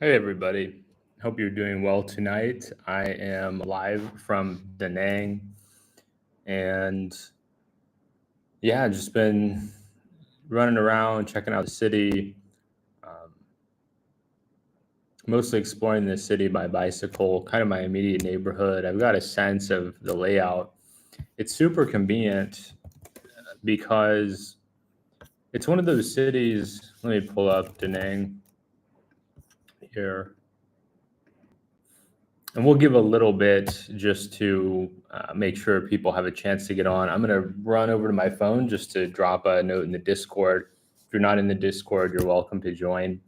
Hey everybody. Hope you're doing well tonight. I am live from Da Nang and yeah, just been running around checking out the city, um, mostly exploring the city by bicycle, kind of my immediate neighborhood. I've got a sense of the layout. It's super convenient because it's one of those cities. Let me pull up Da Nang here. And we'll give a little bit just to make sure people have a chance to get on. I'm going to run over to my phone just to drop a note in the Discord. If you're not in the Discord, you're welcome to join.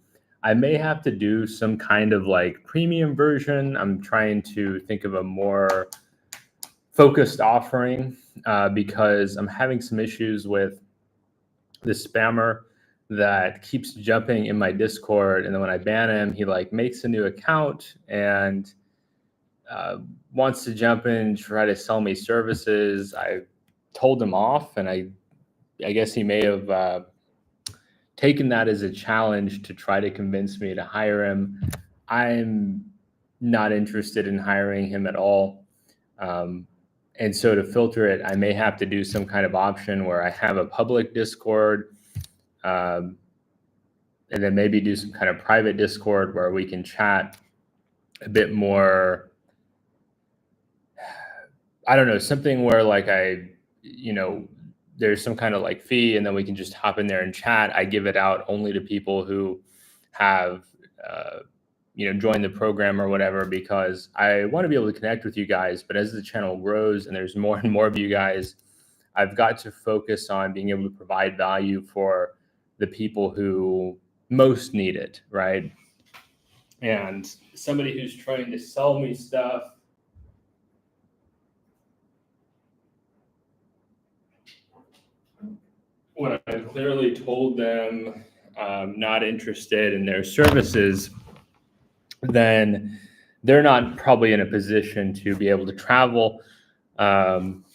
I may have to do some kind of like premium version. I'm trying to think of a more focused offering because I'm having some issues with the spammer that keeps jumping in my Discord. And then when I ban him, he like makes a new account and uh, wants to jump in and try to sell me services. I told him off, and I guess he may have taken that as a challenge to try to convince me to hire him. I'm not interested in hiring him at all. Um, and so to filter it, I may have to do some kind of option where I have a public Discord, um, and then maybe do some kind of private Discord where we can chat a bit more. I don't know, something where like you know, there's some kind of like fee and then we can just hop in there and chat. I give it out only to people who have, uh, joined the program or whatever, because I want to be able to connect with you guys. But as the channel grows and there's more and more of you guys, I've got to focus on being able to provide value for the people who most need it, right? And somebody who's trying to sell me stuff when I clearly told them not interested in their services, then they're not probably in a position to be able to travel. Um,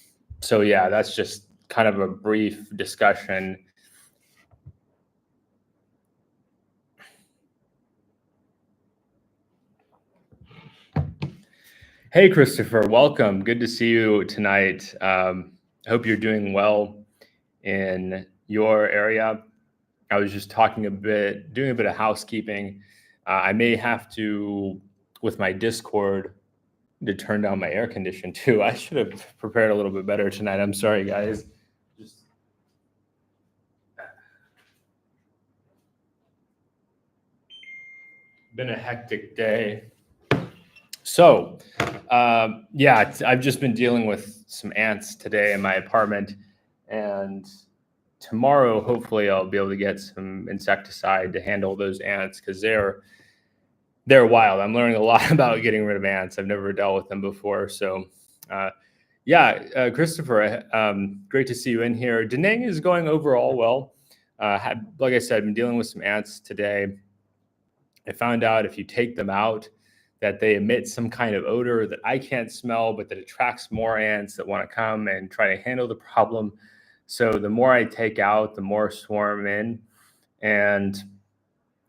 so yeah, that's just kind of a brief discussion. Hey, Christopher, welcome. Good to see you tonight. Hope you're doing well in your area. I was just doing a bit of housekeeping. I may have to, with my Discord, to turn down my air condition too. I should have prepared a little bit better tonight. I'm sorry, guys. Just been a hectic day. So, yeah, I've just been dealing with some ants today in my apartment, and tomorrow, hopefully, I'll be able to get some insecticide to handle those ants because they're wild. I'm learning a lot about getting rid of ants. I've never dealt with them before, so. Uh, Yeah, Christopher, great to see you in here. Da Nang is going overall well. Like I said, I've been dealing with some ants today. I found out if you take them out, that they emit some kind of odor that I can't smell, but that attracts more ants that want to come and try to handle the problem. So the more I take out, the more swarm in, and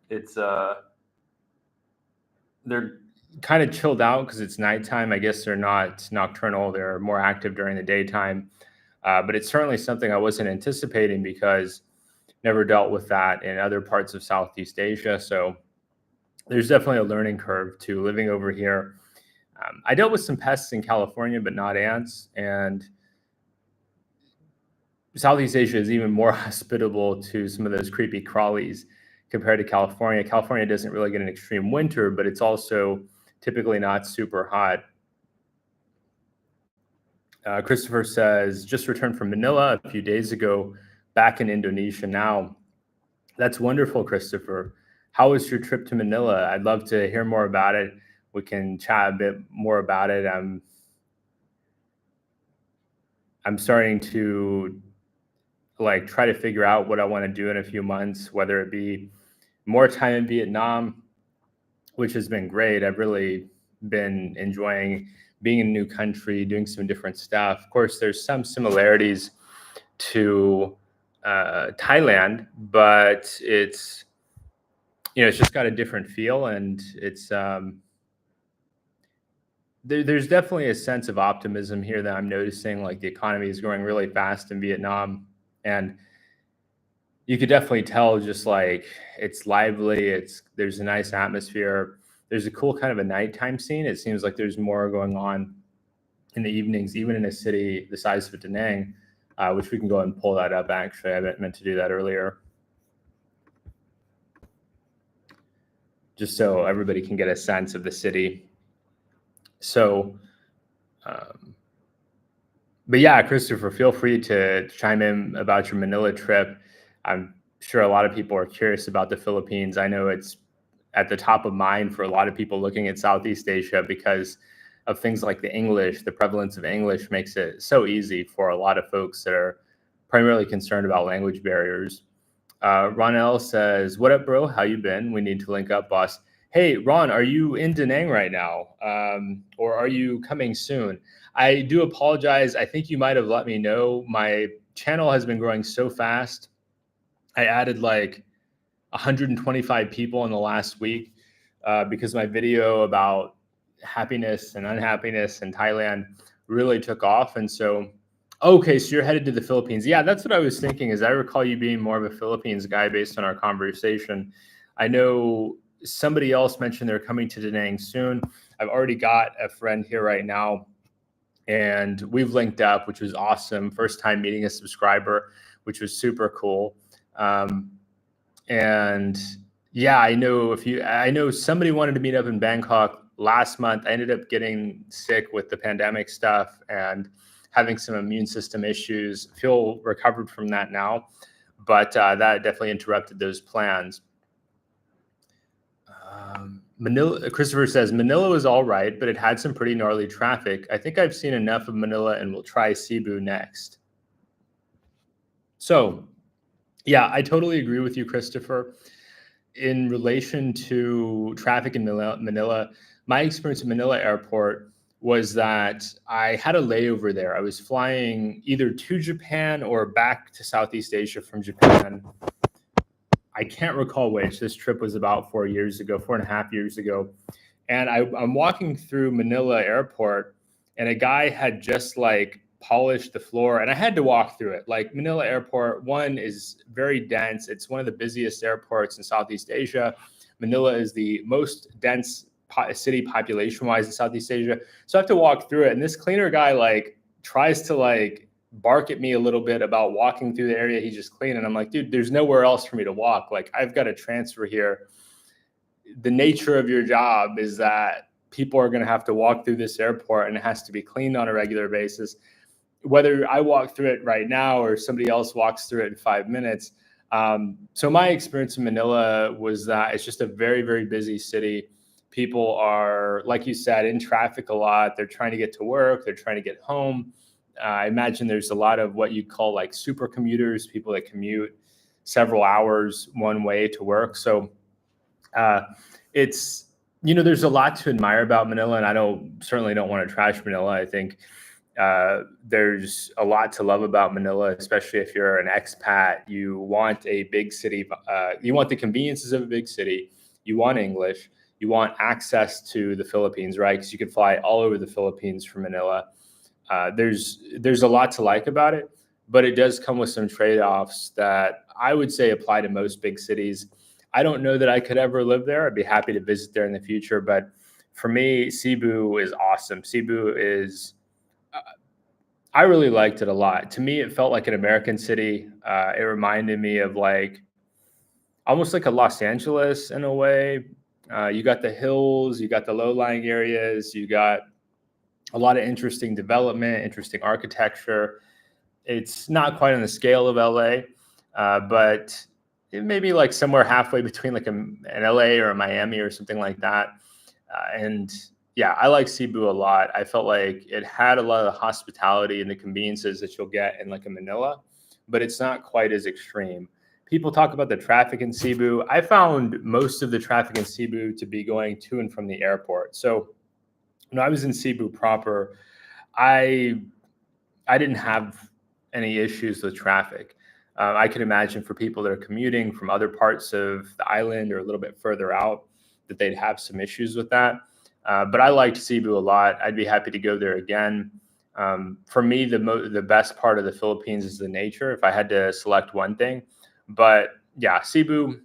it's they're kind of chilled out because it's nighttime. I guess they're not nocturnal; they're more active during the daytime. But it's certainly something I wasn't anticipating because never dealt with that in other parts of Southeast Asia. So there's definitely a learning curve to living over here. I dealt with some pests in California, but not ants. And Southeast Asia is even more hospitable to some of those creepy crawlies compared to California. California doesn't really get an extreme winter, but it's also typically not super hot. Christopher says, just returned from Manila a few days ago, back in Indonesia now. That's wonderful, Christopher. How was your trip to Manila? I'd love to hear more about it. We can chat a bit more about it. I'm starting to like try to figure out what I want to do in a few months, whether it be more time in Vietnam, which has been great. I've really been enjoying being in a new country, doing some different stuff. Of course, there's some similarities to Thailand, but it's it's just got a different feel, and it's there's definitely a sense of optimism here that I'm noticing. Like the economy is growing really fast in Vietnam, and you could definitely tell just like it's lively. There's a nice atmosphere. There's a cool kind of a nighttime scene. It seems like there's more going on in the evenings, even in a city the size of Da Nang, which we can go and pull that up. Actually, I meant to do that earlier, just so everybody can get a sense of the city. So, but yeah, Christopher, feel free to chime in about your Manila trip. I'm sure a lot of people are curious about the Philippines. I know it's at the top of mind for a lot of people looking at Southeast Asia because of things like the English. The prevalence of English makes it so easy for a lot of folks that are primarily concerned about language barriers. Ronell says, "What up, bro? How you been? We need to link up, boss." Hey, Ron, are you in Da Nang right now, or are you coming soon? I do apologize. I think you might have let me know. My channel has been growing so fast. I added like 125 people in the last week because my video about happiness and unhappiness in Thailand really took off. And so, okay, so you're headed to the Philippines. Yeah, that's what I was thinking. Is I recall you being more of a Philippines guy based on our conversation. I know somebody else mentioned they're coming to Da Nang soon. I've already got a friend here right now, and we've linked up, which was awesome. First time meeting a subscriber, which was super cool. And yeah, I know somebody wanted to meet up in Bangkok last month. I ended up getting sick with the pandemic stuff and having some immune system issues. Feel recovered from that now, but that definitely interrupted those plans. Manila, Christopher says Manila was all right, but it had some pretty gnarly traffic. I think I've seen enough of Manila and we'll try Cebu next. So yeah, I totally agree with you, Christopher. In relation to traffic in Manila, my experience at Manila Airport was that I had a layover there. I was flying either to Japan or back to Southeast Asia from Japan. I can't recall which. This trip was about 4 years ago, 4.5 years ago. And I'm walking through Manila Airport, and a guy had just like polished the floor, and I had to walk through it. Like Manila Airport, one is very dense. It's one of the busiest airports in Southeast Asia. Manila is the most dense city population-wise in Southeast Asia. So I have to walk through it, and this cleaner guy like tries to like bark at me a little bit about walking through the area he just cleaned, and I'm like, dude, there's nowhere else for me to walk. Like I've got to transfer here. The nature of your job is that people are going to have to walk through this airport, and it has to be cleaned on a regular basis. Whether I walk through it right now or somebody else walks through it in 5 minutes. So my experience in Manila was that it's just a very, very busy city. People are, like you said, in traffic a lot. They're trying to get to work. They're trying to get home. I imagine there's a lot of what you call like super commuters, people that commute several hours one way to work. So it's, there's a lot to admire about Manila, and I certainly don't want to trash Manila. I think there's a lot to love about Manila, especially if you're an expat. You want a big city. You want the conveniences of a big city. You want English. You want access to the Philippines, right? Because you can fly all over the Philippines from Manila. There's a lot to like about it, but it does come with some trade-offs that I would say apply to most big cities. I don't know that I could ever live there. I'd be happy to visit there in the future, but for me, Cebu is awesome. Cebu is, I really liked it a lot. To me, it felt like an American city. It reminded me of like almost like a Los Angeles in a way. You got the hills, you got the low-lying areas, you got a lot of interesting development, interesting architecture. It's not quite on the scale of LA, but it may be like somewhere halfway between like an LA or a Miami or something like that. And yeah, I like Cebu a lot. I felt like it had a lot of the hospitality and the conveniences that you'll get in like a Manila, but it's not quite as extreme. People talk about the traffic in Cebu. I found most of the traffic in Cebu to be going to and from the airport. So when I was in Cebu proper, I didn't have any issues with traffic. I can imagine for people that are commuting from other parts of the island or a little bit further out that they'd have some issues with that. But I liked Cebu a lot. I'd be happy to go there again. For me, the best part of the Philippines is the nature, if I had to select one thing. But yeah, Cebu,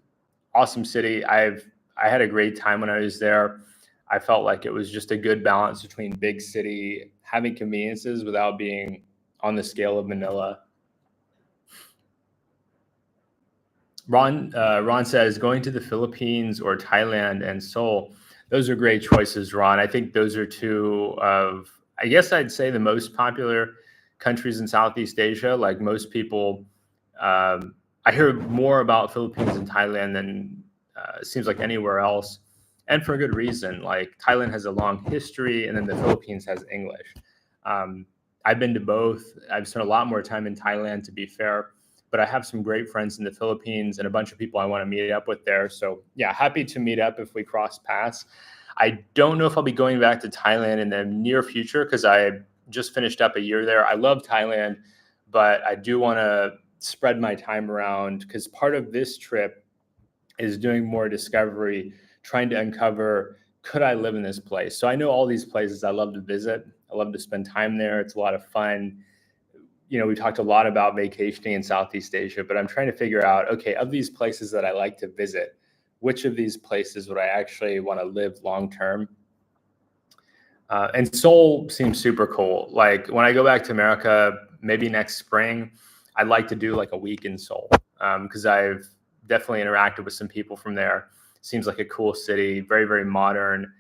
awesome city. I had a great time when I was there. I felt like it was just a good balance between big city, having conveniences without being on the scale of Manila. Ron says going to the Philippines or Thailand and Seoul. Those are great choices, Ron. I think those are two of, I guess I'd say, the most popular countries in Southeast Asia. Like most people, I hear more about Philippines and Thailand than it seems like anywhere else, and for a good reason. Like Thailand has a long history, and then the Philippines has English. I've been to both. I've spent a lot more time in Thailand, to be fair, but I have some great friends in the Philippines and a bunch of people I want to meet up with there. So yeah, happy to meet up if we cross paths. I don't know if I'll be going back to Thailand in the near future because I just finished up a year there. I love Thailand, but I do want to spread my time around because part of this trip is doing more discovery, trying to uncover, could I live in this place? So I know all these places I love to visit. I love to spend time there. It's a lot of fun. You know, we talked a lot about vacationing in Southeast Asia, but I'm trying to figure out, okay, of these places that I like to visit, which of these places would I actually want to live long term? And Seoul seems super cool. Like when I go back to America, maybe next spring, I'd like to do like a week in Seoul because I've definitely interacted with some people from there. Seems like a cool city, very, very modern.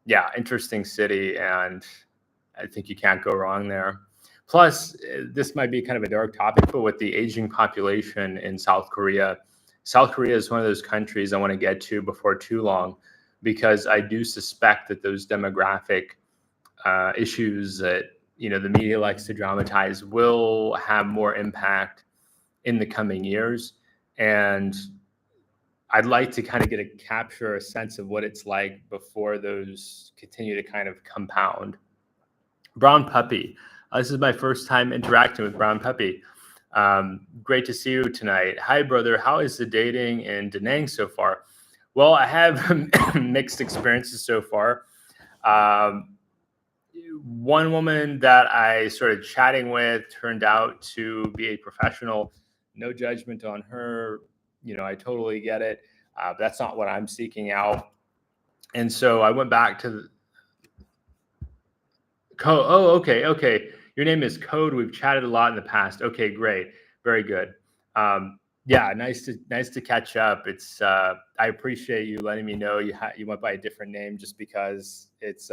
Yeah, interesting city. And I think you can't go wrong there. Plus, this might be kind of a dark topic, but with the aging population in South Korea is one of those countries I want to get to before too long, because I do suspect that those demographic issues that the media likes to dramatize will have more impact in the coming years. And I'd like to kind of capture a sense of what it's like before those continue to kind of compound. Brown Puppy. This is my first time interacting with Brown Puppy. Great to see you tonight. Hi, brother. How is the dating in Da Nang so far? Well, I have mixed experiences so far. One woman that I started chatting with turned out to be a professional. No judgment on her. I totally get it. That's not what I'm seeking out. And so I went back to Oh, okay. Your name is Code. We've chatted a lot in the past. Okay, great. Very good. Yeah, nice to catch up. It's I appreciate you letting me know you went by a different name just because it's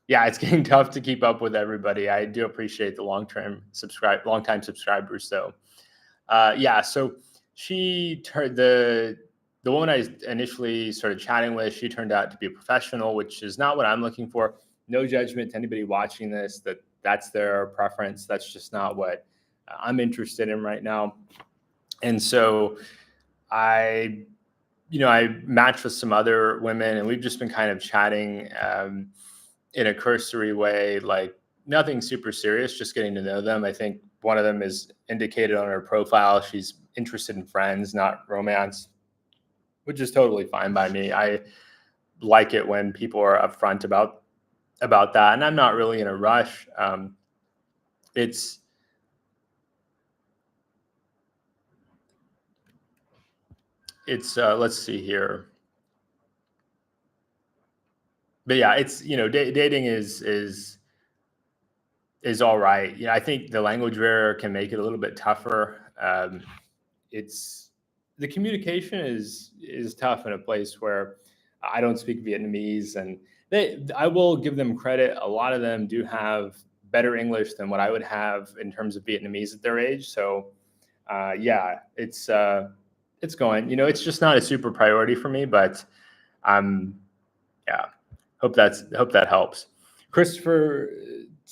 it's getting tough to keep up with everybody. I do appreciate the long-time subscribers though. So the woman I initially started chatting with, she turned out to be a professional, which is not what I'm looking for. No judgment to anybody watching this, that's their preference. That's just not what I'm interested in right now. And so I matched with some other women, and we've just been kind of chatting in a cursory way, like nothing super serious, just getting to know them. I think one of them is indicated on her profile. She's interested in friends, not romance, which is totally fine by me. I like it when people are upfront about that, and I'm not really in a rush. Let's see here. But yeah, it's dating is all right. Yeah, I think the language barrier can make it a little bit tougher. It's the communication is tough in a place where I don't speak Vietnamese, and I will give them credit. A lot of them do have better English than what I would have in terms of Vietnamese at their age. So it's going. It's just not a super priority for me, but hope that helps. Christopher,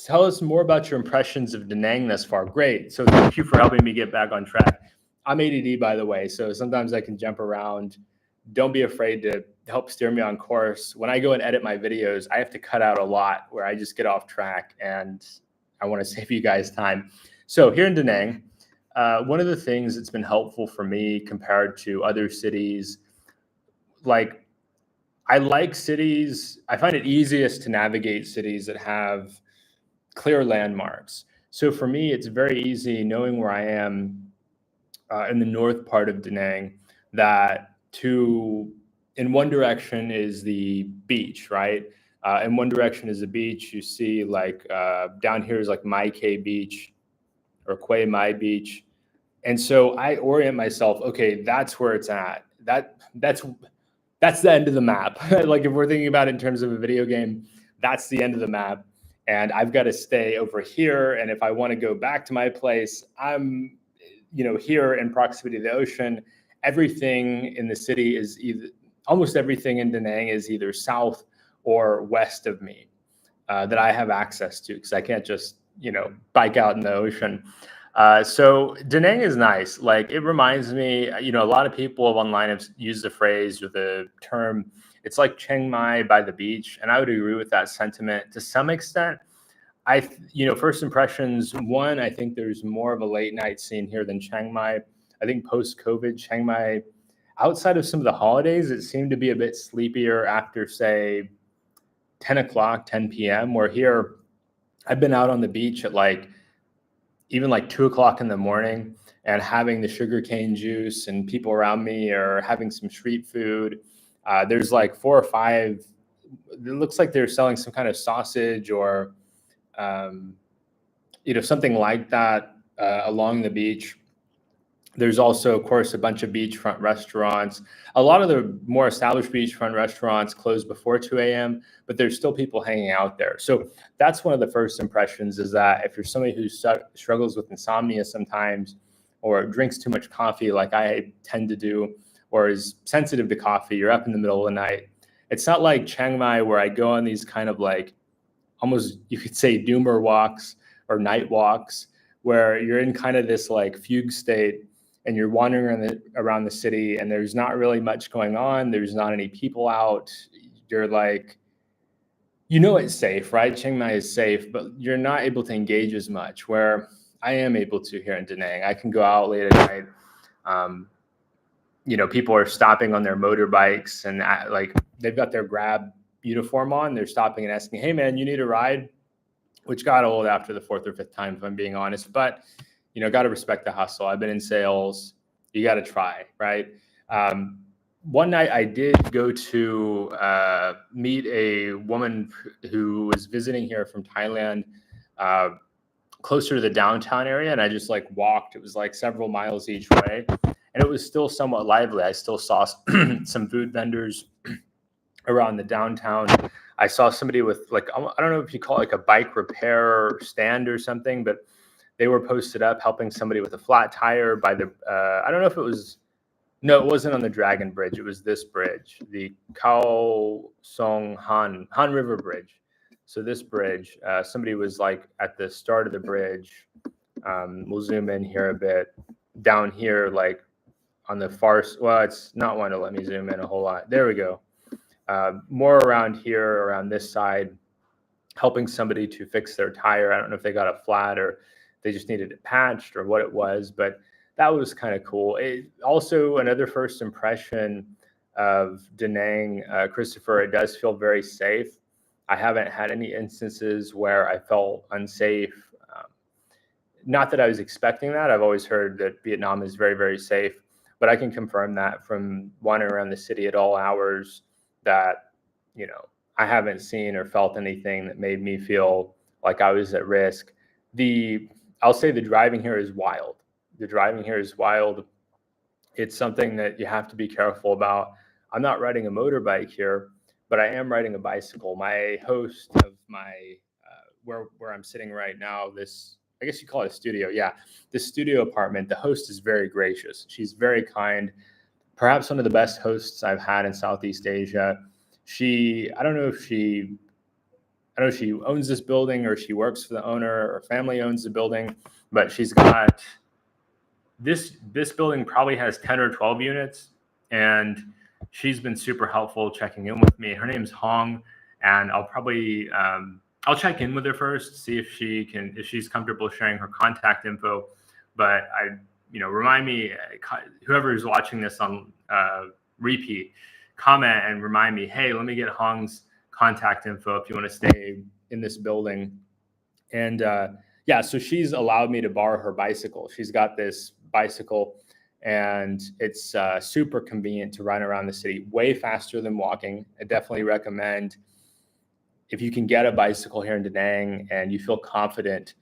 tell us more about your impressions of Da Nang thus far. Great. So thank you for helping me get back on track. I'm ADD, by the way, so sometimes I can jump around. Don't be afraid to help steer me on course. When I go and edit my videos, I have to cut out a lot where I just get off track, and I want to save you guys time. So here in Da Nang, one of the things that's been helpful for me compared to other cities, like I like cities, I find it easiest to navigate cities that have clear landmarks. So for me, it's very easy knowing where I am in the north part of Da Nang, that to in one direction is the beach, right? In one direction is the beach. You see like down here is like Mai Kay Beach or Quai Mai Beach. And so I orient myself, okay, that's where it's at. That's the end of the map. Like if we're thinking about it in terms of a video game, that's the end of the map. And I've got to stay over here. And if I want to go back to my place, I'm, here in proximity to the ocean. Everything in the city is almost everything in Da Nang is either south or west of me that I have access to, because I can't just, bike out in the ocean. So Da Nang is nice. Like it reminds me, a lot of people online have used the phrase or the term, it's like Chiang Mai by the beach. And I would agree with that sentiment to some extent. First impressions, one, I think there's more of a late night scene here than Chiang Mai. I think post-COVID, Chiang Mai, outside of some of the holidays, it seemed to be a bit sleepier after, say, 10 o'clock, 10 p.m. Where here, I've been out on the beach at even 2 o'clock in the morning and having the sugarcane juice, and people around me are having some street food. There's 4 or 5, it looks like they're selling some kind of sausage or, something like that along the beach. There's also, of course, a bunch of beachfront restaurants. A lot of the more established beachfront restaurants close before 2 a.m., but there's still people hanging out there. So that's one of the first impressions, is that if you're somebody who struggles with insomnia sometimes, or drinks too much coffee like I tend to do, or is sensitive to coffee, you're up in the middle of the night. It's not like Chiang Mai, where I go on these kind of almost, you could say, doomer walks or night walks, where you're in kind of this fugue state, and you're wandering around the city, and there's not really much going on. There's not any people out. You're it's safe, right? Chiang Mai is safe, but you're not able to engage as much, where I am able to here in Da Nang. I can go out late at night. People are stopping on their motorbikes, and they've got their Grab uniform on. They're stopping and asking, "Hey man, you need a ride?" Which got old after the 4th or 5th time, if I'm being honest, but got to respect the hustle. I've been in sales. You got to try, right? One night I did go to meet a woman who was visiting here from Thailand, closer to the downtown area. And I just walked. It was several miles each way. And it was still somewhat lively. I still saw some food vendors around the downtown. I saw somebody with I don't know if you call it a bike repair stand or something, but they were posted up helping somebody with a flat tire by the, I don't know if it was, no, it wasn't on the Dragon Bridge. It was this bridge, the Khao Song Han River Bridge. So this bridge, somebody was at the start of the bridge. We'll zoom in here a bit. Down here, on the far, well, it's not one to let me zoom in a whole lot. There we go. More around here, around this side, helping somebody to fix their tire. I don't know if they got a flat or they just needed it patched or what it was, but that was kind of cool. Also, another first impression of Da Nang, Christopher, it does feel very safe. I haven't had any instances where I felt unsafe. Not that I was expecting that. I've always heard that Vietnam is very, very safe, but I can confirm that from wandering around the city at all hours that, I haven't seen or felt anything that made me feel like I was at risk. I'll say the driving here is wild. The driving here is wild. It's something that you have to be careful about. I'm not riding a motorbike here, but I am riding a bicycle. My host of my, where I'm sitting right now, this, I guess you call it a studio. Yeah, this studio apartment, the host is very gracious. She's very kind. Perhaps one of the best hosts I've had in Southeast Asia. I don't know if she owns this building or she works for the owner or family owns the building, but she's got this building probably has 10 or 12 units, and she's been super helpful checking in with me. Her name's Hong, and I'll probably I'll check in with her first, see if she's comfortable sharing her contact info. But remind me, whoever is watching this on repeat, comment and remind me, hey, let me get Hong's contact info if you want to stay in this building. And yeah, so she's allowed me to borrow her bicycle. She's got this bicycle, and it's super convenient to run around the city, way faster than walking. I definitely recommend, if you can get a bicycle here in Da Nang and you feel confident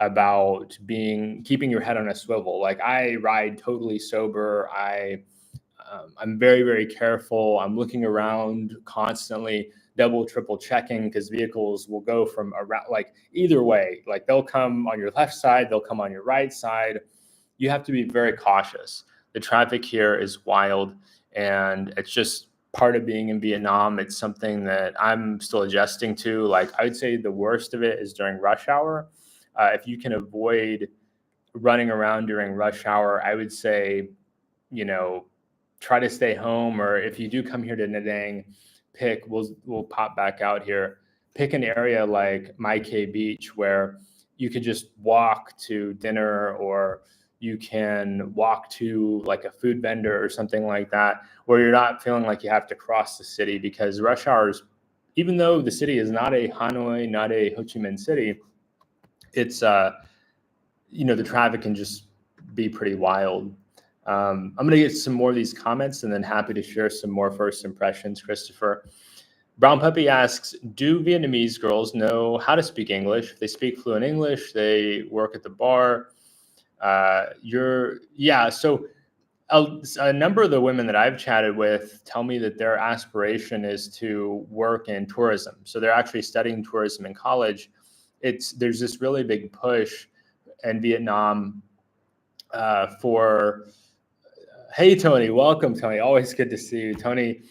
about keeping your head on a swivel. Like, I ride totally sober. I'm very, very careful. I'm looking around constantly, double, triple checking, because vehicles will go from around, like, either way. Like, they'll come on your left side, they'll come on your right side. You have to be very cautious. The traffic here is wild, and it's just part of being in Vietnam. It's something that I'm still adjusting to. Like, I would say the worst of it is during rush hour. If you can avoid running around during rush hour, I would say, try to stay home. Or if you do come here to Nha Trang, we'll pop back out here. Pick an area like Mai Khe Beach where you could just walk to dinner, or you can walk to like a food vendor or something like that, where you're not feeling like you have to cross the city. Because rush hours, even though the city is not a Hanoi, not a Ho Chi Minh City, it's the traffic can just be pretty wild. I'm going to get some more of these comments and then happy to share some more first impressions. Christopher Brown Puppy asks, do Vietnamese girls know how to speak English? If they speak fluent English, they work at the bar. So a number of the women that I've chatted with tell me that their aspiration is to work in tourism. So they're actually studying tourism in college. There's this really big push in Vietnam for. Hey, Tony, welcome, Tony. Always good to see you. Tony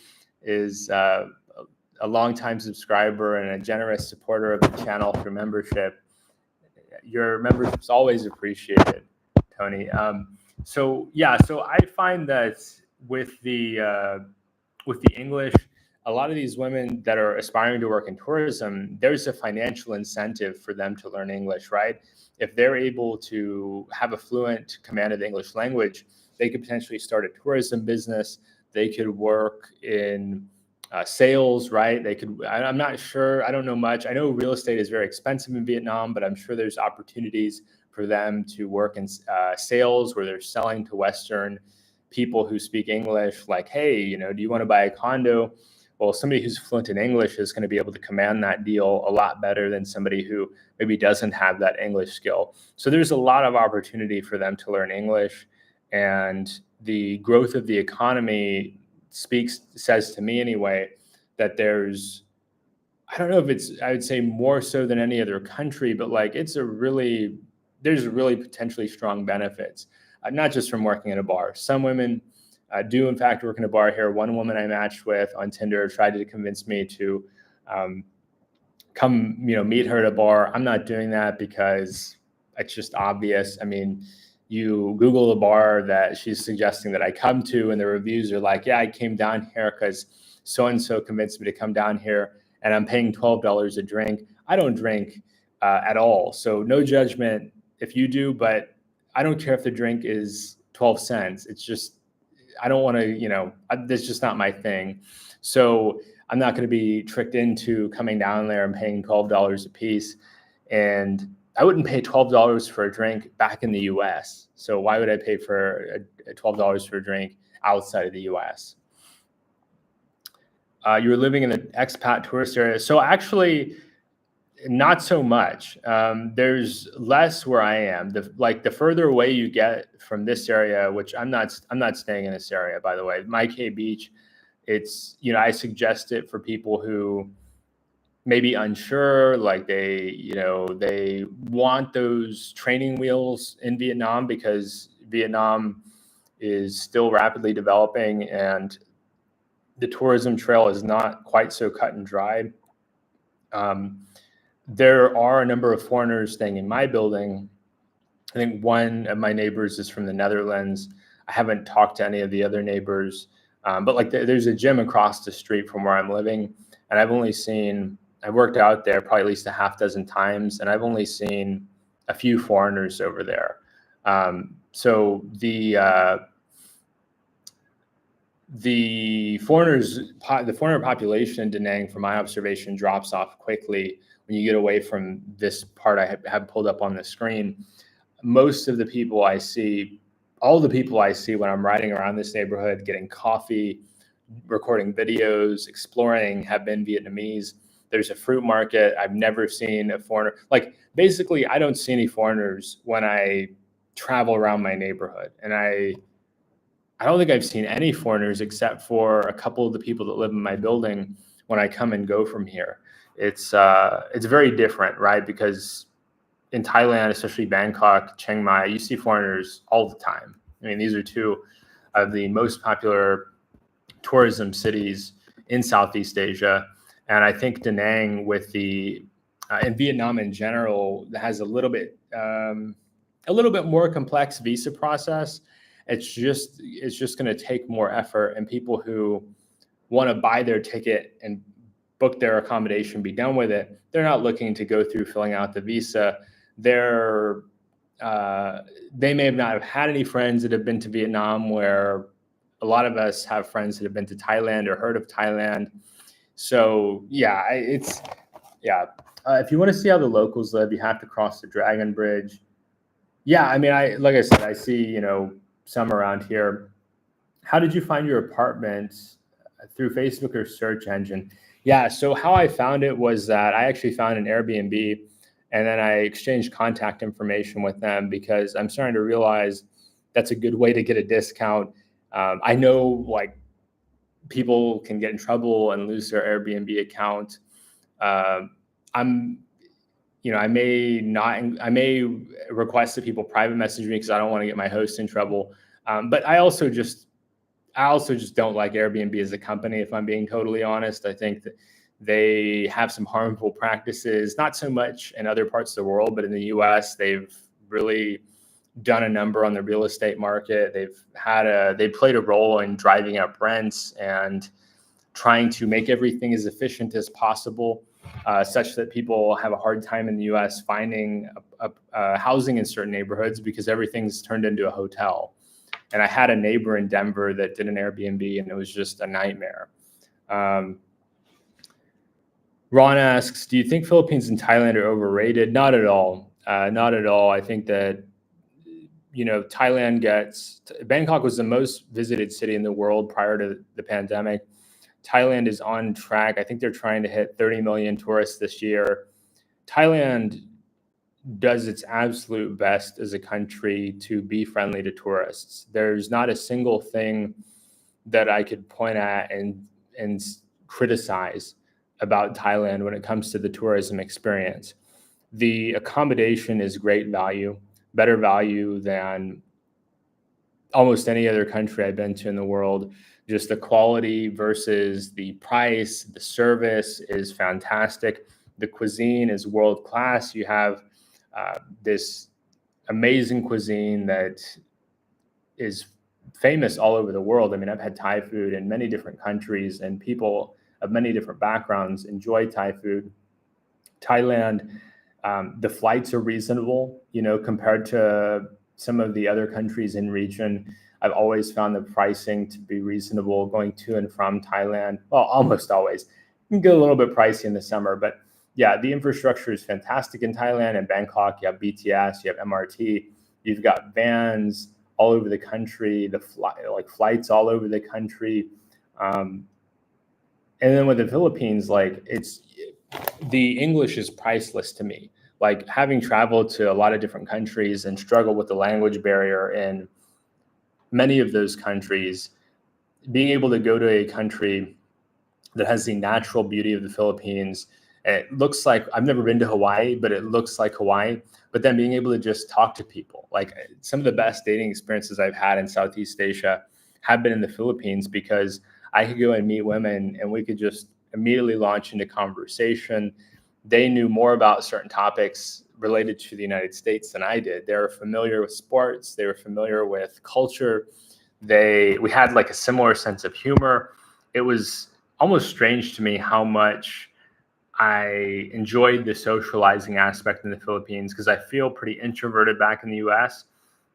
is a longtime subscriber and a generous supporter of the channel through membership. Your membership is always appreciated, Tony. So I find that with the English, a lot of these women that are aspiring to work in tourism, there's a financial incentive for them to learn English, right? If they're able to have a fluent command of the English language, they could potentially start a tourism business. They could work in sales, right? I'm not sure. I don't know much. I know real estate is very expensive in Vietnam, but I'm sure there's opportunities for them to work in sales, where they're selling to Western people who speak English. Like, hey, do you want to buy a condo? Well, somebody who's fluent in English is going to be able to command that deal a lot better than somebody who maybe doesn't have that English skill. So there's a lot of opportunity for them to learn English. And the growth of the economy says to me anyway, that I don't know if I would say more so than any other country, but like there's really potentially strong benefits, not just from working in a bar. Some women do in fact work in a bar here. One woman I matched with on Tinder tried to convince me to come, meet her at a bar. I'm not doing that because it's just obvious. I mean, you Google the bar that she's suggesting that I come to, and the reviews are like, yeah, I came down here because so-and-so convinced me to come down here, and I'm paying $12 a drink. I don't drink at all. So no judgment if you do, but I don't care if the drink is 12 cents. It's just, I don't want to, that's just not my thing. So I'm not going to be tricked into coming down there and paying $12 a piece. And I wouldn't pay $12 for a drink back in the US. So why would I pay for $12 for a drink outside of the US? You're living in an expat tourist area. So actually, not so much. There's less where I am. The further away you get from this area, which I'm not staying in this area, by the way. Mai Khe Beach, it's, I suggest it for people who may be unsure, like they want those training wheels in Vietnam, because Vietnam is still rapidly developing and the tourism trail is not quite so cut and dry. There are a number of foreigners staying in my building. I think one of my neighbors is from the Netherlands. I haven't talked to any of the other neighbors, but there's a gym across the street from where I'm living, and I've worked out there probably at least a half dozen times, and I've only seen a few foreigners over there. So the foreigner population in Da Nang, from my observation, drops off quickly when you get away from this part I have pulled up on the screen. Most of the people I see, all the people I see when I'm riding around this neighborhood, getting coffee, recording videos, exploring, have been Vietnamese. There's a fruit market. I've never seen a foreigner. Like, basically, I don't see any foreigners when I travel around my neighborhood. And I don't think I've seen any foreigners except for a couple of the people that live in my building when I come and go from here. It's very different, right? Because in Thailand, especially Bangkok, Chiang Mai, you see foreigners all the time. I mean, these are two of the most popular tourism cities in Southeast Asia. And I think Da Nang, with the in Vietnam in general, has a little bit more complex visa process. It's just going to take more effort, and people who want to buy their ticket and book their accommodation, be done with it, they're not looking to go through filling out the visa. They may have not have had any friends that have been to Vietnam, where a lot of us have friends that have been to Thailand or heard of Thailand. So yeah, if you want to see how the locals live, you have to cross the Dragon Bridge. Yeah, I mean, like I said, I see, some around here. How did you find your apartment? Through Facebook or search engine? Yeah, so how I found it was that I actually found an Airbnb, and then I exchanged contact information with them, because I'm starting to realize that's a good way to get a discount. I know, like, people can get in trouble and lose their Airbnb account. I may request that people private message me because I don't want to get my host in trouble. But I also just don't like Airbnb as a company, if I'm being totally honest. I think that they have some harmful practices, not so much in other parts of the world, but in the US, they've really done a number on the real estate market. They played a role in driving up rents and trying to make everything as efficient as possible, such that people have a hard time in the US finding housing in certain neighborhoods, because everything's turned into a hotel. And I had a neighbor in Denver that did an Airbnb, and it was just a nightmare. Ron asks, do you think Philippines and Thailand are overrated? Not at all. Not at all. I think that, Bangkok was the most visited city in the world prior to the pandemic. Thailand is on track. I think they're trying to hit 30 million tourists this year. Thailand does its absolute best as a country to be friendly to tourists. There's not a single thing that I could point at and criticize about Thailand when it comes to the tourism experience. The accommodation is great value, better value than almost any other country I've been to in the world. Just the quality versus the price, the service is fantastic. The cuisine is world class. You have this amazing cuisine that is famous all over the world. I mean, I've had Thai food in many different countries, and people of many different backgrounds enjoy Thai food. Thailand, the flights are reasonable, compared to some of the other countries in region. I've always found the pricing to be reasonable going to and from Thailand. Well, almost always. You can get a little bit pricey in the summer, but yeah, the infrastructure is fantastic in Thailand. In Bangkok, you have BTS, you have MRT, you've got vans all over the country, flights all over the country. And then with the Philippines, the English is priceless to me. Like, having traveled to a lot of different countries and struggled with the language barrier in many of those countries, being able to go to a country that has the natural beauty of the Philippines, and it looks like, I've never been to Hawaii, but it looks like Hawaii. But then being able to just talk to people, like, some of the best dating experiences I've had in Southeast Asia have been in the Philippines, because I could go and meet women and we could just immediately launch into conversation. They knew more about certain topics related to the United States than I did. They were familiar with sports. They were familiar with culture. We had like a similar sense of humor. It was almost strange to me how much I enjoyed the socializing aspect in the Philippines, because I feel pretty introverted back in the US.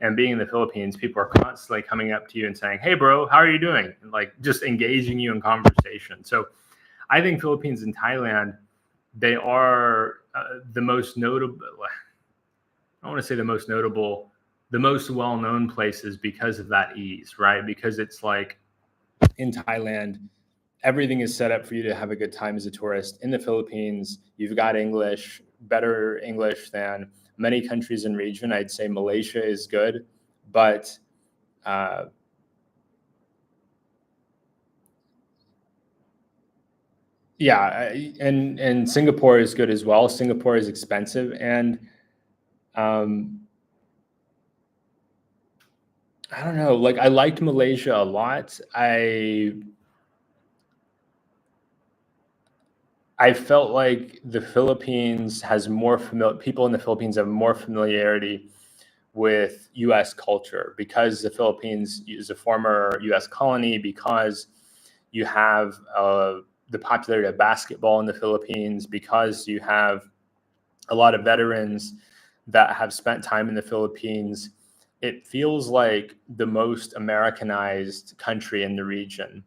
And being in the Philippines, people are constantly coming up to you and saying, "Hey, bro, how are you doing?" And like just engaging you in conversation. So I think Philippines and Thailand, they are the most notable. I don't want to say the most notable, the most well-known places because of that ease, right? Because it's like in Thailand, everything is set up for you to have a good time as a tourist. In the Philippines, you've got English, better English than many countries in region. I'd say Malaysia is good, but yeah, and Singapore is good as well. Singapore is expensive, and I don't know. Like I liked Malaysia a lot. I felt like the Philippines has more people in the Philippines have more familiarity with U.S. culture because the Philippines is a former U.S. colony, because you have the popularity of basketball in the Philippines, because you have a lot of veterans that have spent time in the Philippines. It feels like the most Americanized country in the region.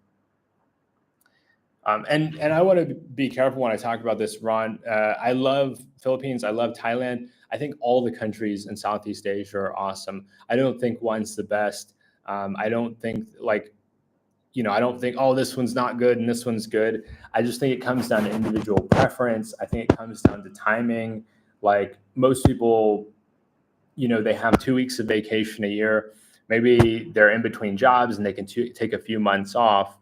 And I want to be careful when I talk about this, Ron. I love Philippines. I love Thailand. I think all the countries in Southeast Asia are awesome. I don't think one's the best. I don't think I don't think, oh, this one's not good and this one's good. I just think it comes down to individual preference. I think it comes down to timing. Like most people, they have 2 weeks of vacation a year. Maybe they're in between jobs and they can take a few months off,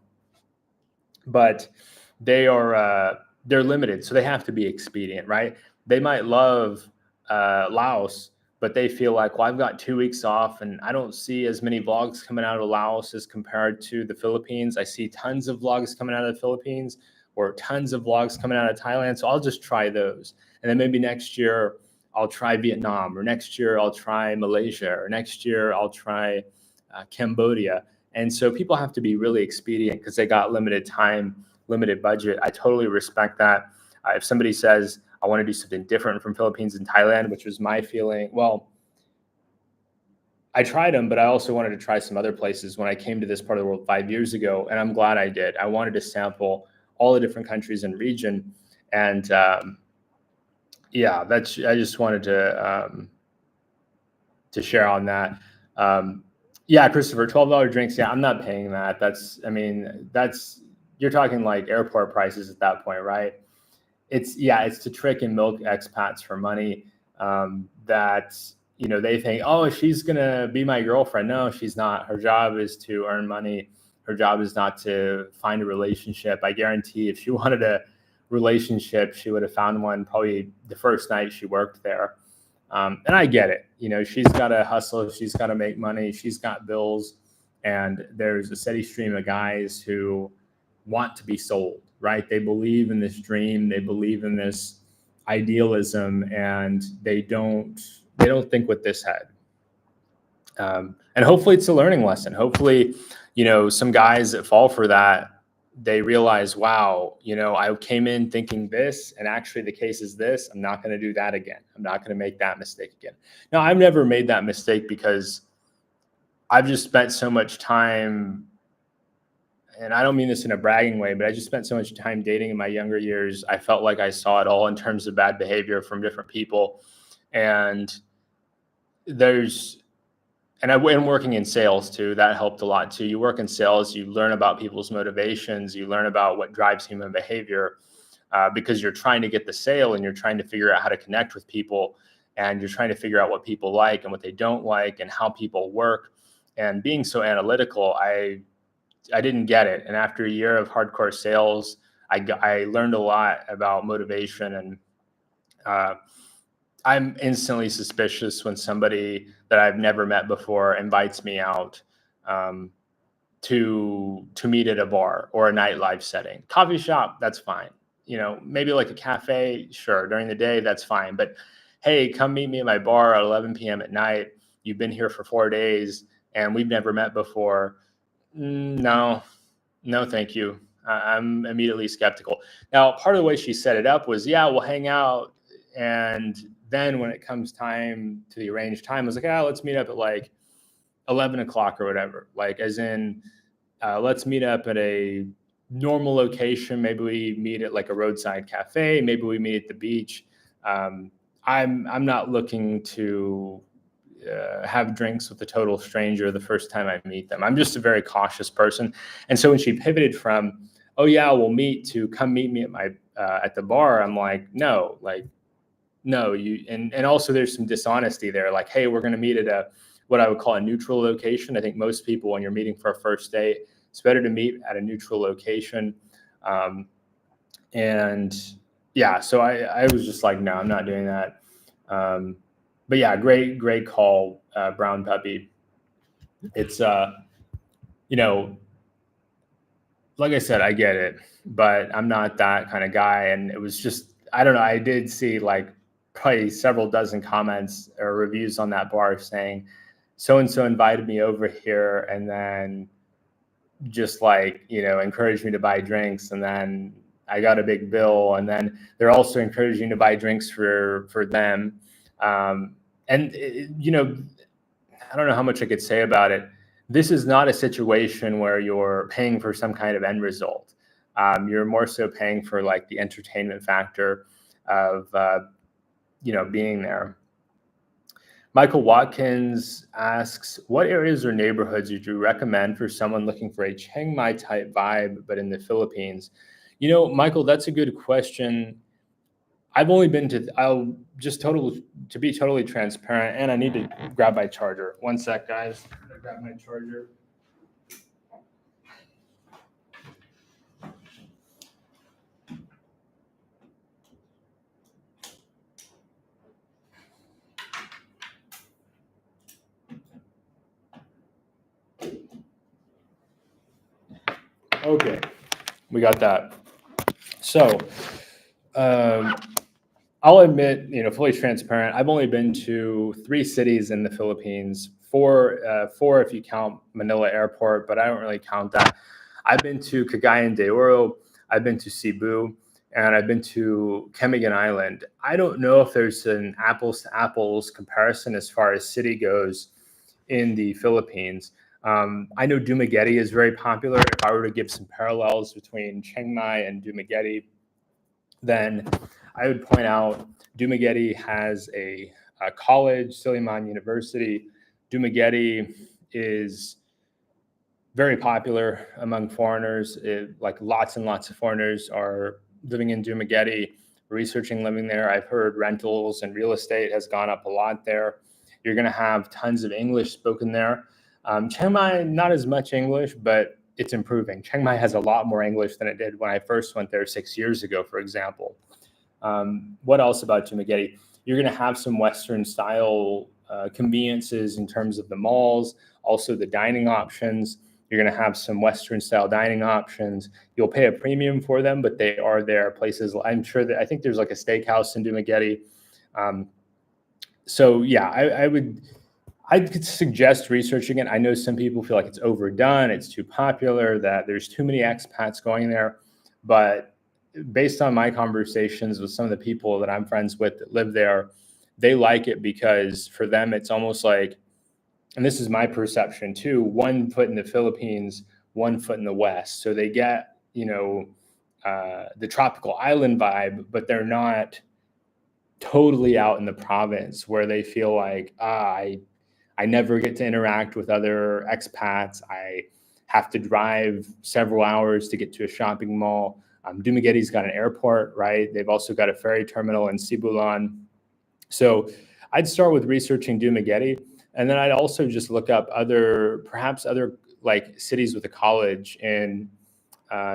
but they're limited, so they have to be expedient, right? They might love Laos, but they feel like, well, I've got 2 weeks off and I don't see as many vlogs coming out of Laos as compared to the Philippines. I see tons of vlogs coming out of the Philippines or tons of vlogs coming out of Thailand, so I'll just try those. And then maybe next year I'll try Vietnam, or next year I'll try Malaysia, or next year I'll try Cambodia. And so people have to be really expedient because they got limited time, limited budget. I totally respect that. If somebody says, I want to do something different from Philippines and Thailand, which was my feeling, well, I tried them, but I also wanted to try some other places when I came to this part of the world 5 years ago. And I'm glad I did. I wanted to sample all the different countries and region. And yeah, I just wanted to share on that. Yeah, Christopher, $12 drinks. Yeah, I'm not paying that. You're talking like airport prices at that point, right? It's to trick and milk expats for money. They think, oh, she's gonna be my girlfriend. No, she's not. Her job is to earn money. Her job is not to find a relationship. I guarantee if she wanted a relationship, she would have found one probably the first night she worked there. And I get it. She's got to hustle. She's got to make money. She's got bills. And there's a steady stream of guys who want to be sold, right? They believe in this dream. They believe in this idealism, and they don't think with this head. And hopefully it's a learning lesson. Hopefully, some guys that fall for that, they realize, wow, I came in thinking this, and actually the case is this. I'm not going to do that again. I'm not going to make that mistake again. Now, I've never made that mistake because I've just spent so much time, and I don't mean this in a bragging way, but I just spent so much time dating in my younger years. I felt like I saw it all in terms of bad behavior from different people. And working in sales too, that helped a lot too. You work in sales, you learn about people's motivations, you learn about what drives human behavior, because you're trying to get the sale and you're trying to figure out how to connect with people, and you're trying to figure out what people like and what they don't like and how people work. And being so analytical, I didn't get it. And after a year of hardcore sales, I learned a lot about motivation. And I'm instantly suspicious when somebody that I've never met before invites me out to meet at a bar or a nightlife setting. Coffee shop, that's fine. Maybe like a cafe, sure. During the day, that's fine. But hey, come meet me at my bar at 11 p.m. at night. You've been here for 4 days and we've never met before. No, thank you. I'm immediately skeptical. Now, part of the way she set it up was, yeah, we'll hang out and then when it comes time to the arranged time, I was like, let's meet up at like 11 o'clock or whatever. Like, as in, let's meet up at a normal location. Maybe we meet at like a roadside cafe. Maybe we meet at the beach. I'm not looking to have drinks with a total stranger the first time I meet them. I'm just a very cautious person. And so when she pivoted from, oh yeah, we'll meet, to come meet me at my at the bar, I'm like, no, you. And also there's some dishonesty there. Like, hey, we're going to meet at what I would call a neutral location. I think most people, when you're meeting for a first date, it's better to meet at a neutral location. And yeah, so I was just like, no, I'm not doing that. But yeah, great call, Brown Puppy. It's, like I said, I get it, but I'm not that kind of guy. And it was just, I don't know. I did see like probably several dozen comments or reviews on that bar saying, so-and-so invited me over here and then just like, encouraged me to buy drinks. And then I got a big bill. And then they're also encouraging to buy drinks for them. And I don't know how much I could say about it. This is not a situation where you're paying for some kind of end result. You're more so paying for like the entertainment factor of, being there. Michael Watkins asks, what areas or neighborhoods would you recommend for someone looking for a Chiang Mai type vibe, but in the Philippines? Michael, that's a good question. I've only been to, to be totally transparent, and I need to grab my charger. One sec, guys. I grab my charger. Okay, we got that. So, I'll admit, fully transparent, I've only been to 3 cities in the Philippines, four if you count Manila Airport, but I don't really count that. I've been to Cagayan de Oro, I've been to Cebu, and I've been to Camiguin Island. I don't know if there's an apples to apples comparison as far as city goes in the Philippines. I know Dumaguete is very popular. If I were to give some parallels between Chiang Mai and Dumaguete, then I would point out Dumaguete has a college, Silliman University. Dumaguete is very popular among foreigners. Like lots and lots of foreigners are living in Dumaguete, researching living there. I've heard rentals and real estate has gone up a lot there. You're going to have tons of English spoken there. Chiang Mai, not as much English, but it's improving. Chiang Mai has a lot more English than it did when I first went there 6 years ago, for example. What else about Dumaguete? You're going to have some Western style conveniences in terms of the malls, also the dining options. You're going to have some Western style dining options. You'll pay a premium for them, but they are there. Places, I'm sure that I think there's like a steakhouse in Dumaguete. So yeah, I could suggest researching it. I know some people feel like it's overdone, it's too popular, that there's too many expats going there. But based on my conversations with some of the people that I'm friends with that live there, they like it because for them, it's almost like, and this is my perception too, 1 foot in the Philippines, 1 foot in the West. So they get, the tropical island vibe, but they're not totally out in the province where they feel like, I never get to interact with other expats. I have to drive several hours to get to a shopping mall. Dumaguete's got an airport, right? They've also got a ferry terminal in Sibulan. So I'd start with researching Dumaguete, and then I'd also just look up perhaps other like cities with a college in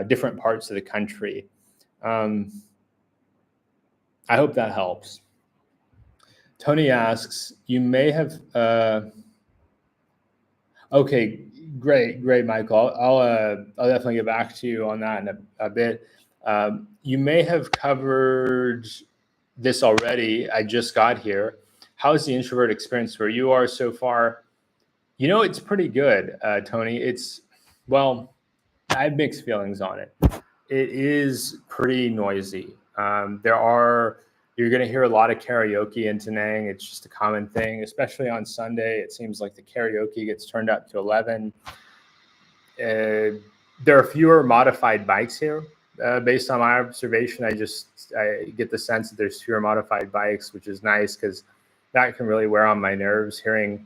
different parts of the country. I hope that helps. Tony asks, you may have, okay, great, Michael. I'll definitely get back to you on that in a bit. You may have covered this already. I just got here. How's the introvert experience where you are so far? It's pretty good, Tony. Well, I have mixed feelings on it. It is pretty noisy. There are You're going to hear a lot of karaoke in Da Nang. It's just a common thing, especially on Sunday. It seems like the karaoke gets turned up to 11. There are fewer modified bikes here. Based on my observation, I get the sense that there's fewer modified bikes, which is nice because that can really wear on my nerves, hearing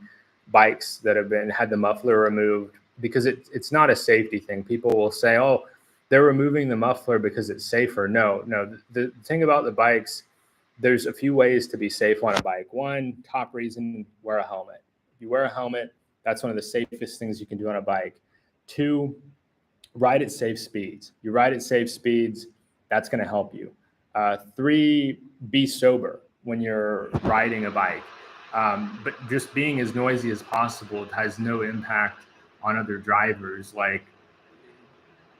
bikes that have had the muffler removed, because it's not a safety thing. People will say, oh, they're removing the muffler because it's safer. No, the thing about the bikes, there's a few ways to be safe on a bike. One, top reason, wear a helmet. If you wear a helmet, that's one of the safest things you can do on a bike. Two, ride at safe speeds. You ride at safe speeds, that's going to help you. Three, be sober when you're riding a bike. But just being as noisy as possible has no impact on other drivers. Like,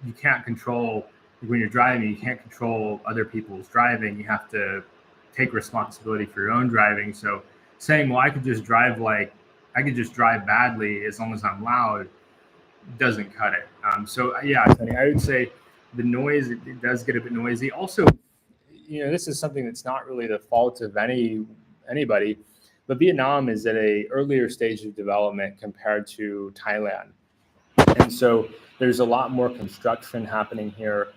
you can't control, when you're driving, you can't control other people's driving. You have to take responsibility for your own driving. So saying, well, I could just drive badly as long as I'm loud, doesn't cut it. So yeah, I would say the noise, it does get a bit noisy. Also, this is something that's not really the fault of anybody, but Vietnam is at a earlier stage of development compared to Thailand. And so there's a lot more construction happening here.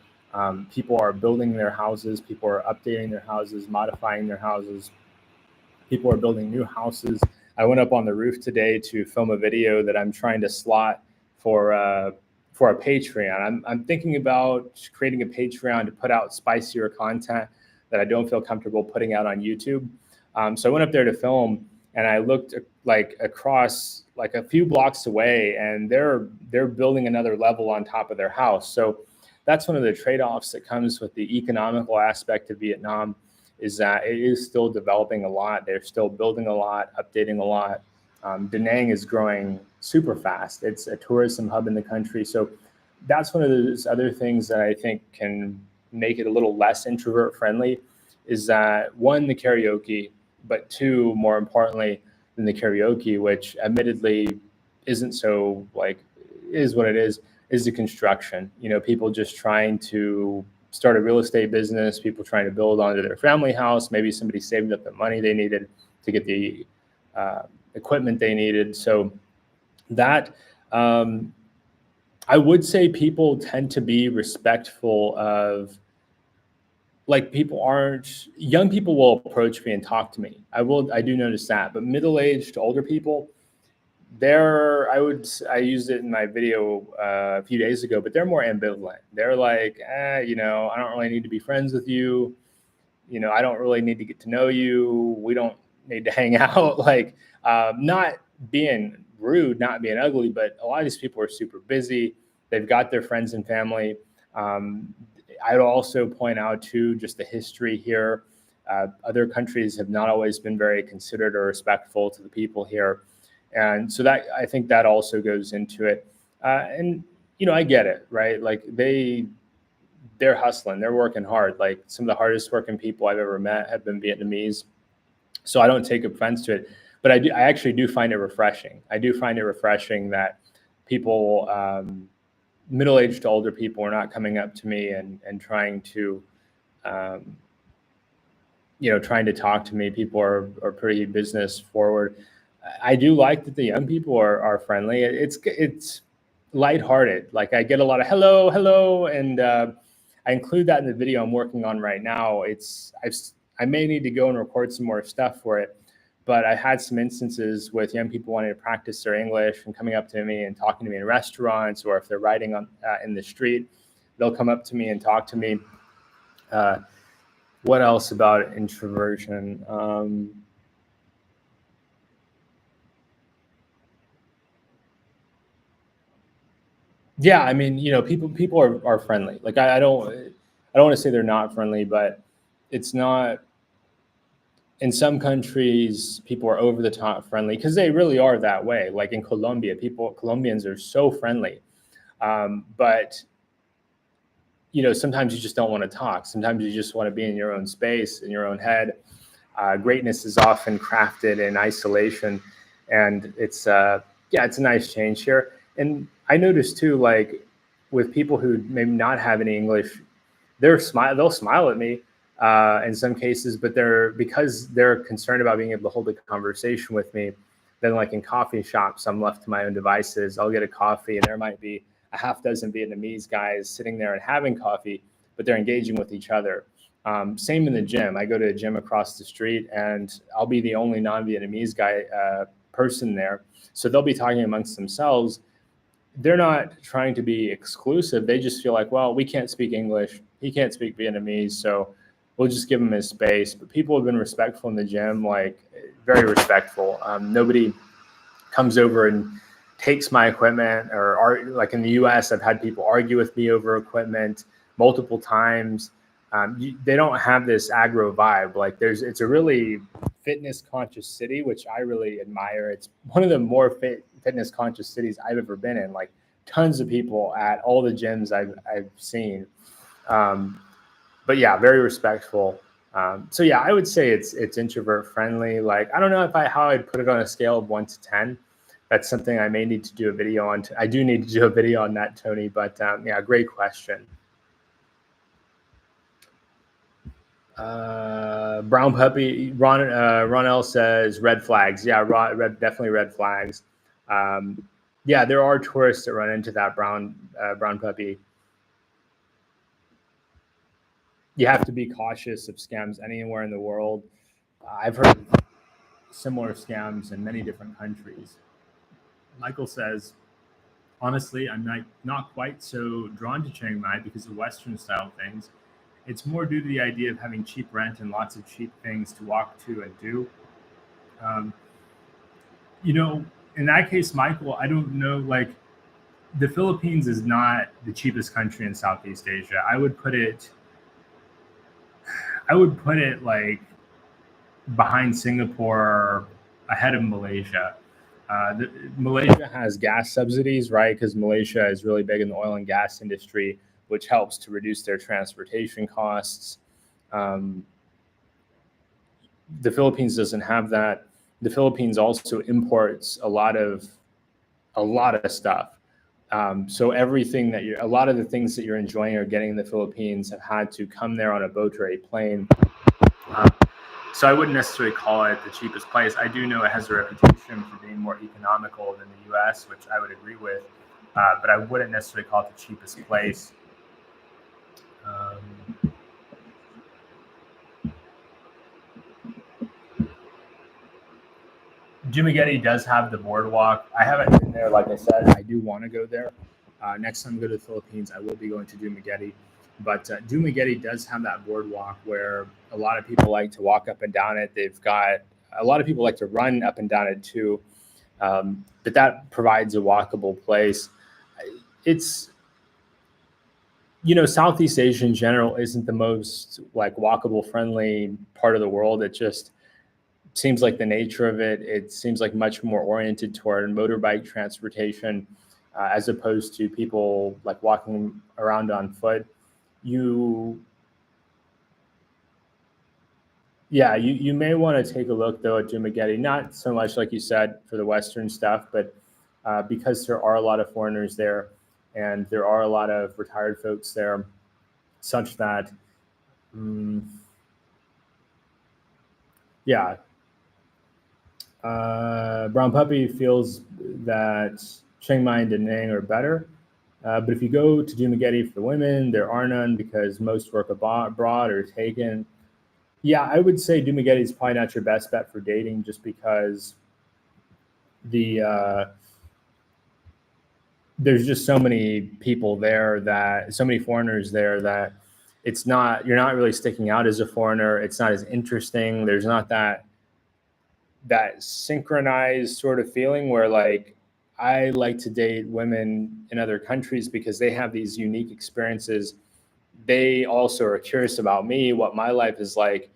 People are building their houses. People are updating their houses, modifying their houses. People are building new houses. I went up on the roof today to film a video that I'm trying to slot for a Patreon. I'm thinking about creating a Patreon to put out spicier content that I don't feel comfortable putting out on YouTube. So I went up there to film, and I looked across a few blocks away, and they're building another level on top of their house. So that's one of the trade-offs that comes with the economical aspect of Vietnam, is that it is still developing a lot. They're still building a lot, updating a lot. Da Nang is growing super fast. It's a tourism hub in the country. So that's one of those other things that I think can make it a little less introvert friendly, is that one, the karaoke, but two, more importantly than the karaoke, which admittedly isn't so is what it is the construction. People just trying to start a real estate business, people trying to build onto their family house. Maybe somebody saved up the money they needed to get the equipment they needed. So that, I would say people tend to be respectful of, young people will approach me and talk to me. I do notice that, but middle-aged, older people, I used it in my video a few days ago, but they're more ambivalent. They're like, I don't really need to be friends with you. I don't really need to get to know you. We don't need to hang out. Not being rude, not being ugly, but a lot of these people are super busy. They've got their friends and family. I'd also point out too, just the history here. Other countries have not always been very considerate or respectful to the people here. And so that, I think that also goes into it. And, I get it, right? They're hustling, they're working hard. Some of the hardest working people I've ever met have been Vietnamese. So I don't take offense to it, but I actually do find it refreshing. I do find it refreshing that people, middle-aged to older people, are not coming up to me and trying to, trying to talk to me. People are pretty business forward. I do like that the young people are friendly. It's lighthearted. I get a lot of hello, and I include that in the video I'm working on right now. I may need to go and record some more stuff for it, but I had some instances with young people wanting to practice their English and coming up to me and talking to me in restaurants, or if they're riding in the street, they'll come up to me and talk to me. What else about introversion? Yeah, I mean, people are friendly. I don't want to say they're not friendly, but it's not. In some countries, people are over the top friendly because they really are that way. Like in Colombia, Colombians are so friendly, but sometimes you just don't want to talk. Sometimes you just want to be in your own space, in your own head. Greatness is often crafted in isolation, and it's a nice change here. And I noticed too, with people who maybe not have any English, they'll smile at me. in some cases, but because they're concerned about being able to hold a conversation with me, then like in coffee shops, I'm left to my own devices. I'll get a coffee and there might be a half dozen Vietnamese guys sitting there and having coffee, but they're engaging with each other. Same in the gym. I go to a gym across the street and I'll be the only non-Vietnamese guy person there. So they'll be talking amongst themselves. They're not trying to be exclusive. They just feel like, well, we can't speak English. He can't speak Vietnamese. So we'll just give him his space. But people have been respectful in the gym, like very respectful. Nobody comes over and takes my equipment like in the US, I've had people argue with me over equipment multiple times. They don't have this aggro vibe. Like it's a really fitness conscious city, which I really admire. It's one of the more fitness conscious cities I've ever been in. Like tons of people at all the gyms I've seen. But yeah, very respectful. So yeah, I would say it's introvert friendly. Like I don't know how I'd put it on a scale of 1 to 10. That's something I may need to do a video on. I do need to do a video on that, Tony. But yeah, great question. Brown puppy. Ronell says red flags. Yeah, definitely red flags. Yeah, there are tourists that run into that brown puppy. You have to be cautious of scams anywhere in the world. I've heard similar scams in many different countries. Michael says, honestly, I'm not quite so drawn to Chiang Mai because of Western style things. It's more due to the idea of having cheap rent and lots of cheap things to walk to and do. In that case, Michael, I don't know, like the Philippines is not the cheapest country in Southeast Asia. I would put it like behind Singapore, ahead of Malaysia. Malaysia has gas subsidies, right? Because Malaysia is really big in the oil and gas industry, which helps to reduce their transportation costs. The Philippines doesn't have that. The Philippines also imports a lot of stuff. So everything a lot of the things that you're enjoying or getting in the Philippines have had to come there on a boat or a plane. So I wouldn't necessarily call it the cheapest place. I do know it has a reputation for being more economical than the US, which I would agree with. But I wouldn't necessarily call it the cheapest place. Dumaguete does have the boardwalk. I haven't been there, like I said. I do want to go there. Next time I go to the Philippines, I will be going to Dumaguete. But Dumaguete does have that boardwalk where a lot of people like to walk up and down it. They've got a lot of people like to run up and down it too. But that provides a walkable place. It's, Southeast Asia in general isn't the most like walkable friendly part of the world. It just seems like the nature of it seems like much more oriented toward motorbike transportation as opposed to people like walking around on foot. You may want to take a look though at Dumaguete, not so much like you said for the Western stuff, but because there are a lot of foreigners there and there are a lot of retired folks there, such that, Brown Puppy feels that Chiang Mai and Da Nang are better. But if you go to Dumaguete for the women, there are none because most work abroad or taken. Yeah, I would say Dumaguete is probably not your best bet for dating just because there's just so many people there so many foreigners there that you're not really sticking out as a foreigner. It's not as interesting. There's not that synchronized sort of feeling where like, I like to date women in other countries because they have these unique experiences. They also are curious about me, what my life is like.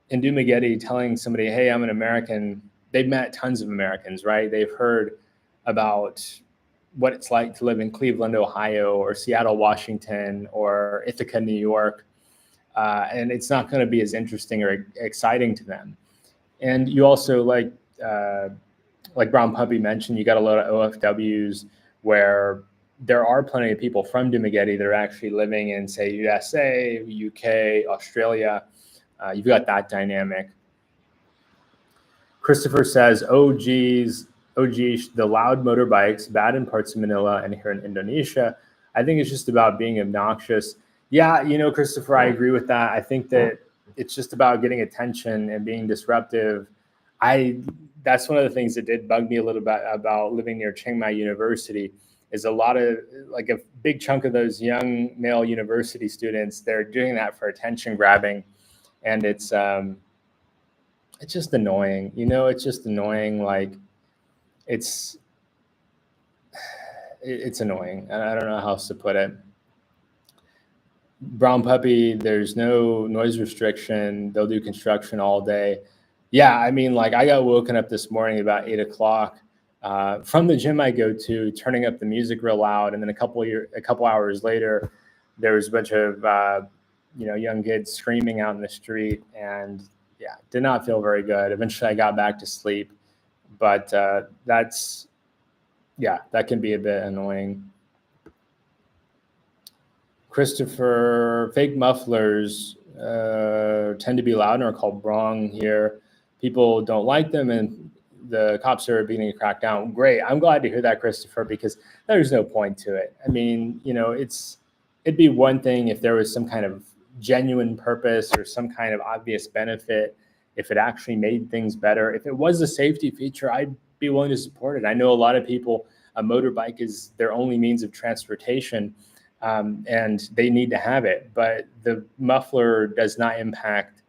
In Dumaguete, telling somebody, hey, I'm an American, they've met tons of Americans, right? They've heard about what it's like to live in Cleveland, Ohio, or Seattle, Washington, or Ithaca, New York. And it's not going to be as interesting or exciting to them. And you also like Brown Puppy mentioned, you got a lot of OFWs where there are plenty of people from Dumaguete that are actually living in, say, USA, UK, Australia. You've got that dynamic. Christopher says, oh geez, the loud motorbikes, bad in parts of Manila and here in Indonesia. I think it's just about being obnoxious. Yeah, Christopher, I agree with that. I think that it's just about getting attention and being disruptive. That's one of the things that did bug me a little bit about living near Chiang Mai University is a lot of, like a big chunk of those young male university students, they're doing that for attention grabbing. And it's just annoying. It's just annoying. Like it's annoying. I don't know how else to put it. Brown Puppy, there's no noise restriction. They'll do construction all day. Yeah, I mean, like I got woken up this morning about 8 o'clock from the gym I go to, turning up the music real loud, and then a couple hours later, there was a bunch of young kids screaming out in the street, and yeah, did not feel very good. Eventually, I got back to sleep, but that can be a bit annoying. Christopher, fake mufflers tend to be loud and are called brong here. People don't like them, and the cops are beginning to crack down. Great. I'm glad to hear that, Christopher, because there's no point to it. I mean, it'd be one thing if there was some kind of genuine purpose or some kind of obvious benefit, if it actually made things better. If it was a safety feature, I'd be willing to support it. I know a lot of people, a motorbike is their only means of transportation, and they need to have it. But the muffler does not impact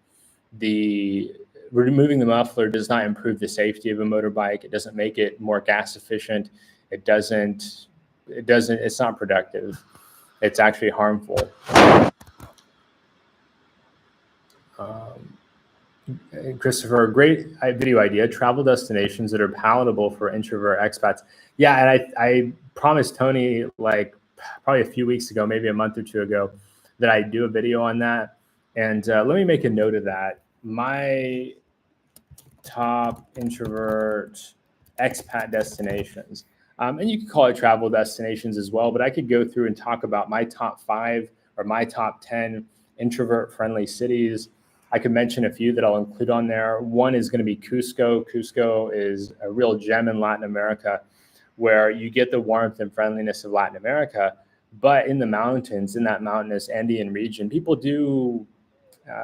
removing the muffler does not improve the safety of a motorbike. It doesn't make it more gas efficient. It's not productive. It's actually harmful. Christopher, great video idea. Travel destinations that are palatable for introvert expats. Yeah, and I promised Tony, like probably a few weeks ago, maybe a month or two ago, that I'd do a video on that. And let me make a note of that. My top introvert expat destinations. And you could call it travel destinations as well, but I could go through and talk about my top 5 or my top 10 introvert-friendly cities. I could mention a few that I'll include on there. One is going to be Cusco. Cusco is a real gem in Latin America where you get the warmth and friendliness of Latin America, but in the mountains, in that mountainous Andean region, people do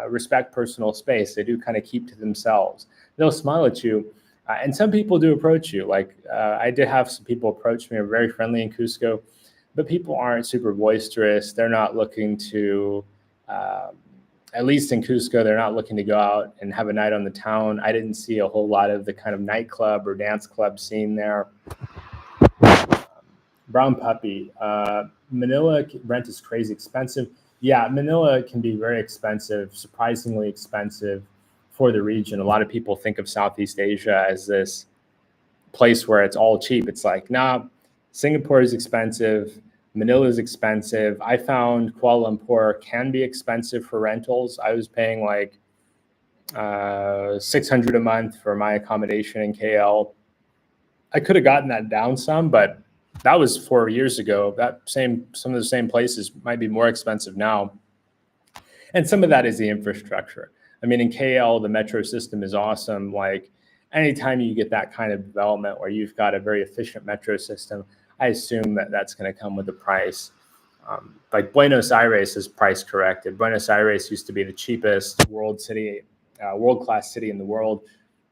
respect personal space. They do kind of keep to themselves. They'll smile at you. And some people do approach you. Like I did have some people approach me, are very friendly in Cusco, but people aren't super boisterous. They're not looking to, at least in Cusco, they're not looking to go out and have a night on the town. I didn't see a whole lot of the kind of nightclub or dance club scene there. Brown Puppy, Manila rent is crazy expensive. Yeah, Manila can be very expensive, surprisingly expensive for the region. A lot of people think of Southeast Asia as this place where it's all cheap. It's like, nah, Singapore is expensive. Manila is expensive. I found Kuala Lumpur can be expensive for rentals. I was paying like $600 a month for my accommodation in KL. I could have gotten that down some, but that was 4 years ago. Some of the same places might be more expensive now. And some of that is the infrastructure. I mean, in KL, the metro system is awesome. Like anytime you get that kind of development where you've got a very efficient metro system, I assume that that's going to come with a price. Like Buenos Aires is price corrected. Buenos Aires used to be the cheapest world-class city in the world.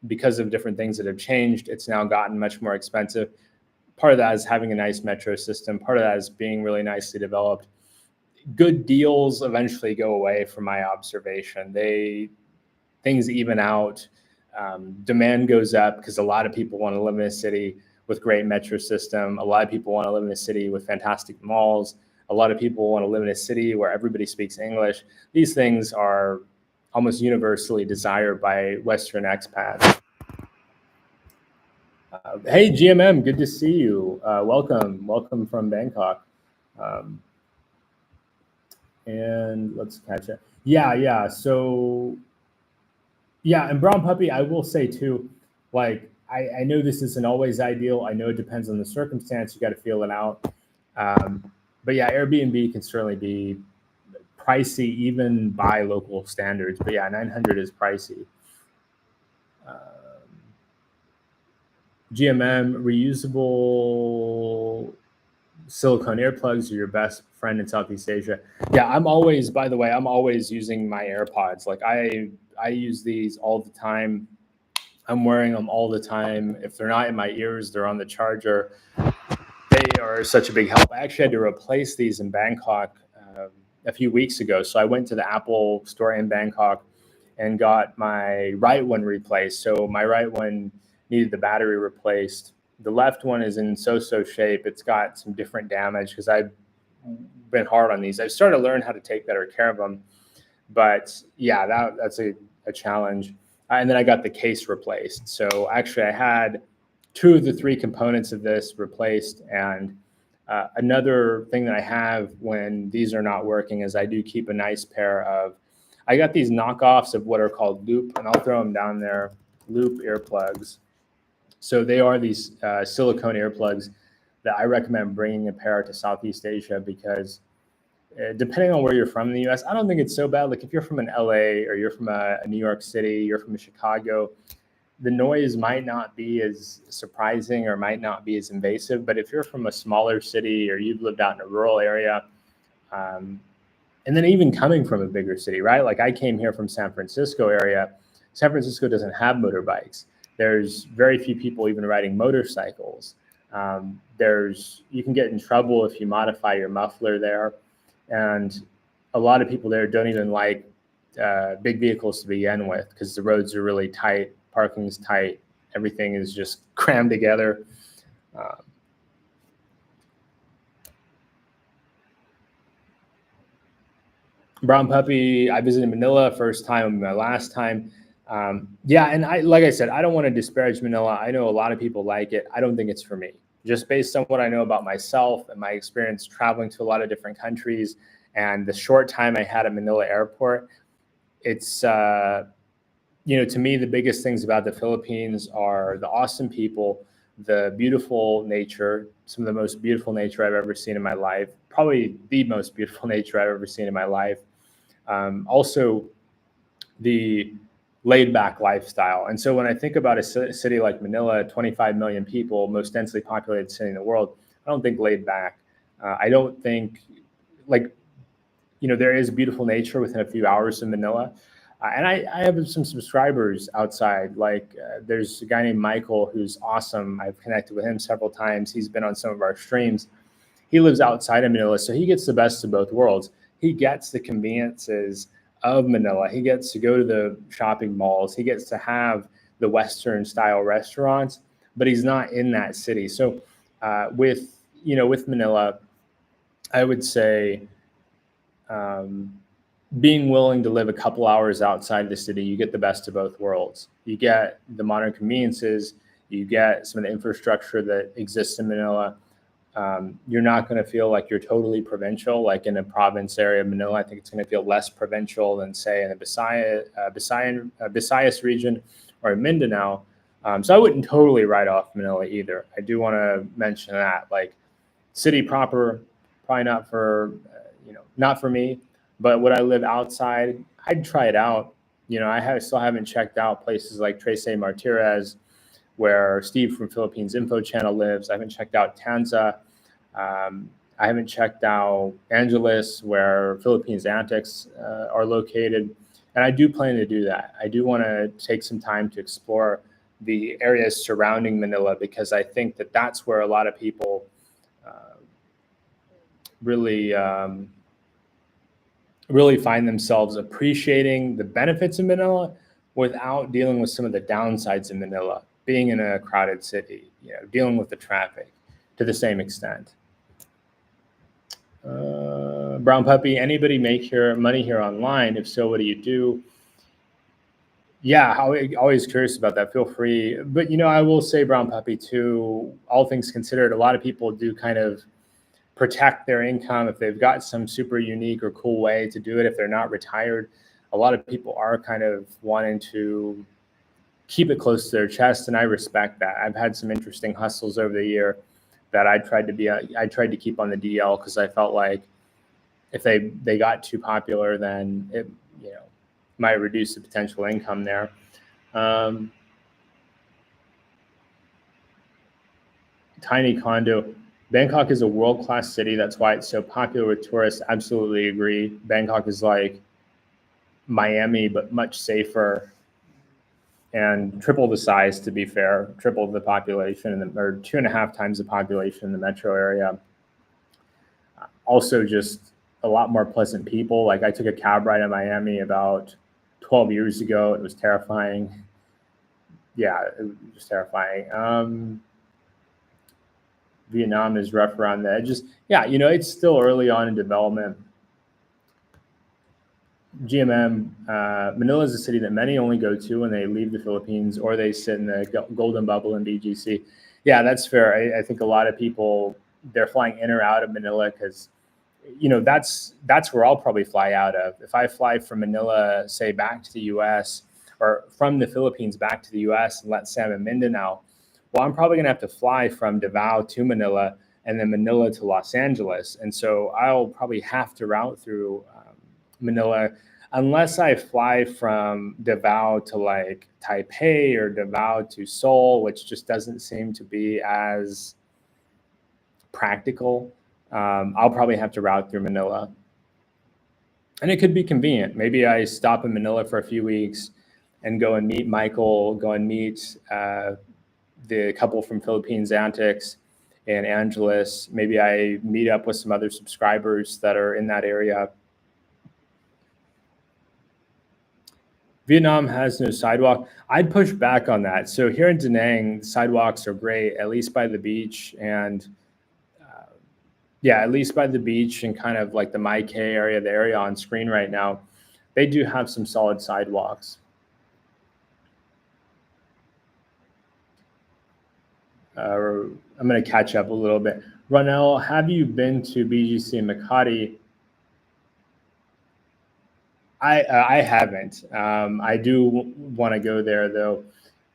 Because of different things that have changed, it's now gotten much more expensive. Part of that is having a nice metro system. Part of that is being really nicely developed. Good deals eventually go away from my observation. Things even out. Demand goes up because a lot of people want to live in a city with great metro system. A lot of people want to live in a city with fantastic malls. A lot of people want to live in a city where everybody speaks English. These things are almost universally desired by Western expats. Hey, GMM, good to see you. Welcome from Bangkok. And let's catch it. Yeah. So, yeah, and Brown Puppy, I will say too, like, I know this isn't always ideal. I know it depends on the circumstance. You got to feel it out. But yeah, Airbnb can certainly be pricey even by local standards. But yeah, 900 is pricey. GMM, reusable silicone earplugs are your best friend in Southeast Asia. Yeah, I'm always, by the way, I'm always using my AirPods. Like I use these all the time. I'm wearing them all the time. If they're not in my ears, they're on the charger. They are such a big help. I actually had to replace these in Bangkok a few weeks ago. So I went to the Apple store in Bangkok and got my right one replaced. So my right one needed the battery replaced. The left one is in so-so shape. It's got some different damage because I've been hard on these. I've started to learn how to take better care of them. But yeah, that's a challenge. And then I got the case replaced. So actually I had 2 of the 3 components of this replaced. And another thing that I have when these are not working is I do keep a nice pair of, I got these knockoffs of what are called Loop, and I'll throw them down there, Loop earplugs. So they are these silicone earplugs that I recommend bringing a pair to Southeast Asia because depending on where you're from in the US, I don't think it's so bad. Like if you're from an LA or you're from a New York City, you're from Chicago, the noise might not be as surprising or might not be as invasive. But if you're from a smaller city or you've lived out in a rural area, and then even coming from a bigger city, right? Like I came here from San Francisco area. San Francisco doesn't have motorbikes. There's very few people even riding motorcycles. You can get in trouble if you modify your muffler there. And a lot of people there don't even like big vehicles to begin with because the roads are really tight, parking's tight, everything is just crammed together. Brown Puppy, I visited Manila first time, my last time. Yeah, and like I said, I don't want to disparage Manila. I know a lot of people like it. I don't think it's for me. Just based on what I know about myself and my experience traveling to a lot of different countries and the short time I had at Manila Airport, it's, to me, the biggest things about the Philippines are the awesome people, the beautiful nature, some of the most beautiful nature I've ever seen in my life, probably the most beautiful nature I've ever seen in my life. Also, the laid back lifestyle. And so when I think about a city like Manila, 25 million people, most densely populated city in the world, I don't think laid back. I don't think there is beautiful nature within a few hours in Manila. And I have some subscribers outside. There's a guy named Michael who's awesome. I've connected with him several times. He's been on some of our streams. He lives outside of Manila, so he gets the best of both worlds. He gets the conveniences of Manila. He gets to go to the shopping malls. He gets to have the Western style restaurants, but he's not in that city. So with Manila, I would say being willing to live a couple hours outside the city, you get the best of both worlds. You get the modern conveniences, you get some of the infrastructure that exists in Manila. You're not going to feel like you're totally provincial, like in a province area of Manila. I think it's going to feel less provincial than, say, in the Visayas region or in Mindanao. So I wouldn't totally write off Manila either. I do want to mention that, city proper, probably not for, not for me. But would I live outside? I'd try it out. I still haven't checked out places like Trece Martirez, where Steve from Philippines Info Channel lives. I haven't checked out Tanza. I haven't checked out Angeles, where Philippines Antics are located. And I do plan to do that. I do want to take some time to explore the areas surrounding Manila, because I think that that's where a lot of people really find themselves appreciating the benefits of Manila without dealing with some of the downsides of Manila, being in a crowded city, dealing with the traffic to the same extent. Brown Puppy, anybody make money here online? If so, what do you do? Yeah, always curious about that. Feel free. But, I will say, Brown Puppy, too, all things considered, a lot of people do kind of protect their income if they've got some super unique or cool way to do it. If they're not retired, a lot of people are kind of wanting to keep it close to their chest, and I respect that. I've had some interesting hustles over the year that I tried to keep on the DL because I felt like if they got too popular, then it might reduce the potential income there. Tiny condo. Bangkok is a world-class city. That's why it's so popular with tourists. Absolutely agree. Bangkok is like Miami, but much safer and triple the size, to be fair, triple the population, or 2.5 times the population in the metro area. Also just a lot more pleasant people. Like, I took a cab ride in Miami about 12 years ago. It was terrifying. Yeah, it was just terrifying. Vietnam is rough around the edges. Yeah, it's still early on in development. GMM, Manila is a city that many only go to when they leave the Philippines, or they sit in the golden bubble in BGC. Yeah, that's fair. I think a lot of people, they're flying in or out of Manila because, that's where I'll probably fly out of. If I fly from Manila, say, back to the US, or from the Philippines back to the US, and let's say I'm in Mindanao, well, I'm probably going to have to fly from Davao to Manila, and then Manila to Los Angeles. And so I'll probably have to route through Manila, unless I fly from Davao to like Taipei or Davao to Seoul, which just doesn't seem to be as practical. I'll probably have to route through Manila. And it could be convenient. Maybe I stop in Manila for a few weeks and go and meet Michael, go and meet the couple from Philippines Antics and Angeles. Maybe I meet up with some other subscribers that are in that area. Vietnam has no sidewalk. I'd push back on that. So here in Da Nang, sidewalks are great, at least by the beach, and at least by the beach and kind of like the My Kay area, the area on screen right now, they do have some solid sidewalks. I'm going to catch up a little bit. Ronell, have you been to BGC in Makati? I haven't. I do want to go there though,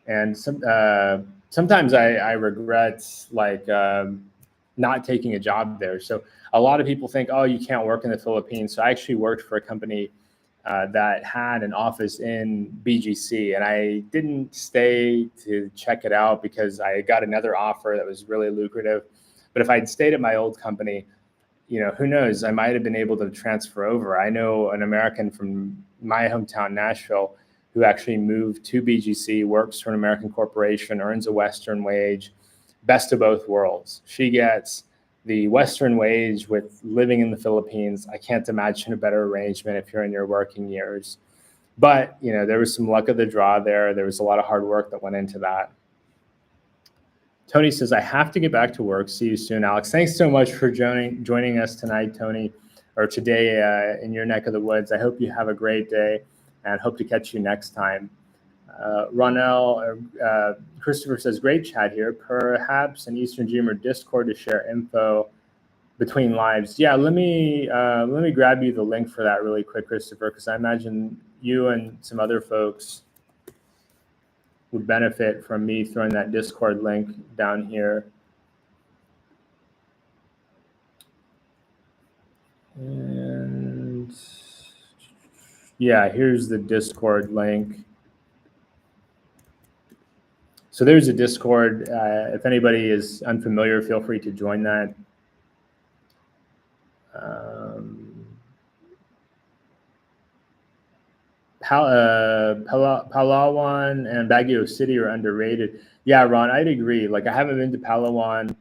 and sometimes I regret like not taking a job there. So a lot of people think, oh, you can't work in the Philippines. So I actually worked for a company that had an office in BGC, and I didn't stay to check it out because I got another offer that was really lucrative. But if I'd stayed at my old company, who knows? I might have been able to transfer over. I know an American from my hometown, Nashville, who actually moved to BGC, works for an American corporation, earns a Western wage, best of both worlds. She gets the Western wage with living in the Philippines. I can't imagine a better arrangement if you're in your working years. But, there was some luck of the draw there. There was a lot of hard work that went into that. Tony says, I have to get back to work. See you soon, Alex. Thanks so much for joining us tonight, Tony, or today in your neck of the woods. I hope you have a great day and hope to catch you next time. Ronell, Christopher says, great chat here. Perhaps an Eastern Dreamer Discord to share info between lives. Yeah, let me grab you the link for that really quick, Christopher, because I imagine you and some other folks would benefit from me throwing that Discord link down here. And yeah, here's the Discord link. So there's a Discord. If anybody is unfamiliar, feel free to join that. Palawan and Baguio City are underrated. Yeah, Ron, I'd agree. Like, I haven't been to Palawan.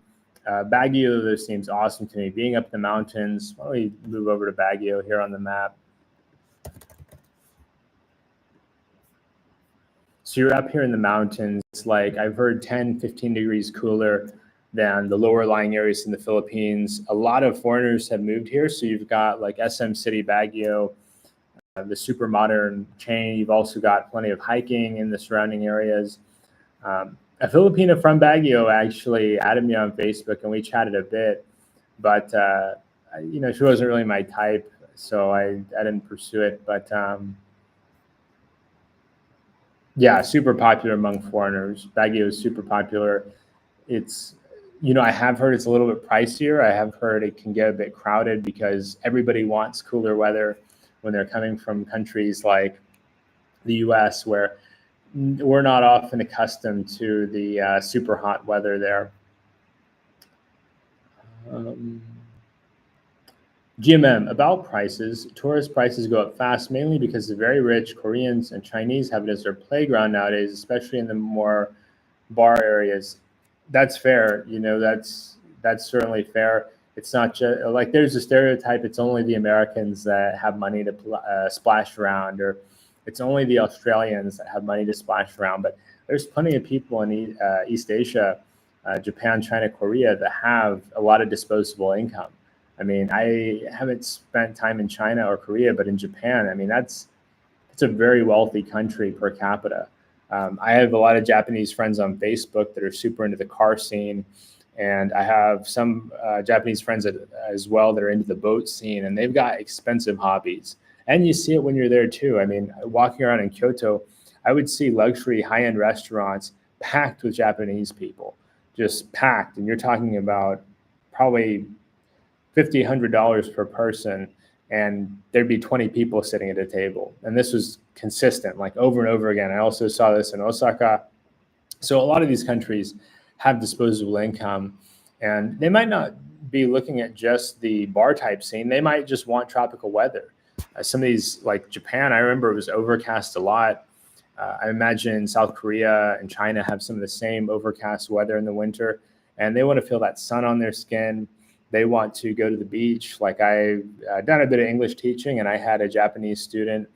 Baguio, though, seems awesome to me. Being up in the mountains. Why don't we move over to Baguio here on the map? So you're up here in the mountains. Like, I've heard 10, 15 degrees cooler than the lower lying areas in the Philippines. A lot of foreigners have moved here. So you've got like SM City, Baguio, the super modern chain. You've also got plenty of hiking in the surrounding areas. A Filipina from Baguio actually added me on Facebook and we chatted a bit, but she wasn't really my type, so I didn't pursue it. But yeah, super popular among foreigners. Baguio is super popular. It's I have heard it's a little bit pricier. I have heard it can get a bit crowded because everybody wants cooler weather when they're coming from countries like the US, where we're not often accustomed to the super hot weather there. GMM, about prices. Tourist prices go up fast, mainly because the very rich Koreans and Chinese have it as their playground nowadays, especially in the more bar areas. That's fair. That's certainly fair. It's not just like there's a stereotype. It's only the Americans that have money to splash around, or it's only the Australians that have money to splash around. But there's plenty of people in East Asia, Japan, China, Korea, that have a lot of disposable income. I mean, I haven't spent time in China or Korea, but in Japan, I mean, it's a very wealthy country per capita. I have a lot of Japanese friends on Facebook that are super into the car scene, and I have some Japanese friends as well that are into the boat scene, and they've got expensive hobbies. And you see it when you're there too. I mean, walking around in Kyoto, I would see luxury high-end restaurants packed with Japanese people, just packed. And you're talking about probably $50, $100 per person, and there'd be 20 people sitting at a table. And this was consistent, like over and over again. I also saw this in Osaka. So a lot of these countries have disposable income, and they might not be looking at just the bar type scene. They might just want tropical weather. Some of these, like Japan, I remember it was overcast a lot. I imagine South Korea and China have some of the same overcast weather in the winter, and they want to feel that sun on their skin. They want to go to the beach. Like I've done a bit of English teaching, and I had a Japanese student,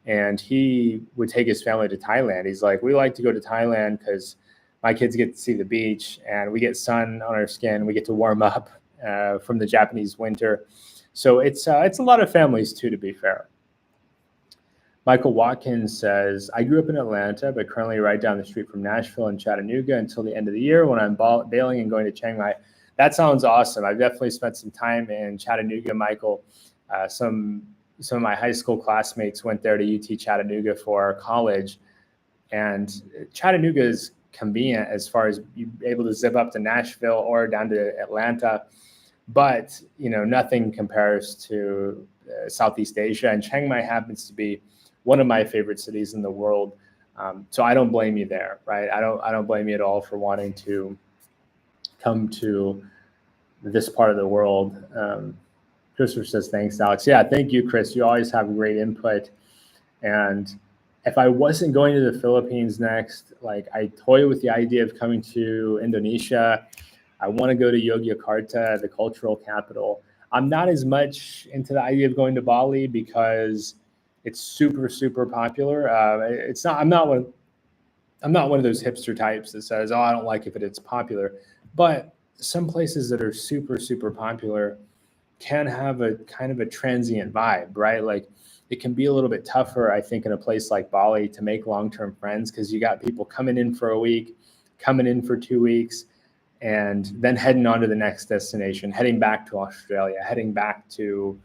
and he would take his family to Thailand. He's like, we like to go to Thailand because my kids get to see the beach, and we get sun on our skin. We get to warm up from the Japanese winter. So it's a lot of families too, to be fair. Michael Watkins says, I grew up in Atlanta, but currently right down the street from Nashville and Chattanooga until the end of the year when I'm bailing and going to Chiang Mai. That sounds awesome. I've definitely spent some time in Chattanooga, Michael. Some of my high school classmates went there to UT Chattanooga for college, and Chattanooga is convenient as far as being able to zip up to Nashville or down to Atlanta, but nothing compares to Southeast Asia. And Chiang Mai happens to be one of my favorite cities in the world, so I don't blame you there, right? I don't blame you at all for wanting to come to this part of the world. Christopher says, thanks, Alex. Yeah, thank you, Chris. You always have great input. And if I wasn't going to the Philippines next, like I toy with the idea of coming to Indonesia. I want to go to Yogyakarta, the cultural capital. I'm not as much into the idea of going to Bali because it's super, super popular. It's not. I'm not one of those hipster types that says, "Oh, I don't like it, but it's popular." But some places that are super, super popular can have a kind of a transient vibe, right? Like it can be a little bit tougher, I think, in a place like Bali to make long-term friends because you got people coming in for a week, coming in for 2 weeks, and then heading on to the next destination, heading back to Australia, heading back to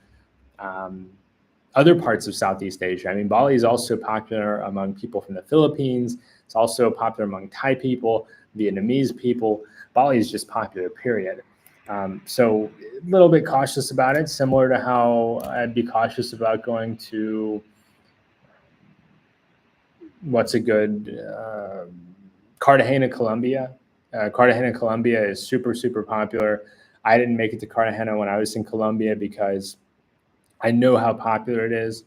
other parts of Southeast Asia. I mean, Bali is also popular among people from the Philippines. It's also popular among Thai people, Vietnamese people. Bali is just popular, period. So a little bit cautious about it, similar to how I'd be cautious about going to Cartagena, Colombia. Cartagena, Colombia is super, super popular. I didn't make it to Cartagena when I was in Colombia because I know how popular it is.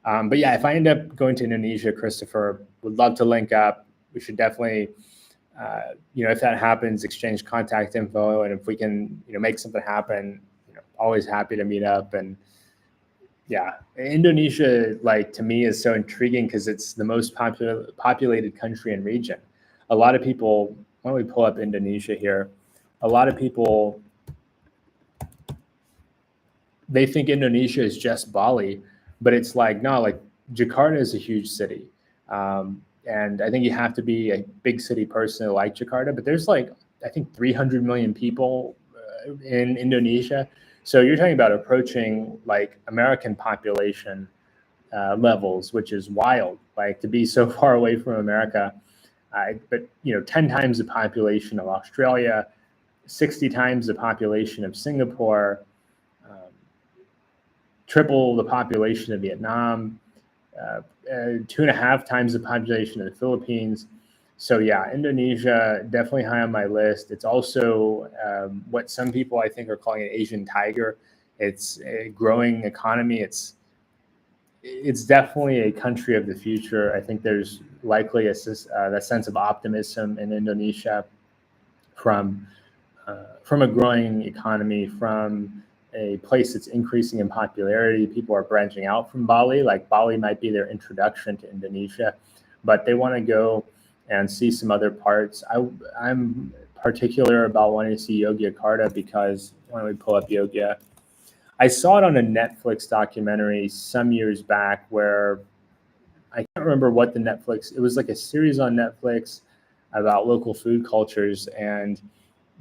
But yeah, if I end up going to Indonesia, Christopher, would love to link up. We should definitely, if that happens, exchange contact info. And if we can, make something happen, always happy to meet up. And yeah, Indonesia, like to me, is so intriguing because it's the most populated country and region. A lot of people, why don't we pull up Indonesia here? A lot of people, they think Indonesia is just Bali, but it's like, no, like Jakarta is a huge city. And I think you have to be a big city person to like Jakarta, but there's like, I think 300 million people in Indonesia. So you're talking about approaching like American population levels, which is wild, like to be so far away from America. But 10 times the population of Australia, 60 times the population of Singapore, triple the population of Vietnam, 2.5 times the population of the Philippines. So yeah, Indonesia definitely high on my list. It's also what some people I think are calling an Asian tiger. It's a growing economy. It's definitely a country of the future. I think there's likely a sense of optimism in Indonesia from a growing economy, from a place that's increasing in popularity. People are branching out from Bali. Like Bali might be their introduction to Indonesia, but they want to go and see some other parts. I'm particular about wanting to see Yogyakarta because when we pull up Yogyakarta, I saw it on a Netflix documentary some years back where I can't remember what it was like a series on Netflix about local food cultures, and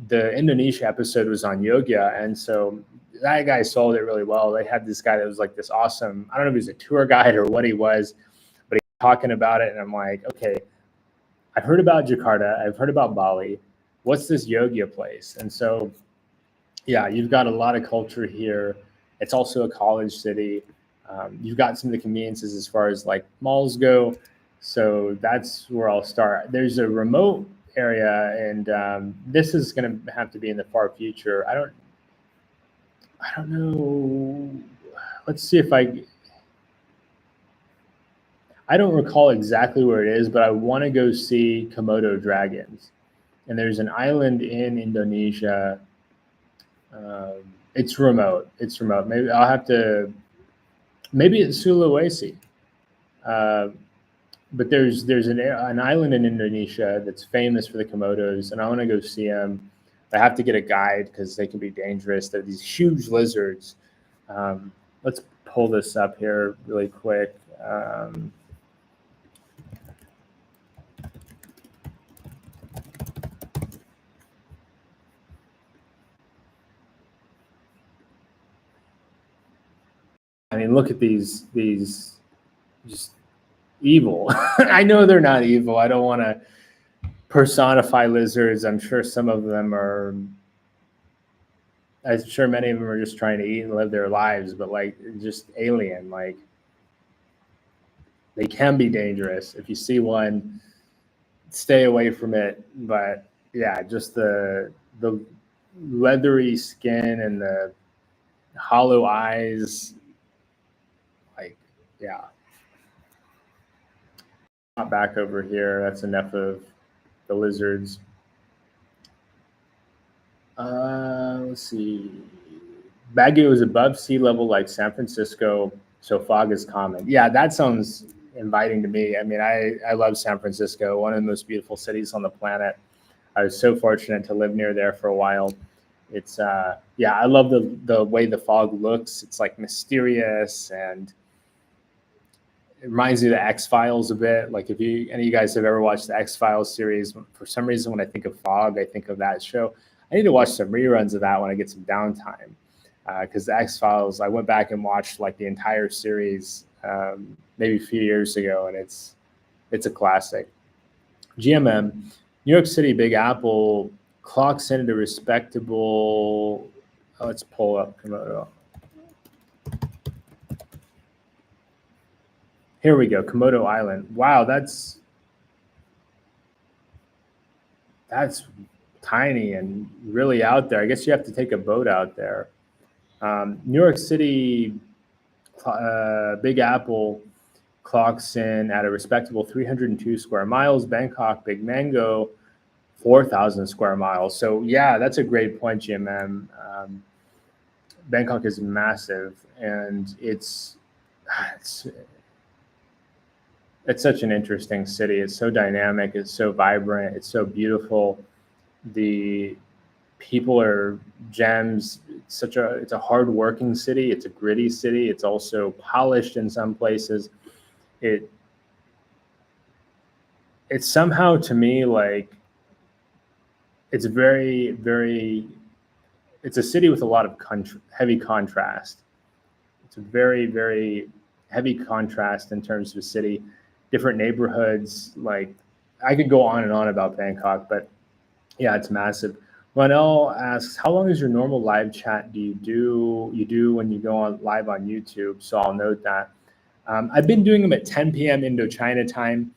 the Indonesia episode was on Yogya. And so that guy sold it really well. They had this guy that was like this awesome, I don't know if he was a tour guide or what he was, but he was talking about it. And I'm like, okay, I've heard about Jakarta. I've heard about Bali. What's this Yogya place? And so, yeah, you've got a lot of culture here. It's also a college city. You've got some of the conveniences as far as like malls go. So that's where I'll start. There's a remote area, and this is going to have to be in the far future. I don't know. Let's see if I don't recall exactly where it is, but I want to go see Komodo dragons. And there's an island in Indonesia. It's remote. Maybe I'll have to. Maybe it's Sulawesi. But there's an island in Indonesia that's famous for the Komodos, and I want to go see them. I have to get a guide because they can be dangerous. They're these huge lizards. Let's pull this up here really quick. I mean, look at these just evil. I know they're not evil. I don't want to personify lizards. I'm sure some of them are. I'm sure many of them are just trying to eat and live their lives, but like just alien. Like they can be dangerous. If you see one, stay away from it. But yeah, just the leathery skin and the hollow eyes. Like, yeah. Back over here. That's enough of the lizards. Let's see. Baguio is above sea level like San Francisco, so fog is common. Yeah, that sounds inviting to me. I mean, I love San Francisco, one of the most beautiful cities on the planet. I was so fortunate to live near there for a while. It's yeah, I love the way the fog looks. It's like mysterious, and it reminds me of the X-Files a bit. Like if any of you guys have ever watched the X-Files series, for some reason when I think of fog, I think of that show. I need to watch some reruns of that when I get some downtime, because the X-Files, I went back and watched like the entire series maybe a few years ago, and it's a classic. GMM, New York City, Big Apple clocks in at a respectable. Let's pull up Komodo. Here we go, Komodo Island. Wow, that's tiny and really out there. I guess you have to take a boat out there. New York City, Big Apple clocks in at a respectable 302 square miles. Bangkok, Big Mango, 4,000 square miles. So yeah, that's a great point, GMM. Bangkok is massive, and it's such an interesting city. It's so dynamic. It's so vibrant. It's so beautiful. The people are gems. It's a hardworking city. It's a gritty city. It's also polished in some places. It's somehow, to me, like it's very, very. It's a city with a lot of heavy contrast. It's a very, very heavy contrast in terms of a city. Different neighborhoods. Like I could go on and on about Bangkok, but yeah, it's massive. Ronell asks, how long is your normal live chat do when you go on live on YouTube? So I'll note that. I've been doing them at 10 p.m. Indochina time.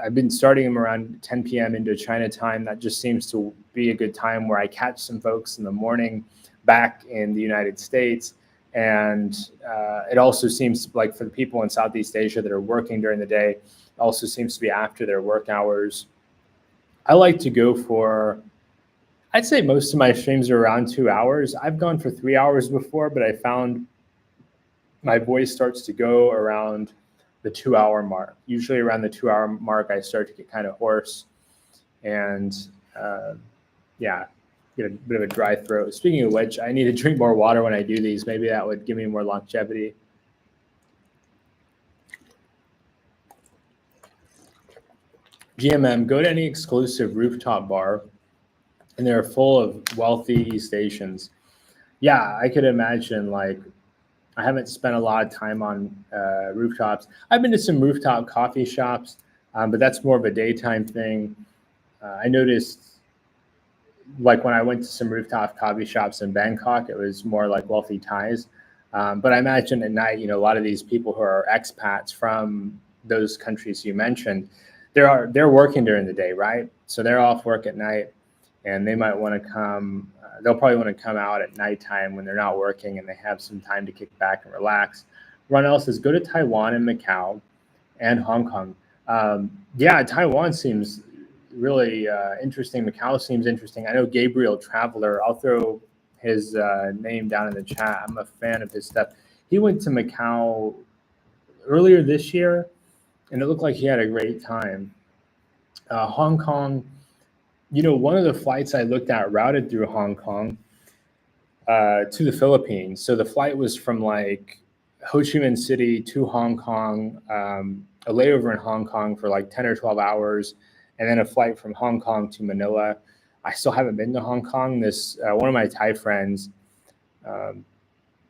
I've been starting them around 10 p.m. Indochina time. That just seems to be a good time where I catch some folks in the morning back in the United States. And it also seems like for the people in Southeast Asia that are working during the day, it also seems to be after their work hours. I like to go for, I'd say most of my streams are around 2 hours. I've gone for 3 hours before, but I found my voice starts to go around the 2 hour mark. Usually around the 2 hour mark, I start to get kind of hoarse and yeah, get a bit of a dry throat. Speaking of which, I need to drink more water when I do these. Maybe that would give me more longevity. GMM, go to any exclusive rooftop bar and they're full of wealthy East Asians. Yeah, I could imagine, like, I haven't spent a lot of time on rooftops. I've been to some rooftop coffee shops, but that's more of a daytime thing. I noticed, like when I went to some rooftop coffee shops in Bangkok, it was more like wealthy Thais. But I imagine at night, a lot of these people who are expats from those countries you mentioned, they're working during the day, right? So they're off work at night, and they might want to come. They'll probably want to come out at nighttime when they're not working and they have some time to kick back and relax. Ronell says, go to Taiwan and Macau and Hong Kong. Yeah, Taiwan seems really interesting. Macau seems interesting. I know Gabriel Traveler. I'll throw his name down in the chat. I'm a fan of his stuff. He went to Macau earlier this year, and it looked like he had a great time. Hong Kong, one of the flights I looked at routed through Hong Kong to the Philippines. So the flight was from like Ho Chi Minh City to Hong Kong, a layover in Hong Kong for like 10 or 12 hours, and then a flight from Hong Kong to Manila. I still haven't been to Hong Kong. This one of my Thai friends,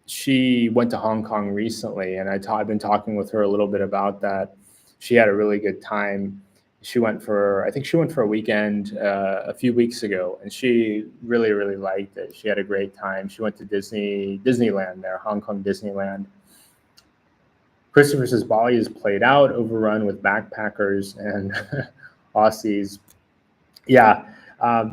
she went to Hong Kong recently, and I've been talking with her a little bit about that. She had a really good time. I think she went for a weekend a few weeks ago, and she really, really liked it. She had a great time. She went to Disneyland there, Hong Kong Disneyland. Christopher says Bali is played out, overrun with backpackers and Aussies. Yeah, I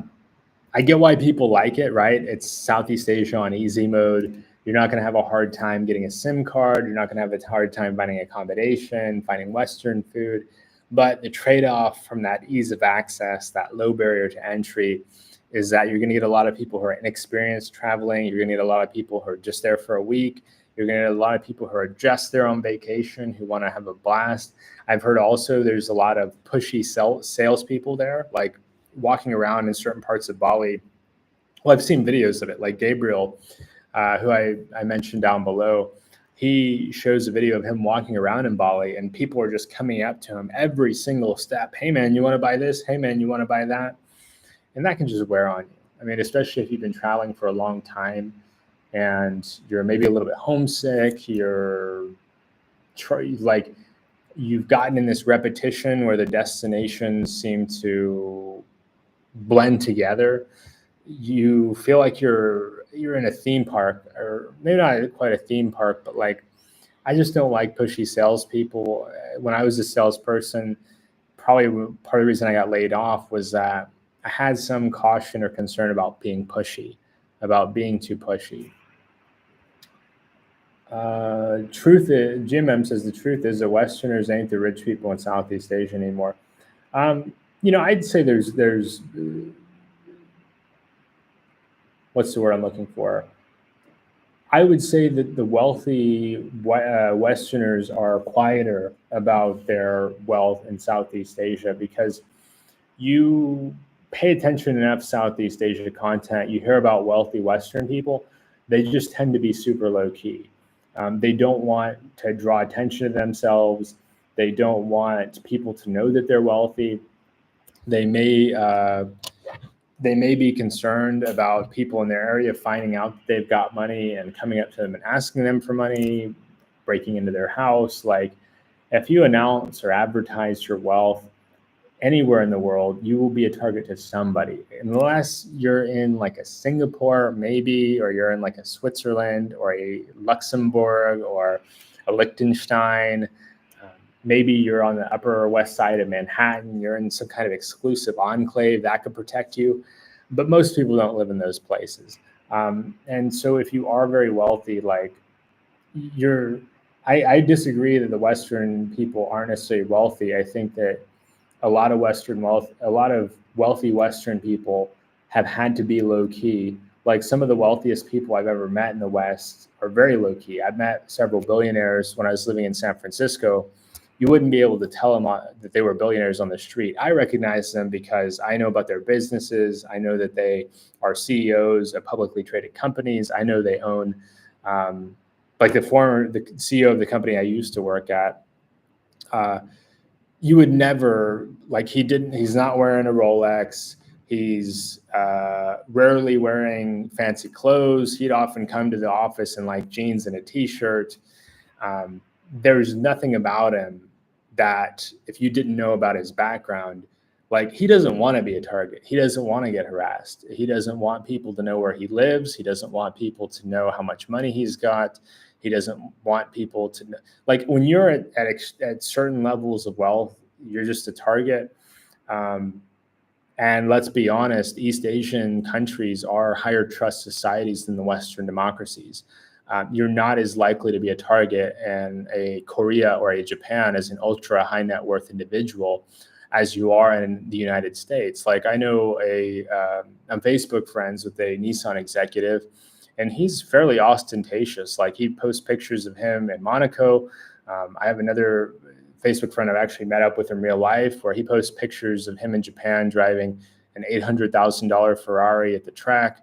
get why people like it, right? It's Southeast Asia on easy mode. You're not going to have a hard time getting a SIM card. You're not going to have a hard time finding accommodation, finding Western food. But the trade-off from that ease of access, that low barrier to entry, is that you're going to get a lot of people who are inexperienced traveling. You're going to get a lot of people who are just there for a week. You're going to get a lot of people who are just there on vacation, who want to have a blast. I've heard also there's a lot of pushy salespeople there, like walking around in certain parts of Bali. Well, I've seen videos of it, like Gabriel, who I mentioned down below. He shows a video of him walking around in Bali, and people are just coming up to him every single step. Hey, man, you want to buy this? Hey, man, you want to buy that? And that can just wear on you. I mean, especially if you've been traveling for a long time and you're maybe a little bit homesick, you've gotten in this repetition where the destinations seem to blend together. You feel like you're in a theme park, or maybe not quite a theme park, but like, I just don't like pushy salespeople. When I was a salesperson, probably part of the reason I got laid off was that I had some caution or concern about being pushy, about being too pushy. Jim M says the truth is that Westerners ain't the rich people in Southeast Asia anymore. I'd say there's what's the word I'm looking for? I would say that the wealthy Westerners are quieter about their wealth in Southeast Asia, because you pay attention enough Southeast Asia content, you hear about wealthy Western people, they just tend to be super low key. They don't want to draw attention to themselves. They don't want people to know that they're wealthy. They may be concerned about people in their area finding out that they've got money and coming up to them and asking them for money, breaking into their house. Like, if you announce or advertise your wealth, anywhere in the world, you will be a target to somebody, unless you're in like a Singapore, maybe, or you're in like a Switzerland or a Luxembourg or a Liechtenstein. Maybe you're on the upper west side of Manhattan, you're in some kind of exclusive enclave that could protect you. But most people don't live in those places. And so if you are very wealthy, like I disagree that the Western people aren't necessarily wealthy. I think that a lot of wealthy Western people have had to be low key. Like some of the wealthiest people I've ever met in the West are very low key. I've met several billionaires when I was living in San Francisco. You wouldn't be able to tell them that they were billionaires on the street. I recognize them because I know about their businesses. I know that they are CEOs of publicly traded companies. I know they own, like the CEO of the company I used to work at. You would never, like, he's not wearing a Rolex. He's rarely wearing fancy clothes. He'd often come to the office in like jeans and a t-shirt. There's nothing about him that if you didn't know about his background, like he doesn't want to be a target. He doesn't want to get harassed. He doesn't want people to know where he lives. He doesn't want people to know how much money he's got. He doesn't want people to know. Like when you're at certain levels of wealth, you're just a target. And let's be honest, East Asian countries are higher trust societies than the Western democracies. You're not as likely to be a target in a Korea or a Japan as an ultra high net worth individual as you are in the United States. Like I know I'm Facebook friends with a Nissan executive, and he's fairly ostentatious. Like he posts pictures of him in Monaco. I have another Facebook friend I've actually met up with in real life where he posts pictures of him in Japan driving an $800,000 Ferrari at the track.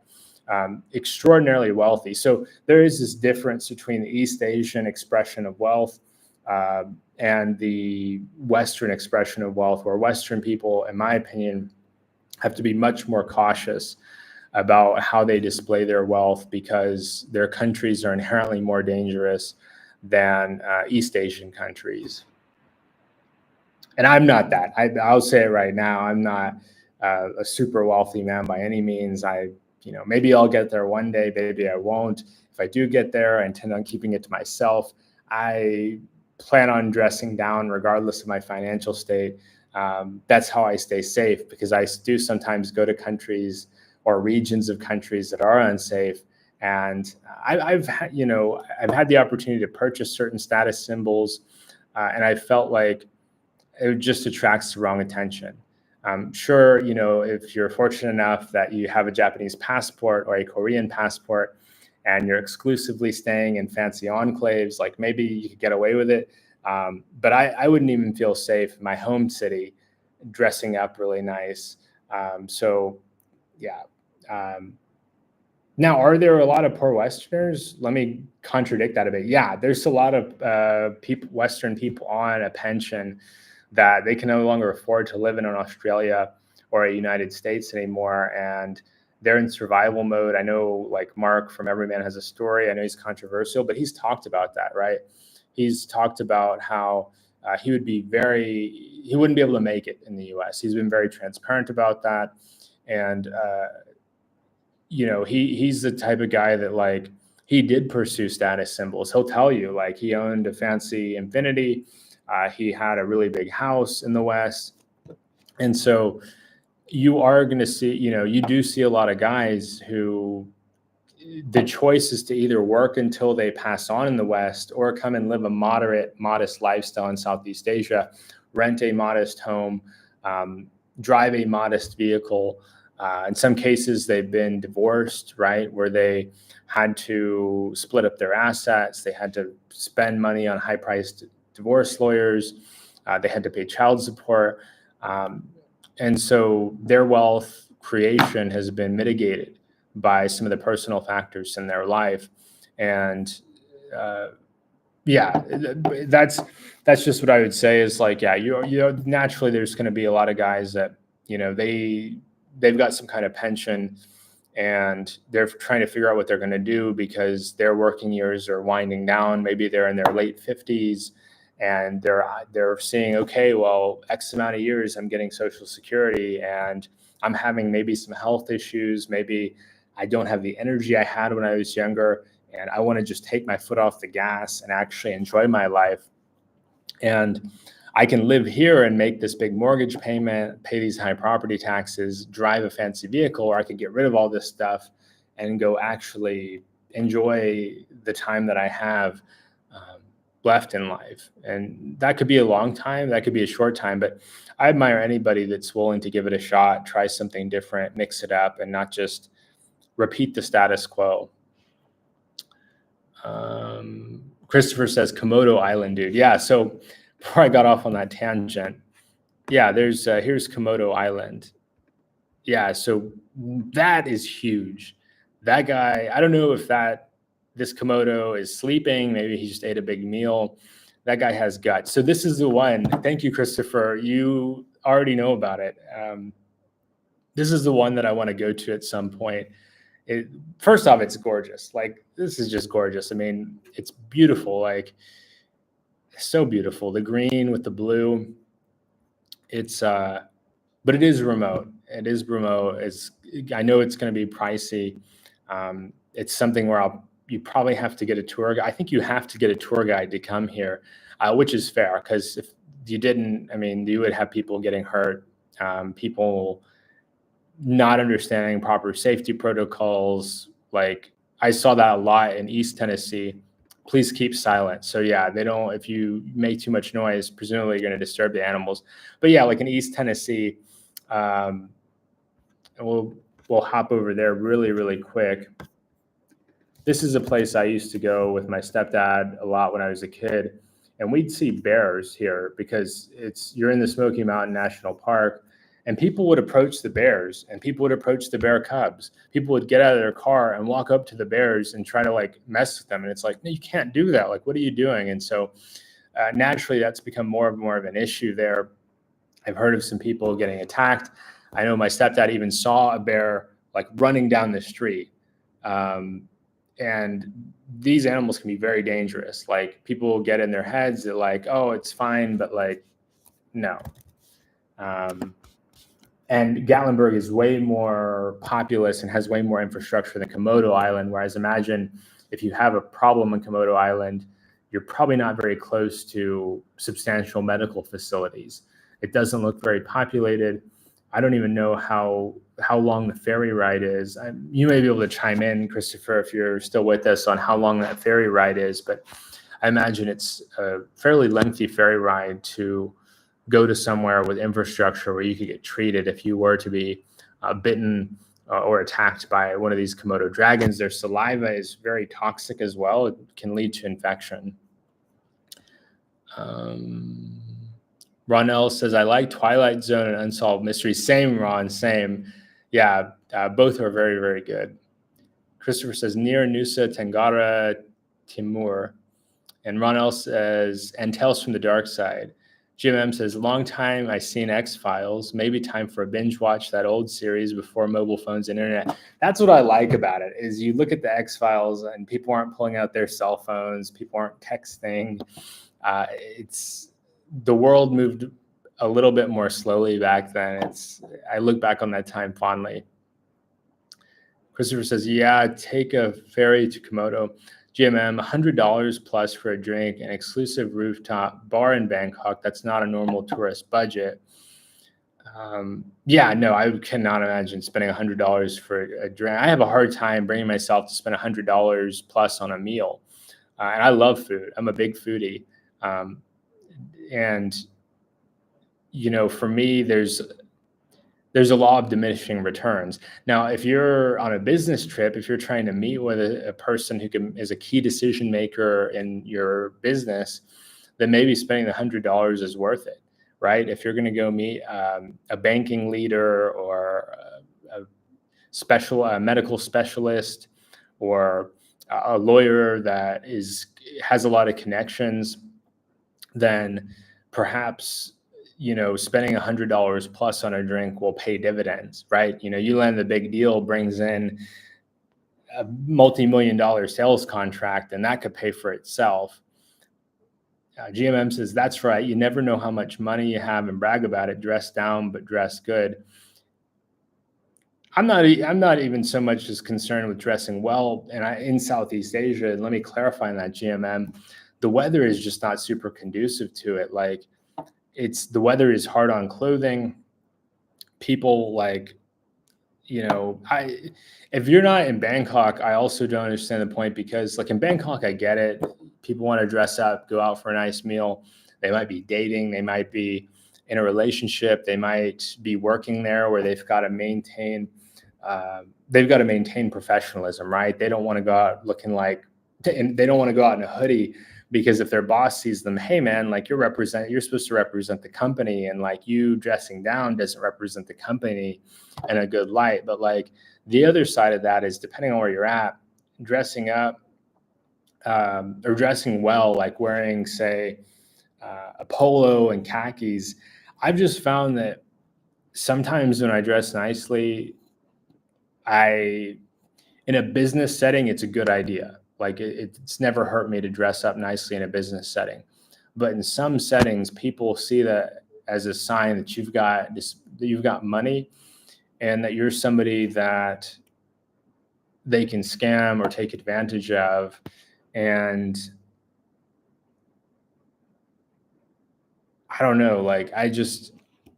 Extraordinarily wealthy. So there is this difference between the East Asian expression of wealth and the Western expression of wealth, where Western people, in my opinion, have to be much more cautious about how they display their wealth because their countries are inherently more dangerous than East Asian countries. And I'm not that. I'll say it right now. I'm not a super wealthy man by any means. Maybe I'll get there one day, maybe I won't. If I do get there, I intend on keeping it to myself. I plan on dressing down regardless of my financial state. That's how I stay safe, because I do sometimes go to countries or regions of countries that are unsafe. And I've had the opportunity to purchase certain status symbols, and I felt like it just attracts the wrong attention. Sure, if you're fortunate enough that you have a Japanese passport or a Korean passport and you're exclusively staying in fancy enclaves, like maybe you could get away with it. But I wouldn't even feel safe in my home city dressing up really nice. Now, are there a lot of poor Westerners? Let me contradict that a bit. Yeah, there's a lot of Western people on a pension that they can no longer afford to live in Australia or a United States anymore, and they're in survival mode. I know, like Mark from Every Man Has a Story, I know he's controversial, but he's talked about that, right? He's talked about how he wouldn't be able to make it in the US. He's been very transparent about that. And, he's the type of guy that, like, he did pursue status symbols. He'll tell you, like, he owned a fancy Infiniti. He had a really big house in the West. And so you are going to see, you do see a lot of guys who the choice is to either work until they pass on in the West or come and live a modest lifestyle in Southeast Asia, rent a modest home, drive a modest vehicle. In some cases, they've been divorced, right, where they had to split up their assets. They had to spend money on high-priced divorce lawyers. They had to pay child support. And so their wealth creation has been mitigated by some of the personal factors in their life. And that's just what I would say is, like, naturally there's going to be a lot of guys that, they've got some kind of pension and they're trying to figure out what they're going to do because their working years are winding down. Maybe they're in their late 50s and they're seeing, okay, well, X amount of years I'm getting Social Security, and I'm having maybe some health issues, maybe I don't have the energy I had when I was younger, and I want to just take my foot off the gas and actually enjoy my life. And I can live here and make this big mortgage payment, pay these high property taxes, drive a fancy vehicle, or I could get rid of all this stuff and go actually enjoy the time that I have left in life. And that could be a long time, that could be a short time, but I admire anybody that's willing to give it a shot, try something different, mix it up, and not just repeat the status quo. Christopher says Komodo Island, dude. Yeah, so before I got off on that tangent, yeah, here's Komodo Island. Yeah, so that is huge. That guy, I don't know if this Komodo is sleeping, maybe he just ate a big meal. That guy has guts. So this is the one. Thank you, Christopher. You already know about it. This is the one that I want to go to at some point. First off, it's gorgeous. Like, this is just gorgeous. I mean, it's beautiful. Like, so beautiful. The green with the blue. But it is remote. It is remote. I know it's going to be pricey. It's something where you probably have to get a tour guide. I think you have to get a tour guide to come here, which is fair, because if you didn't, I mean, you would have people getting hurt, people not understanding proper safety protocols. Like, I saw that a lot in East Tennessee. Please keep silent. So yeah, if you make too much noise, presumably you're going to disturb the animals. But yeah, like in East Tennessee, we'll hop over there really, really quick. This is a place I used to go with my stepdad a lot when I was a kid, and we'd see bears here because you're in the Smoky Mountain National Park, and people would approach the bears, and people would approach the bear cubs. People would get out of their car and walk up to the bears and try to like mess with them. And it's like, no, you can't do that. Like, what are you doing? And so naturally, that's become more and more of an issue there. I've heard of some people getting attacked. I know my stepdad even saw a bear like running down the street. And these animals can be very dangerous. Like, people will get in their heads that like, oh, it's fine, but like, no. And Gatlinburg is way more populous and has way more infrastructure than Komodo Island. Whereas imagine if you have a problem in Komodo Island, you're probably not very close to substantial medical facilities. It doesn't look very populated. I don't even know how long the ferry ride is. You may be able to chime in, Christopher, if you're still with us, on how long that ferry ride is. But I imagine it's a fairly lengthy ferry ride to go to somewhere with infrastructure where you could get treated if you were to be bitten or attacked by one of these Komodo dragons. Their saliva is very toxic as well. It can lead to infection. Ronell says, I like Twilight Zone and Unsolved Mysteries. Same, Ron, same. Yeah, both are very, very good. Christopher says, Near Nusa Tenggara Timur. And Ronell says, and Tales from the Dark Side. Jim M says, long time I seen X-Files. Maybe time for a binge watch that old series before mobile phones and internet. That's what I like about it, is you look at the X-Files and people aren't pulling out their cell phones. People aren't texting. The world moved a little bit more slowly back then. I look back on that time fondly. Christopher says, yeah, take a ferry to Komodo. GMM, $100 plus for a drink, an exclusive rooftop bar in Bangkok. That's not a normal tourist budget. Yeah, no, I cannot imagine spending $100 for a drink. I have a hard time bringing myself to spend $100 plus on a meal. And I love food. I'm a big foodie. And, you know, for me, there's a law of diminishing returns. Now, if you're on a business trip, if you're trying to meet with a person who is a key decision maker in your business, then maybe spending the $100 is worth it, right? If you're going to go meet a banking leader or a medical specialist or a lawyer that has a lot of connections, then perhaps, you know, spending $100 plus on a drink will pay dividends, right? You know, you land the big deal, brings in a multi-million-dollar sales contract, and that could pay for itself. GMM says, that's right. You never know how much money you have and brag about it. Dress down, but dress good. I'm not even so much as concerned with dressing well. And in Southeast Asia, let me clarify on that, GMM, the weather is just not super conducive to it. Like the weather is hard on clothing. People like, if you're not in Bangkok, I also don't understand the point, because like in Bangkok, I get it. People want to dress up, go out for a nice meal. They might be dating. They might be in a relationship. They might be working there where they've got to maintain professionalism, right? They don't want to go out looking like, and they don't want to go out in a hoodie, because if their boss sees them, hey man, like you're supposed to represent the company, and like you dressing down doesn't represent the company in a good light. But like the other side of that is, depending on where you're at, dressing up or dressing well, like wearing, say, a polo and khakis. I've just found that sometimes when I dress nicely, in a business setting, it's a good idea. Like it's never hurt me to dress up nicely in a business setting. But in some settings, people see that as a sign that you've got money, and that you're somebody that they can scam or take advantage of. And I don't know, like I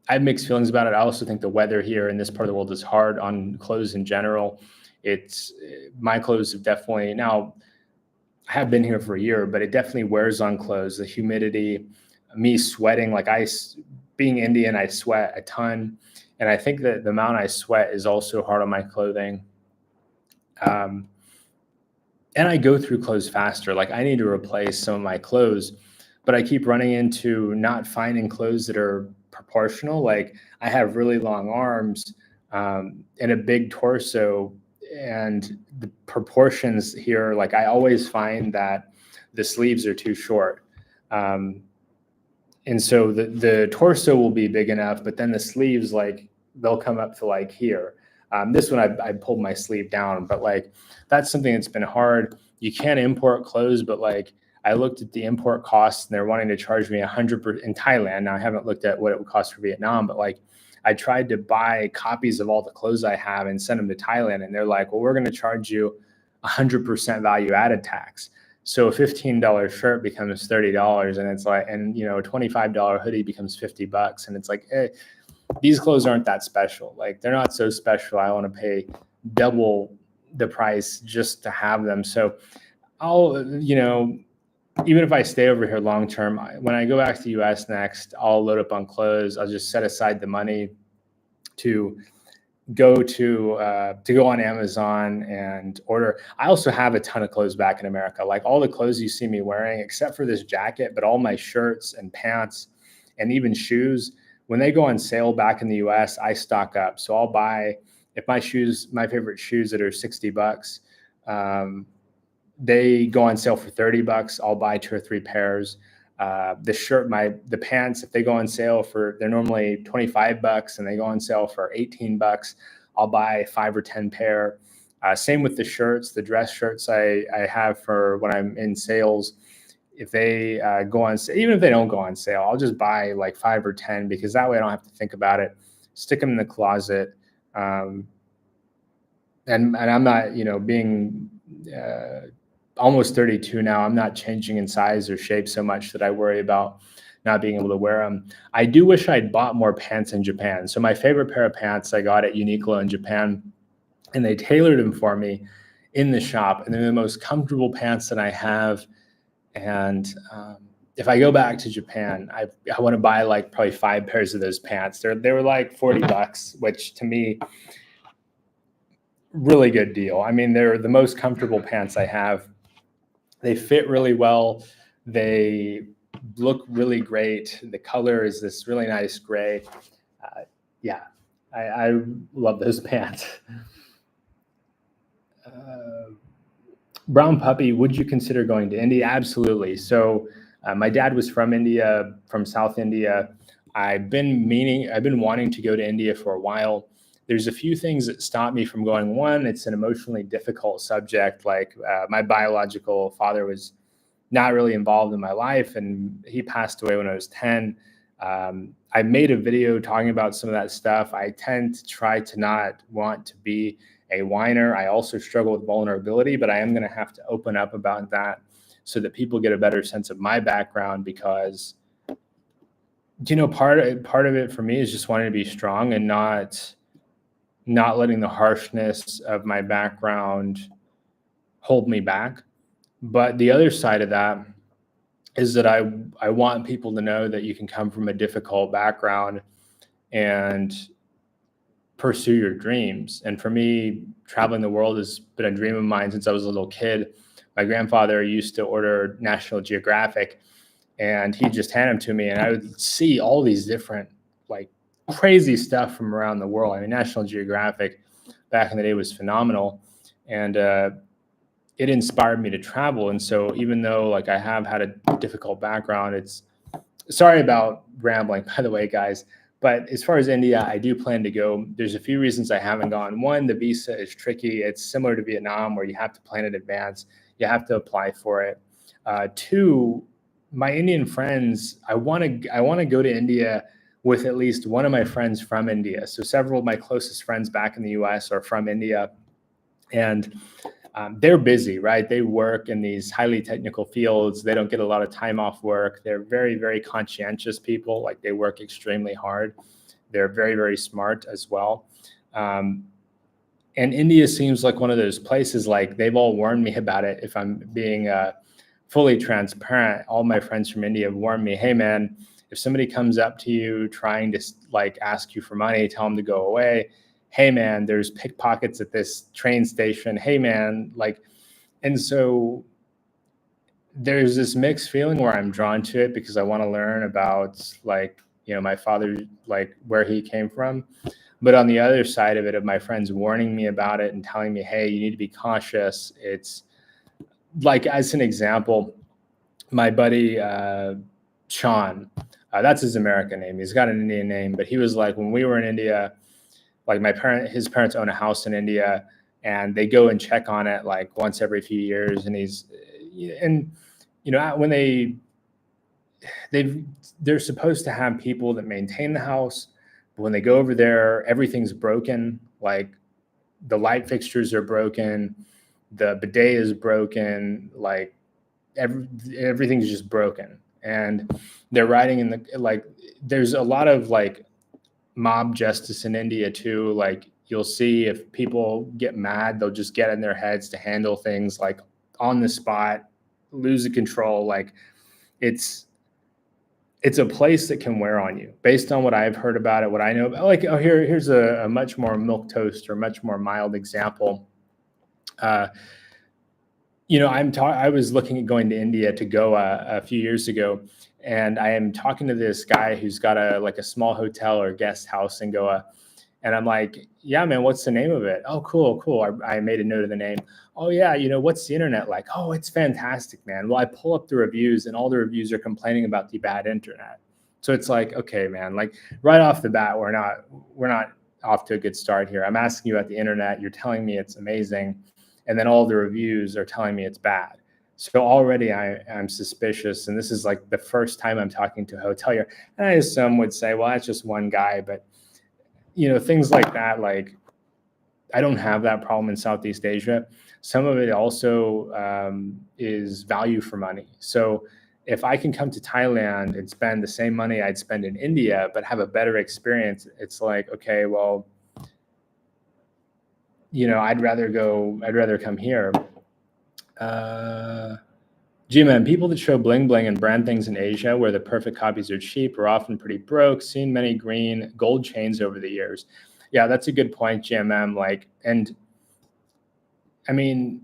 have mixed feelings about it. I also think the weather here in this part of the world is hard on clothes in general. My clothes have definitely, now I have been here for a year, but it definitely wears on clothes. The humidity, me sweating, like being Indian, I sweat a ton. And I think that the amount I sweat is also hard on my clothing. And I go through clothes faster. Like I need to replace some of my clothes, but I keep running into not finding clothes that are proportional. Like I have really long arms and a big torso, and the proportions here, like I always find that the sleeves are too short. And so the torso will be big enough, but then the sleeves, like they'll come up to like here. This one I pulled my sleeve down, but like that's something that's been hard. You can't import clothes, but like I looked at the import costs, and they're wanting to charge me 100% in Thailand. Now I haven't looked at what it would cost for Vietnam, but like I tried to buy copies of all the clothes I have and send them to Thailand, and they're like, well, we're going to charge you 100% value added tax. So a $15 shirt becomes $30, and it's like, and a $25 hoodie becomes $50, and it's like, these clothes aren't that special. Like they're not so special. I want to pay double the price just to have them. So I'll, even if I stay over here long term, when I go back to the US next, I'll load up on clothes. I'll just set aside the money to go on Amazon and order. I also have a ton of clothes back in America. Like all the clothes you see me wearing, except for this jacket, but all my shirts and pants and even shoes, when they go on sale back in the US, I stock up. So I'll buy, if my favorite shoes that are $60, they go on sale for $30. I'll buy 2 or 3 pairs. The pants, if they go on sale they're normally $25 and they go on sale for $18, I'll buy 5 or 10 pair. Same with the shirts, the dress shirts I have for when I'm in sales. If they go on sale, even if they don't go on sale, I'll just buy like 5 or 10, because that way I don't have to think about it. Stick them in the closet. And I'm not, being almost 32 now, I'm not changing in size or shape so much that I worry about not being able to wear them. I do wish I'd bought more pants in Japan. So my favorite pair of pants I got at Uniqlo in Japan, and they tailored them for me in the shop. And they're the most comfortable pants that I have. And if I go back to Japan, I want to buy like probably 5 pairs of those pants. They were like $40, which to me, really good deal. I mean, they're the most comfortable pants I have. They fit really well. They look really great. The color is this really nice gray. I love those pants. Brown Puppy, would you consider going to India? Absolutely. So my dad was from India, from South India. I've been wanting to go to India for a while. There's a few things that stop me from going. One, it's an emotionally difficult subject. Like my biological father was not really involved in my life. And he passed away when I was 10. I made a video talking about some of that stuff. I tend to try to not want to be a whiner. I also struggle with vulnerability, but I am going to have to open up about that so that people get a better sense of my background, because part of it for me is just wanting to be strong and not letting the harshness of my background hold me back. But the other side of that is that I want people to know that you can come from a difficult background and pursue your dreams. And for me, traveling the world has been a dream of mine since I was a little kid. My grandfather used to order National Geographic, and he'd just hand them to me, and I would see all these different, like, crazy stuff from around the world. I mean, National Geographic back in the day was phenomenal, and it inspired me to travel. And so even though, like, I have had a difficult background, sorry about rambling, by the way, guys, but as far as India, I do plan to go. There's a few reasons I haven't gone. One, the visa is tricky. It's similar to Vietnam, where you have to plan in advance. You have to apply for it. Two, my Indian friends, I want to go to India with at least one of my friends from India. So several of my closest friends back in the US are from India, and they're busy, right? They work in these highly technical fields. They don't get a lot of time off work. They're very, very conscientious people. Like, they work extremely hard. They're very, very smart as well. And India seems like one of those places, like, they've all warned me about it. If I'm being fully transparent, all my friends from India have warned me, hey man, if somebody comes up to you trying to, like, ask you for money, tell them to go away. Hey man, there's pickpockets at this train station. Hey man, like, and so there's this mixed feeling where I'm drawn to it because I want to learn about, like, my father, like, where he came from. But on the other side of it, of my friends warning me about it and telling me, hey, you need to be cautious. It's like, as an example, my buddy, Sean, that's his American name. He's got an Indian name, but he was like, when we were in India, like, his parents own a house in India, and they go and check on it like once every few years. And when they're supposed to have people that maintain the house, but when they go over there, everything's broken. Like, the light fixtures are broken, the bidet is broken, like, everything's just broken. And they're riding in the, like, there's a lot of, like, mob justice in India too. Like, you'll see if people get mad, they'll just get in their heads to handle things, like, on the spot, lose the control. Like, it's a place that can wear on you, based on what I've heard about it, what I know about. Like, here's a much more milquetoast or much more mild example. I was looking at going to India to Goa a few years ago, and I am talking to this guy who's got a small hotel or guest house in Goa. And I'm like, yeah, man, what's the name of it? Oh, cool. I made a note of the name. Oh yeah, what's the internet like? Oh, it's fantastic, man. Well, I pull up the reviews, and all the reviews are complaining about the bad internet. So it's like, okay, man, like, right off the bat, we're not off to a good start here. I'm asking you about the internet. You're telling me it's amazing. And then all the reviews are telling me it's bad. So already I'm suspicious. And this is, like, the first time I'm talking to a hotelier. And I assume would say, well, that's just one guy. But, things like that, like, I don't have that problem in Southeast Asia. Some of it also is value for money. So if I can come to Thailand and spend the same money I'd spend in India, but have a better experience, it's like, okay, well, I'd rather come here. G-Man, people that show bling bling and brand things in Asia where the perfect copies are cheap are often pretty broke. Seen many green gold chains over the years. Yeah, that's a good point, GMM. Like, and I mean,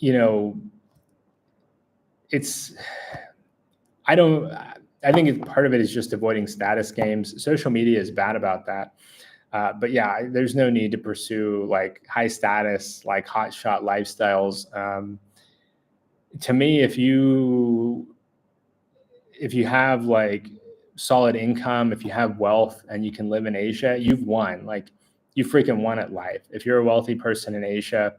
I think part of it is just avoiding status games. Social media is bad about that. But yeah, there's no need to pursue, like, high status, like, hot shot lifestyles. To me, if you have, like, solid income, if you have wealth and you can live in Asia, you've won. Like, you freaking won at life. If you're a wealthy person in Asia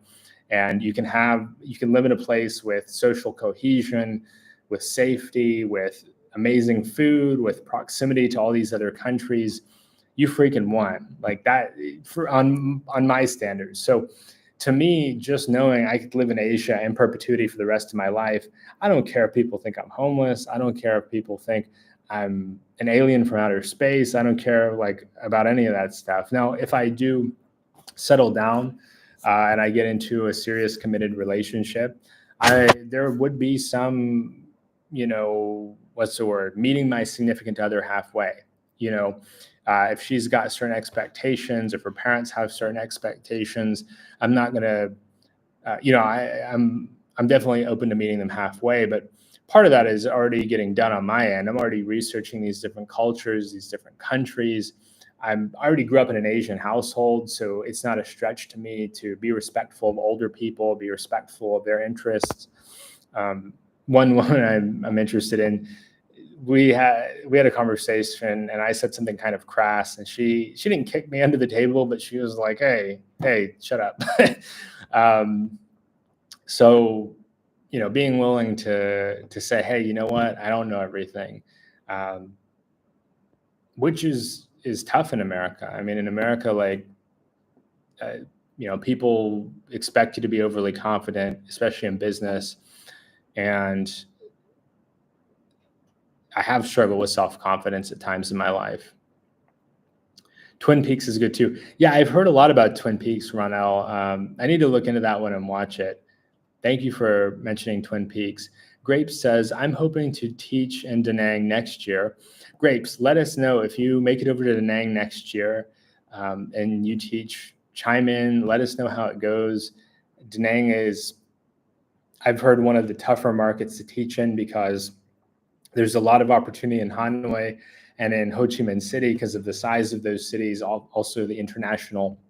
And you can live in a place with social cohesion, with safety, with amazing food, with proximity to all these other countries. You freaking won, like that on my standards. So to me, just knowing I could live in Asia in perpetuity for the rest of my life, I don't care if people think I'm homeless. I don't care if people think I'm an alien from outer space. I don't care like about any of that stuff. Now, if I do settle down and I get into a serious committed relationship, there would be some, what's the word? Meeting my significant other halfway. If she's got certain expectations, if her parents have certain expectations, I'm not gonna, I'm definitely open to meeting them halfway. But part of that is already getting done on my end. I'm already researching these different cultures, these different countries. I already grew up in an Asian household, so it's not a stretch to me to be respectful of older people, be respectful of their interests. One woman I'm interested in, we had a conversation, and I said something kind of crass, and she didn't kick me under the table, but she was like, "Hey, shut up." So, being willing to say, "Hey, you know what? I don't know everything," which is tough in America. I mean, in America, like, people expect you to be overly confident, especially in business, and I have struggled with self-confidence at times in my life. Twin Peaks is good too. Yeah, I've heard a lot about Twin Peaks, Ronell. I need to look into that one and watch it. Thank you for mentioning Twin Peaks. Grapes says, I'm hoping to teach in Da Nang next year. Grapes, let us know if you make it over to Da Nang next year and you teach, chime in, let us know how it goes. Da Nang is, I've heard, one of the tougher markets to teach in because there's a lot of opportunity in Hanoi and in Ho Chi Minh City because of the size of those cities, also the international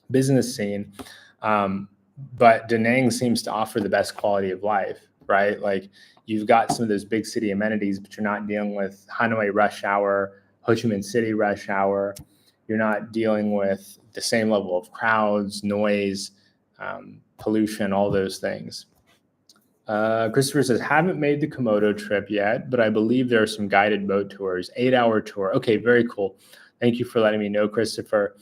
business scene. But Da Nang seems to offer the best quality of life, right? Like, you've got some of those big city amenities, but you're not dealing with Hanoi rush hour, Ho Chi Minh City rush hour. You're not dealing with the same level of crowds, noise, pollution, all those things. Christopher says, haven't made the Komodo trip yet, but I believe there are some guided boat tours, 8-hour tour. Okay, very cool. Thank you for letting me know, Christopher.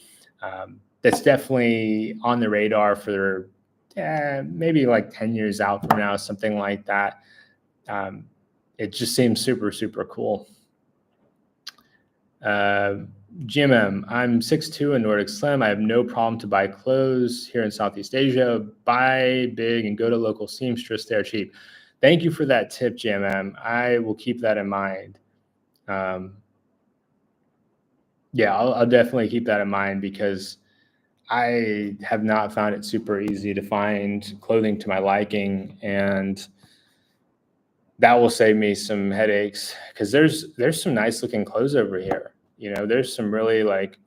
That's definitely on the radar for maybe like 10 years out from now, something like that. It just seems super, super cool. GMM, I'm 6'2" in Nordic Slim. I have no problem to buy clothes here in Southeast Asia. Buy big and go to local seamstress. They're cheap. Thank you for that tip, GMM. I will keep that in mind. Yeah, I'll definitely keep that in mind because I have not found it super easy to find clothing to my liking, and that will save me some headaches because there's some nice looking clothes over here. There's some really, like,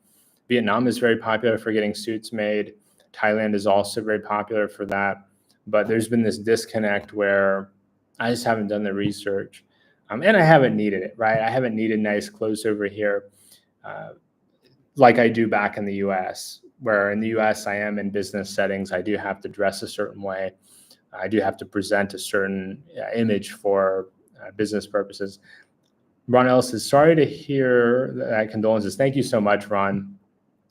Vietnam is very popular for getting suits made. Thailand is also very popular for that. But there's been this disconnect where I just haven't done the research. And I haven't needed it, right? I haven't needed nice clothes over here like I do back in the US, where in the US I am in business settings. I do have to dress a certain way. I do have to present a certain image for business purposes. Ron Ellis says, sorry to hear that. Condolences. Thank you so much, Ron.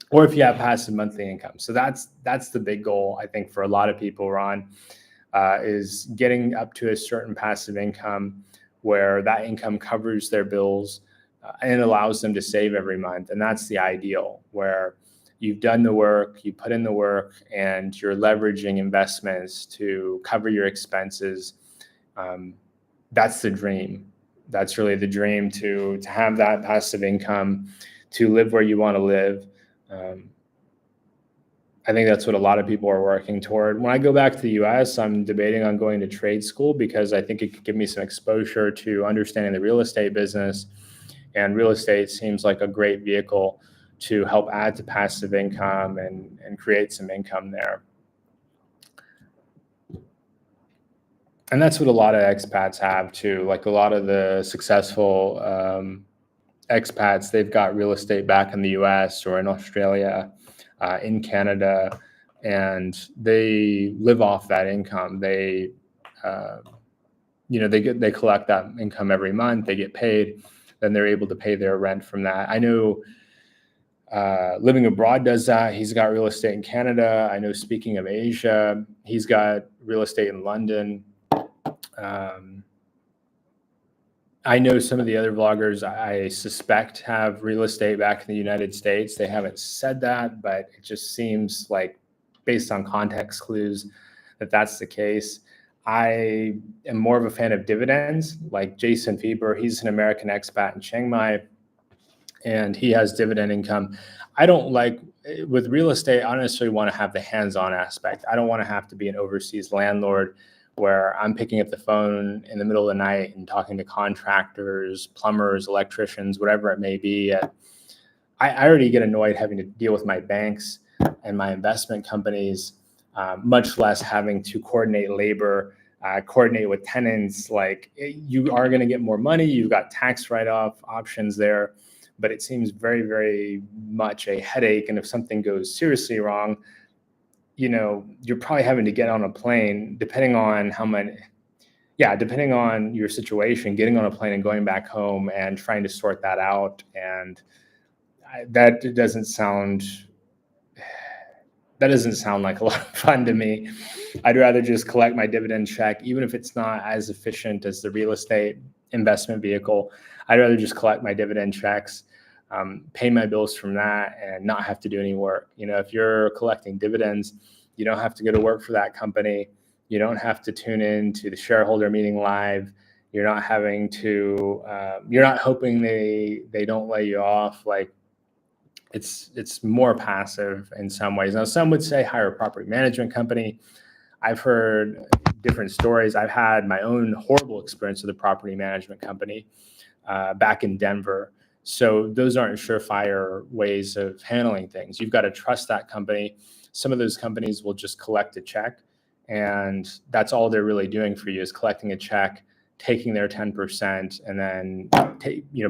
Or if you have passive monthly income. So that's the big goal, I think, for a lot of people, Ron, is getting up to a certain passive income where that income covers their bills and allows them to save every month. And that's the ideal, where you've done the work, you put in the work, and you're leveraging investments to cover your expenses. That's the dream. That's really the dream, to have that passive income, to live where you want to live. I think that's what a lot of people are working toward. When I go back to the US, I'm debating on going to trade school because I think it could give me some exposure to understanding the real estate business. And real estate seems like a great vehicle to help add to passive income and create some income there. And that's what a lot of expats have too. Like, a lot of the successful expats, they've got real estate back in the US or in Australia, in Canada, and they live off that income. They they collect that income every month. They get paid, then they're able to pay their rent from that. I know Living Abroad does that. He's got real estate in Canada. I know, speaking of Asia, he's got real estate in London. I know some of the other vloggers, I suspect, have real estate back in the United States. They haven't said that, but it just seems like, based on context clues, that that's the case. I am more of a fan of dividends, like Jason Fieber. He's an American expat in Chiang Mai, and he has dividend income. I don't like, with real estate, I don't necessarily want to have the hands-on aspect. I don't want to have to be an overseas landlord where I'm picking up the phone in the middle of the night and talking to contractors, plumbers, electricians, whatever it may be. I already get annoyed having to deal with my banks and my investment companies, much less having to coordinate labor, coordinate with tenants. Like, you are going to get more money. You've got tax write-off options there, but it seems very, very much a headache. And if something goes seriously wrong, you're probably having to get on a plane, depending on depending on your situation, getting on a plane and going back home and trying to sort that out. And that doesn't sound like a lot of fun to me. I'd rather just collect my dividend check, even if it's not as efficient as the real estate investment vehicle. I'd rather just collect my dividend checks, pay my bills from that, and not have to do any work. If you're collecting dividends, you don't have to go to work for that company. You don't have to tune in to the shareholder meeting live. You're not having to, you're not hoping they don't lay you off. Like, it's more passive in some ways. Now, some would say hire a property management company. I've heard different stories. I've had my own horrible experience with a property management company back in Denver. So those aren't surefire ways of handling things. You've got to trust that company. Some of those companies will just collect a check, and that's all they're really doing for you, is collecting a check, taking their 10%, and then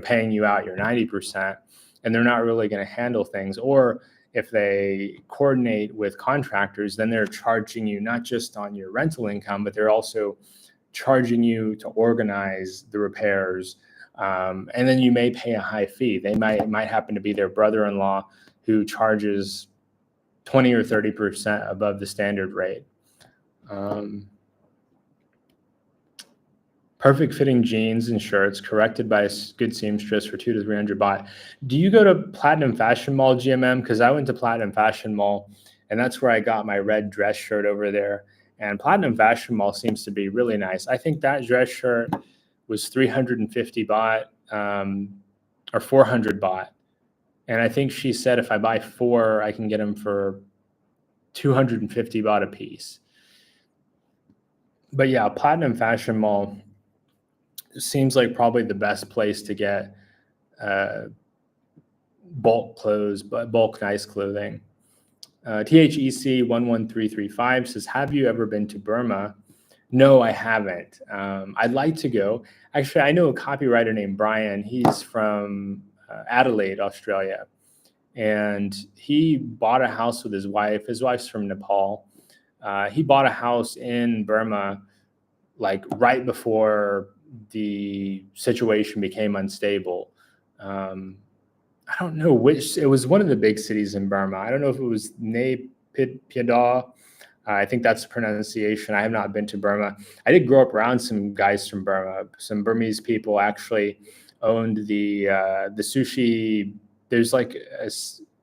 paying you out your 90%. And they're not really going to handle things. Or if they coordinate with contractors, then they're charging you not just on your rental income, but they're also charging you to organize the repairs. And then you may pay a high fee. They might happen to be their brother-in-law who charges 20 or 30% above the standard rate. Perfect fitting jeans and shirts corrected by a good seamstress for 200 to 300 baht. Do you go to Platinum Fashion Mall, GMM? Because I went to Platinum Fashion Mall, and that's where I got my red dress shirt over there. And Platinum Fashion Mall seems to be really nice. I think that dress shirt was 350 baht or 400 baht. And I think she said if I buy 4, I can get them for 250 baht a piece. But yeah, Platinum Fashion Mall seems like probably the best place to get bulk clothes, but bulk nice clothing. THEC 11335 says, have you ever been to Burma? No, I haven't. I'd like to go. Actually, I know a copywriter named Brian. He's from Adelaide, Australia. And he bought a house with his wife. His wife's from Nepal. He bought a house in Burma, like right before the situation became unstable. I don't know which, it was one of the big cities in Burma. I don't know if it was Naypyidaw. I think that's the pronunciation. I have not been to Burma. I did grow up around some guys from Burma. Some Burmese people actually owned the sushi. There's like a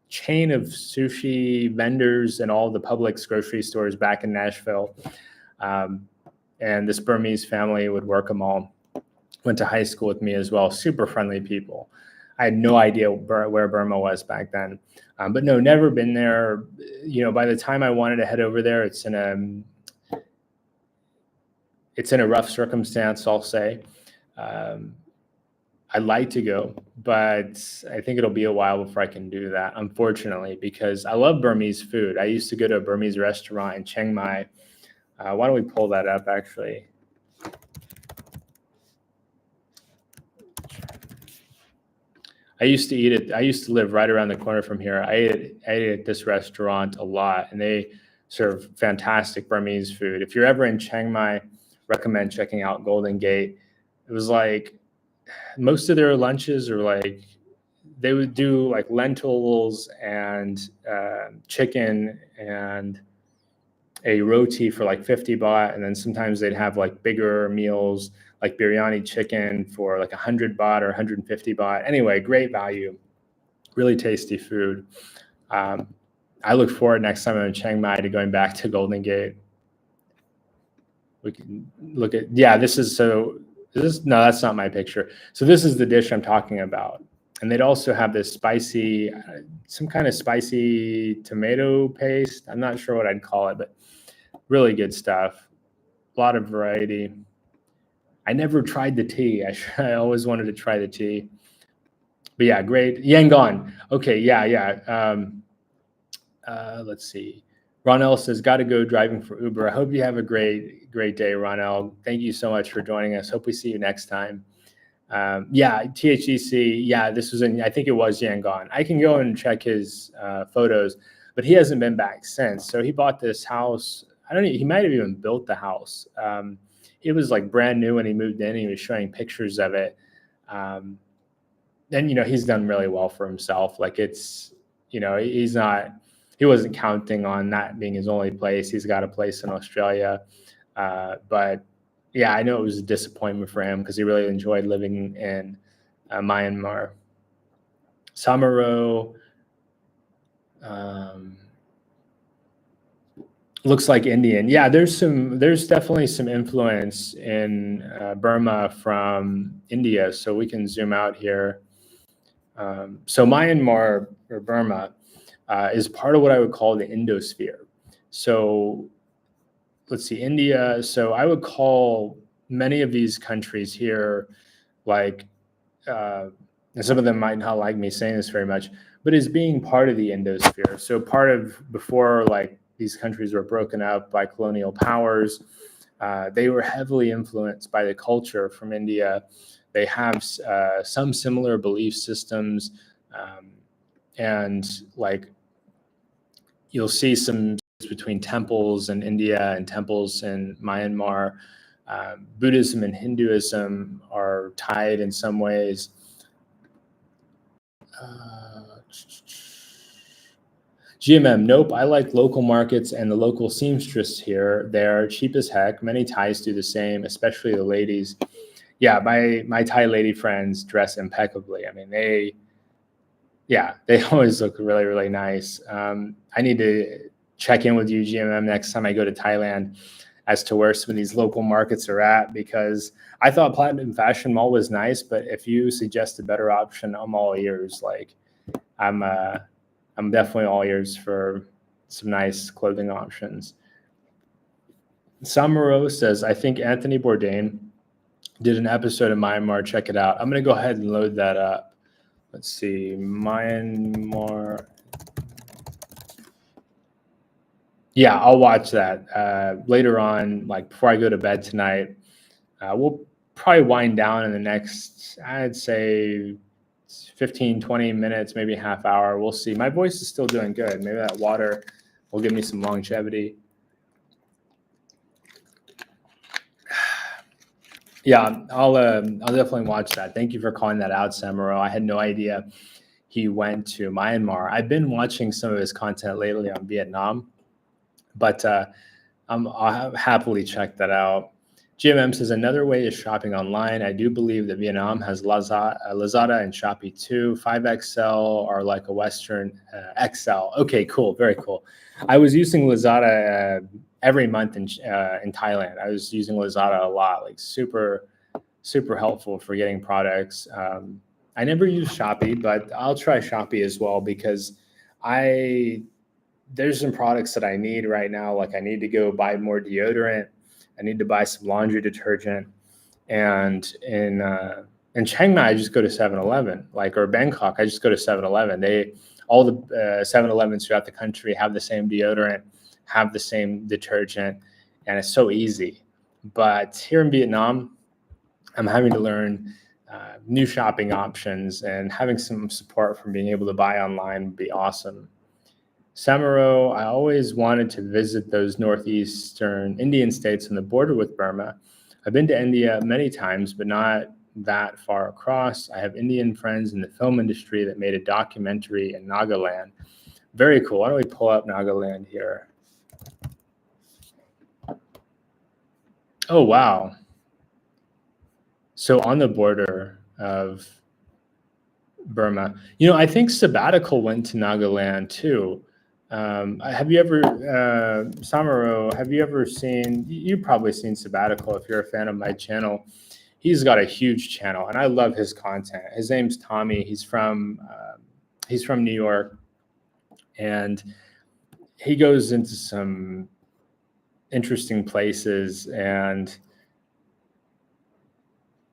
chain of sushi vendors in all the Publix grocery stores back in Nashville. And this Burmese family would work them all. Went to high school with me as well. Super friendly people. I had no idea where Burma was back then. But no, never been there. By the time I wanted to head over there, it's in a rough circumstance, I'll say. I'd like to go, but I think it'll be a while before I can do that, unfortunately, because I love Burmese food. I used to go to a Burmese restaurant in Chiang Mai. Why don't we pull that up, actually? I used to eat it. I used to live right around the corner from here. I ate at this restaurant a lot, and they serve fantastic Burmese food. If you're ever in Chiang Mai, recommend checking out Golden Gate. It was like most of their lunches are like they would do like lentils and chicken and a roti for like 50 baht, and then sometimes they'd have like bigger meals like biryani chicken for like 100 baht or 150 baht. Anyway, great value, really tasty food. I look forward next time I'm in Chiang Mai to going back to Golden Gate. We can look at, yeah, this is, no, that's not my picture. So this is the dish I'm talking about. And they'd also have this spicy, some kind of spicy tomato paste. I'm not sure what I'd call it, but really good stuff. A lot of variety. I never tried the tea. I always wanted to try the tea. But yeah, great. Yangon. Okay, yeah. Let's see. Ronell says, got to go driving for Uber. I hope you have a great day, Ronell. Thank you so much for joining us. Hope we see you next time. Yeah, THEC. Yeah, this was I think it was Yangon. I can go and check his photos, but he hasn't been back since. So he bought this house. I don't know. He might have even built the house. It was like brand new when he moved in. He was showing pictures of it. And, he's done really well for himself. Like he wasn't counting on that being his only place. He's got a place in Australia. But yeah, I know it was a disappointment for him because he really enjoyed living in Myanmar. Samaro looks like Indian. Yeah, there's definitely some influence in Burma from India. So we can zoom out here. So Myanmar or Burma is part of what I would call the Indosphere. So let's see, India. So I would call many of these countries here, like, and some of them might not like me saying this very much, but as being part of the Indosphere. So part of, before like these countries were broken up by colonial powers, they were heavily influenced by the culture from India. They have some similar belief systems, and like you'll see some between temples in India and temples in Myanmar. Buddhism and Hinduism are tied in some ways. GMM, nope. I like local markets and the local seamstress here. They're cheap as heck. Many Thais do the same, especially the ladies. Yeah, my Thai lady friends dress impeccably. I mean, they always look really, really nice. I need to check in with you, GMM, next time I go to Thailand as to where some of these local markets are at, because I thought Platinum Fashion Mall was nice, but if you suggest a better option, I'm all ears. Like, I'm definitely all ears for some nice clothing options. Samaro says, I think Anthony Bourdain did an episode of Myanmar. Check it out. I'm going to go ahead and load that up. Let's see, Myanmar. Yeah, I'll watch that later on, like before I go to bed tonight. We'll probably wind down in the next, I'd say 15, 20 minutes, maybe a half hour. We'll see. My voice is still doing good. Maybe that water will give me some longevity. Yeah, I'll definitely watch that. Thank you for calling that out, Samaro. I had no idea he went to Myanmar. I've been watching some of his content lately on Vietnam, but I'll happily check that out. GMM says, another way is shopping online. I do believe that Vietnam has Lazada and Shopee too. 5XL are like a Western XL. Okay, cool. Very cool. I was using Lazada every month in Thailand. I was using Lazada a lot, like super, super helpful for getting products. I never use Shopee, but I'll try Shopee as well, because there's some products that I need right now. Like I need to go buy more deodorant. I need to buy some laundry detergent. And in Chiang Mai, I just go to 7-Eleven, or Bangkok, I just go to 7-Eleven. All the 7-Elevens throughout the country have the same deodorant, have the same detergent, and it's so easy. But here in Vietnam, I'm having to learn new shopping options, and having some support from being able to buy online would be awesome. Samaro, I always wanted to visit those northeastern Indian states on the border with Burma. I've been to India many times, but not that far across. I have Indian friends in the film industry that made a documentary in Nagaland. Very cool. Why don't we pull up Nagaland here? Oh, wow. So on the border of Burma, I think Sabbatical went to Nagaland too. Have you ever, Samaro, have you ever seen, you've probably seen Sabbatical if you're a fan of my channel. He's got a huge channel and I love his content. His name's Tommy. He's from New York, and he goes into some interesting places, and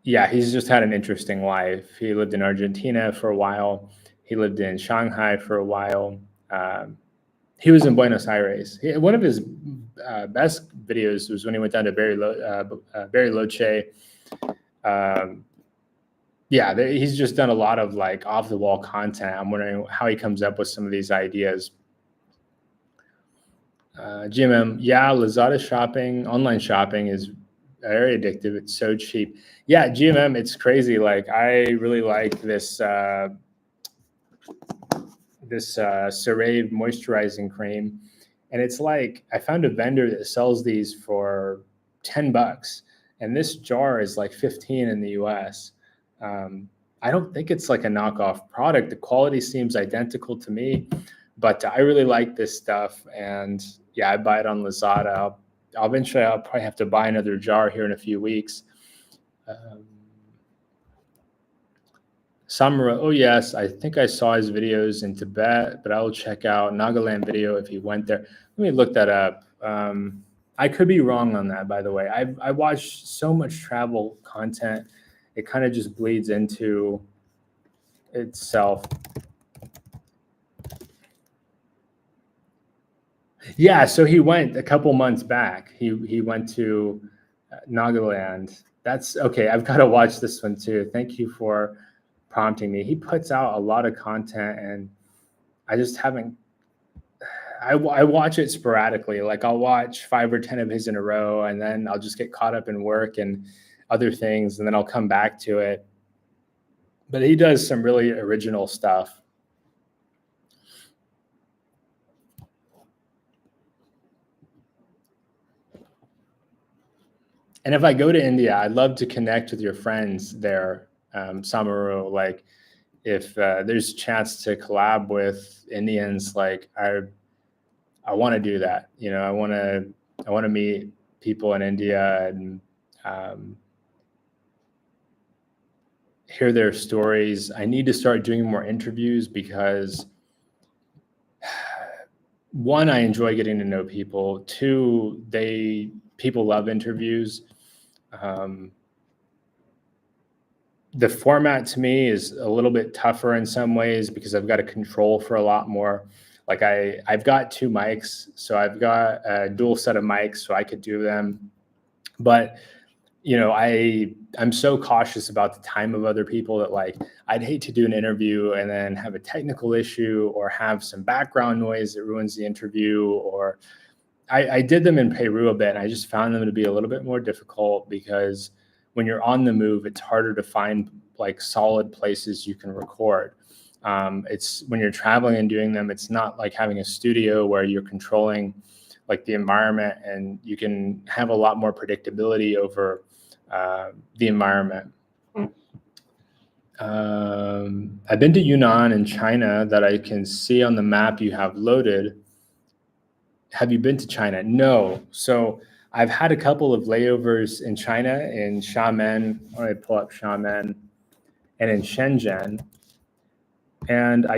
yeah, he's just had an interesting life. He lived in Argentina for a while. He lived in Shanghai for a while. He was in Buenos Aires. One of his best videos was when he went down to Bariloche. Yeah, he's just done a lot of like off the wall content. I'm wondering how he comes up with some of these ideas. GMM, yeah, Lazada shopping, online shopping is very addictive. It's so cheap. Yeah, GMM, it's crazy. Like I really like this CeraVe moisturizing cream, and it's like I found a vendor that sells these for $10, and this jar is like 15 in the US. I don't think it's like a knockoff product. The quality seems identical to me, but I really like this stuff, and yeah, I buy it on Lazada. Eventually, I'll probably have to buy another jar here in a few weeks. Samara, oh yes, I think I saw his videos in Tibet, but I will check out Nagaland video if he went there. Let me look that up. I could be wrong on that, by the way. I watched so much travel content, it kind of just bleeds into itself. Yeah, so he went a couple months back. He went to Nagaland. That's okay. I've got to watch this one too. Thank you for prompting me. He puts out a lot of content, and I just haven't. I watch it sporadically. Like I'll watch 5 or 10 of his in a row, and then I'll just get caught up in work and other things, and then I'll come back to it. But he does some really original stuff. And if I go to India, I'd love to connect with your friends there, Samaru. Like, if there's a chance to collab with Indians, like I want to do that. I want to meet people in India and hear their stories. I need to start doing more interviews because, one, I enjoy getting to know people. Two, people love interviews. The format to me is a little bit tougher in some ways because I've got to control for a lot more. Like I've got 2 mics, so I've got a dual set of mics, so I could do them. But I'm so cautious about the time of other people that like I'd hate to do an interview and then have a technical issue or have some background noise that ruins the interview. Or I did them in Peru a bit, and I just found them to be a little bit more difficult because when you're on the move, it's harder to find like solid places you can record. It's when you're traveling and doing them, it's not like having a studio where you're controlling like the environment, and you can have a lot more predictability over the environment. I've been to Yunnan in China that I can see on the map you have loaded. Have you been to China? No. So I've had a couple of layovers in China, in Xiamen. Let me pull up Xiamen, and in Shenzhen. And I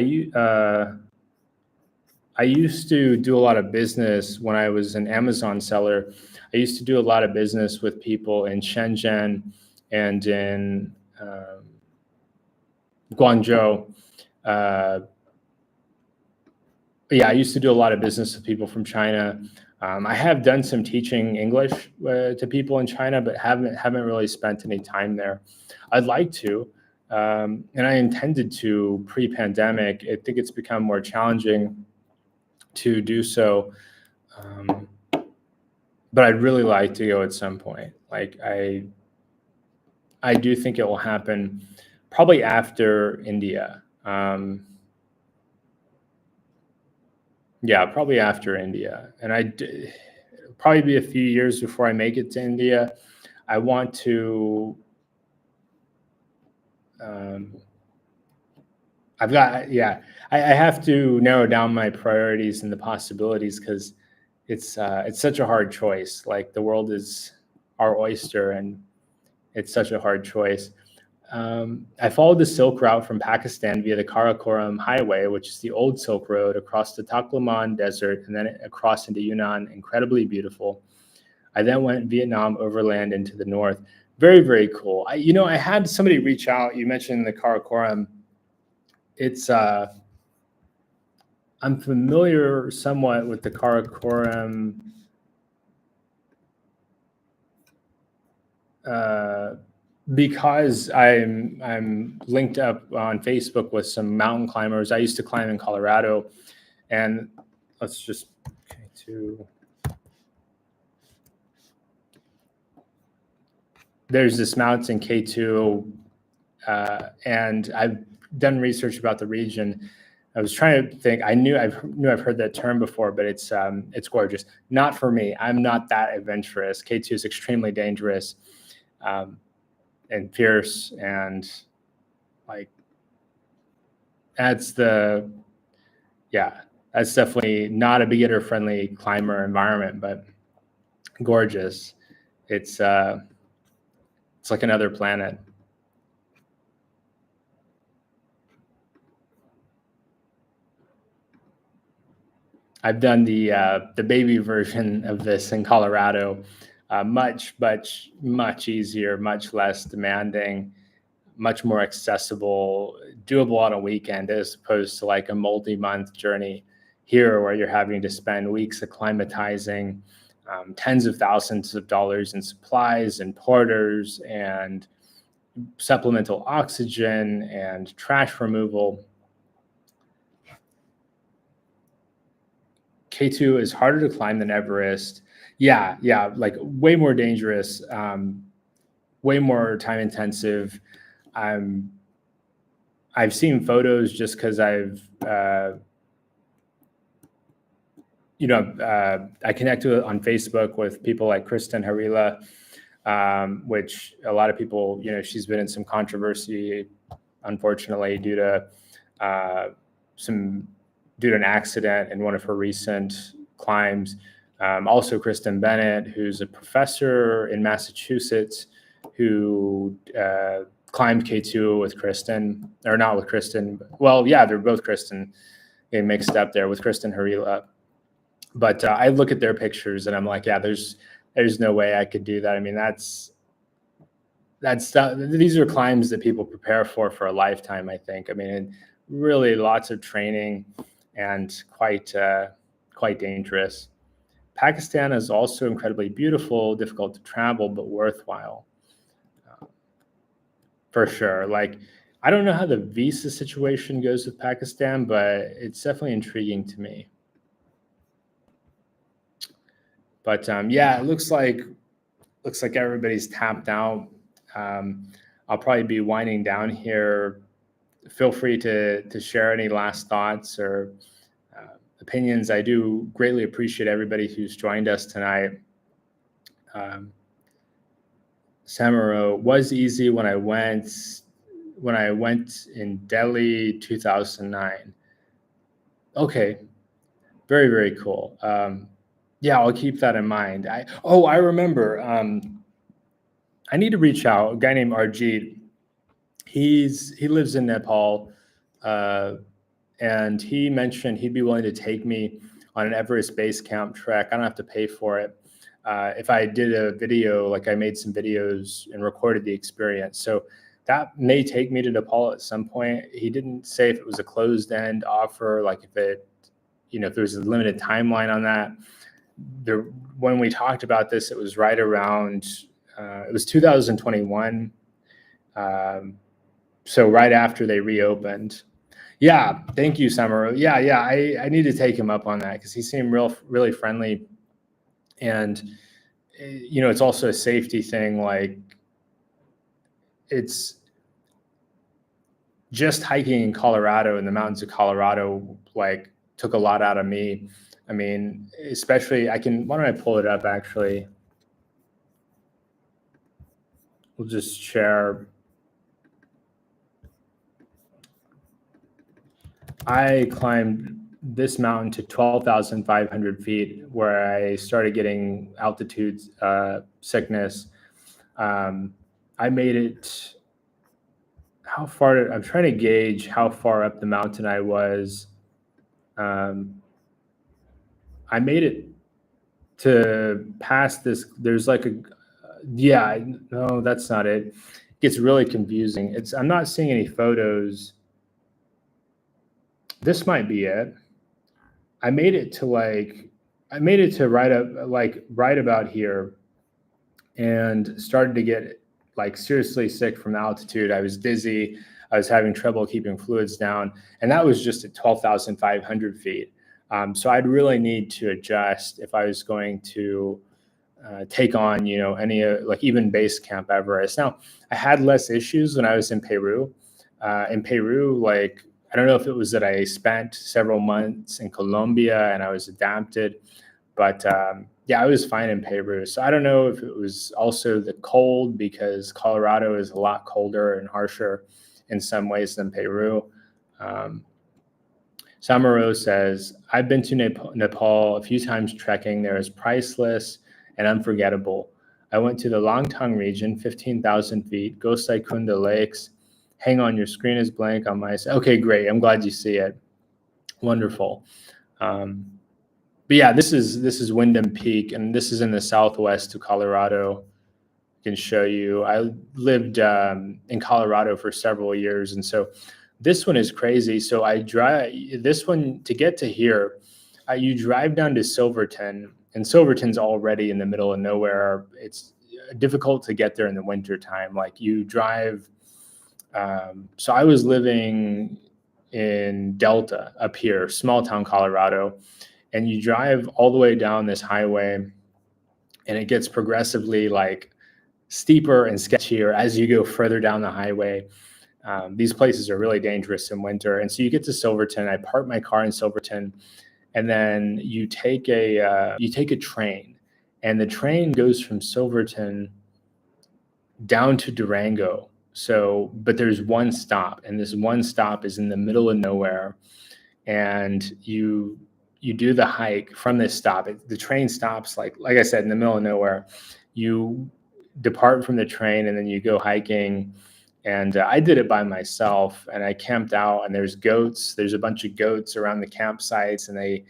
used to do a lot of business when I was an Amazon seller. I used to do a lot of business with people in Shenzhen and in Guangzhou. Yeah, I used to do a lot of business with people from China. I have done some teaching English to people in China, but haven't really spent any time there. I'd like to, and I intended to pre-pandemic. I think it's become more challenging to do so. But I'd really like to go at some point. Like I do think it will happen probably after India. Yeah, probably after India. And it'll probably be a few years before I make it to India. I want to, I have to narrow down my priorities and the possibilities, because it's such a hard choice. Like, the world is our oyster, and it's such a hard choice. I followed the Silk Route from Pakistan via the Karakoram Highway, which is the old Silk Road, across the Taklamakan Desert, and then across into Yunnan. Incredibly beautiful. I then went Vietnam overland into the north. Very, very cool. I had somebody reach out. You mentioned the Karakoram. It's I'm familiar somewhat with the Karakoram. Because I'm linked up on Facebook with some mountain climbers. I used to climb in Colorado, and let's just there's this mountain K2, and I've done research about the region. I was trying to think. I knew I've heard that term before, but it's gorgeous. Not for me. I'm not that adventurous. K2 is extremely dangerous. And fierce, and like that's definitely not a beginner friendly climber environment, but gorgeous. It's like another planet. I've done the baby version of this in Colorado. Much easier, much less demanding, much more accessible, doable on a weekend, as opposed to like a multi-month journey here, where you're having to spend weeks acclimatizing, tens of thousands of dollars in supplies and porters and supplemental oxygen and trash removal. K2 is harder to climb than Everest. Yeah, like way more dangerous, way more time intensive. I've seen photos just because I connected on Facebook with people like Kristen Harila, which a lot of people, she's been in some controversy, unfortunately, due to an accident in one of her recent climbs. Also, Kristen Bennett, who's a professor in Massachusetts, who climbed K2 with Kristen, or not with Kristen. Well, yeah, they're both Kristen. Getting mixed up there with Kristen Harila. But I look at their pictures and I'm like, yeah, there's no way I could do that. I mean, these are climbs that people prepare for a lifetime, I think. I mean, really lots of training and quite dangerous. Pakistan is also incredibly beautiful, difficult to travel, but worthwhile. For sure. Like, I don't know how the visa situation goes with Pakistan, but it's definitely intriguing to me. But it looks like everybody's tapped out. I'll probably be winding down here. Feel free to share any last thoughts or opinions. I do greatly appreciate everybody who's joined us tonight. Samaro was easy when I went in Delhi 2009. Okay, very, very cool. I'll keep that in mind. I remember. I need to reach out. A guy named Arjit. He lives in Nepal, and he mentioned he'd be willing to take me on an Everest Base Camp trek. I don't have to pay for it. If I did a video, like I made some videos and recorded the experience. So that may take me to Nepal at some point. He didn't say if it was a closed end offer, like if there's a limited timeline on that. When we talked about this, it was right around, it was 2021. So right after they reopened. Yeah, thank you, Summer. Yeah, yeah, I need to take him up on that because he seemed really friendly, and it's also a safety thing. Like it's just hiking in Colorado in the mountains of Colorado, like took a lot out of me. I mean, especially why don't I pull it up actually? We'll just share. I climbed this mountain to 12,500 feet where I started getting altitude sickness. I made it. I'm trying to gauge how far up the mountain I was. I made it to pass this. There's like yeah, no, that's not it. It gets really confusing. I'm not seeing any photos. This might be it. I made it to right about here and started to get like seriously sick from the altitude. I was dizzy. I was having trouble keeping fluids down. And that was just at 12,500 feet. So I'd really need to adjust if I was going to take on, any like even base camp Everest. Now, I had less issues when I was in Peru. Like, I don't know if it was that I spent several months in Colombia and I was adapted, but yeah, I was fine in Peru. So I don't know if it was also the cold because Colorado is a lot colder and harsher in some ways than Peru. Samaro says, I've been to Nepal a few times trekking. There is priceless and unforgettable. I went to the Langtang region, 15,000 feet, Gosai Kunda Lakes. Hang on, your screen is blank on my side. Okay, great. I'm glad you see it. Wonderful. But yeah, this is Windham Peak, and this is in the southwest of Colorado. I can show you. I lived in Colorado for several years, and so this one is crazy. So I drive this one to get to here. You drive down to Silverton, and Silverton's already in the middle of nowhere. It's difficult to get there in the winter time. Like you drive. So I was living in Delta up here, small town Colorado, and you drive all the way down this highway, and it gets progressively like steeper and sketchier as you go further down the highway. These places are really dangerous in winter. And so you get to Silverton. I park my car in Silverton, and then you take a train, and the train goes from Silverton down to Durango. So, but there's one stop, and this one stop is in the middle of nowhere, and you do the hike from this stop. The train stops like I said in the middle of nowhere. You depart from the train, and then you go hiking. And I did it by myself, and I camped out. And there's goats. There's a bunch of goats around the campsites, and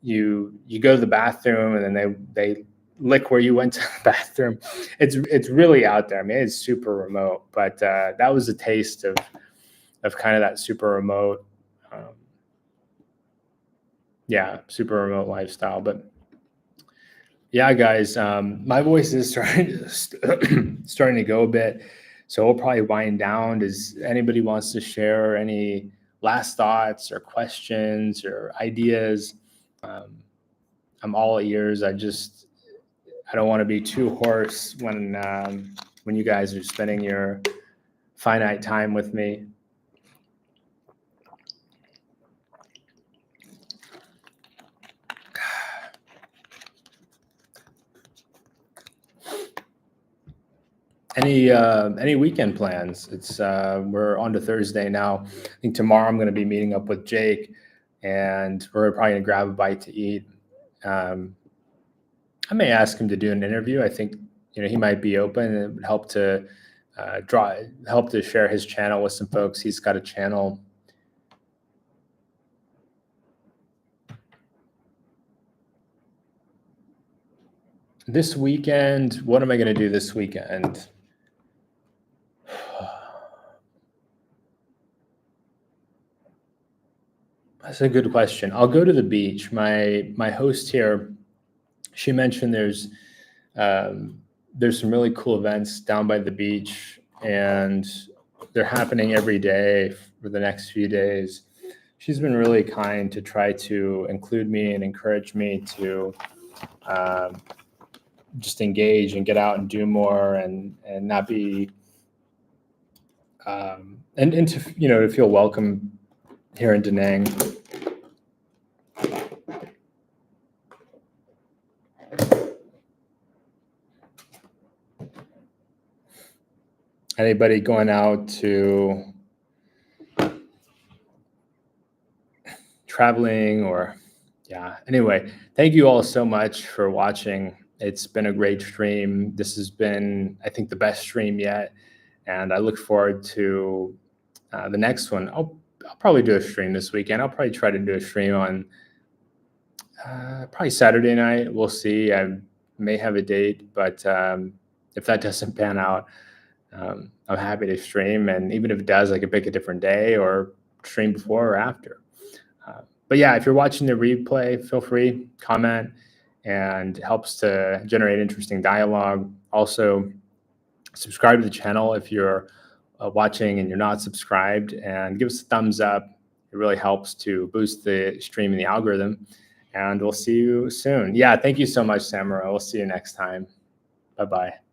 you go to the bathroom, and then they lick where you went to the bathroom. It's really out there. I mean, it's super remote, but that was a taste of kind of that super remote, super remote lifestyle. But yeah, guys, my voice is starting to go a bit. So we'll probably wind down. Does anybody wants to share any last thoughts or questions or ideas? I'm all ears. I don't want to be too hoarse when you guys are spending your finite time with me. Any weekend plans? It's we're on to Thursday now. I think tomorrow I'm going to be meeting up with Jake, and we're probably going to grab a bite to eat. I may ask him to do an interview. I think he might be open. It would help to share his channel with some folks. He's got a channel. This weekend, what am I going to do this weekend? That's a good question. I'll go to the beach. My host here, she mentioned there's some really cool events down by the beach, and they're happening every day for the next few days. she's been really kind to try to include me and encourage me to just engage and get out and do more and not be and to to feel welcome here in Da Nang. Anybody going out to traveling or anyway, thank you all so much for watching. It's been a great stream. This has been, I think, the best stream yet, and I look forward to the next one. I'll probably do a stream this weekend. I'll probably try to do a stream on probably Saturday night. We'll see. I may have a date, but if that doesn't pan out, I'm happy to stream. And even if it does, I could pick a different day or stream before or after. But yeah, if you're watching the replay, feel free, comment, and it helps to generate interesting dialogue. Also, subscribe to the channel if you're watching and you're not subscribed, and give us a thumbs up. It really helps to boost the stream and the algorithm. And we'll see you soon. Yeah, thank you so much, Samurai. We'll see you next time. Bye-bye.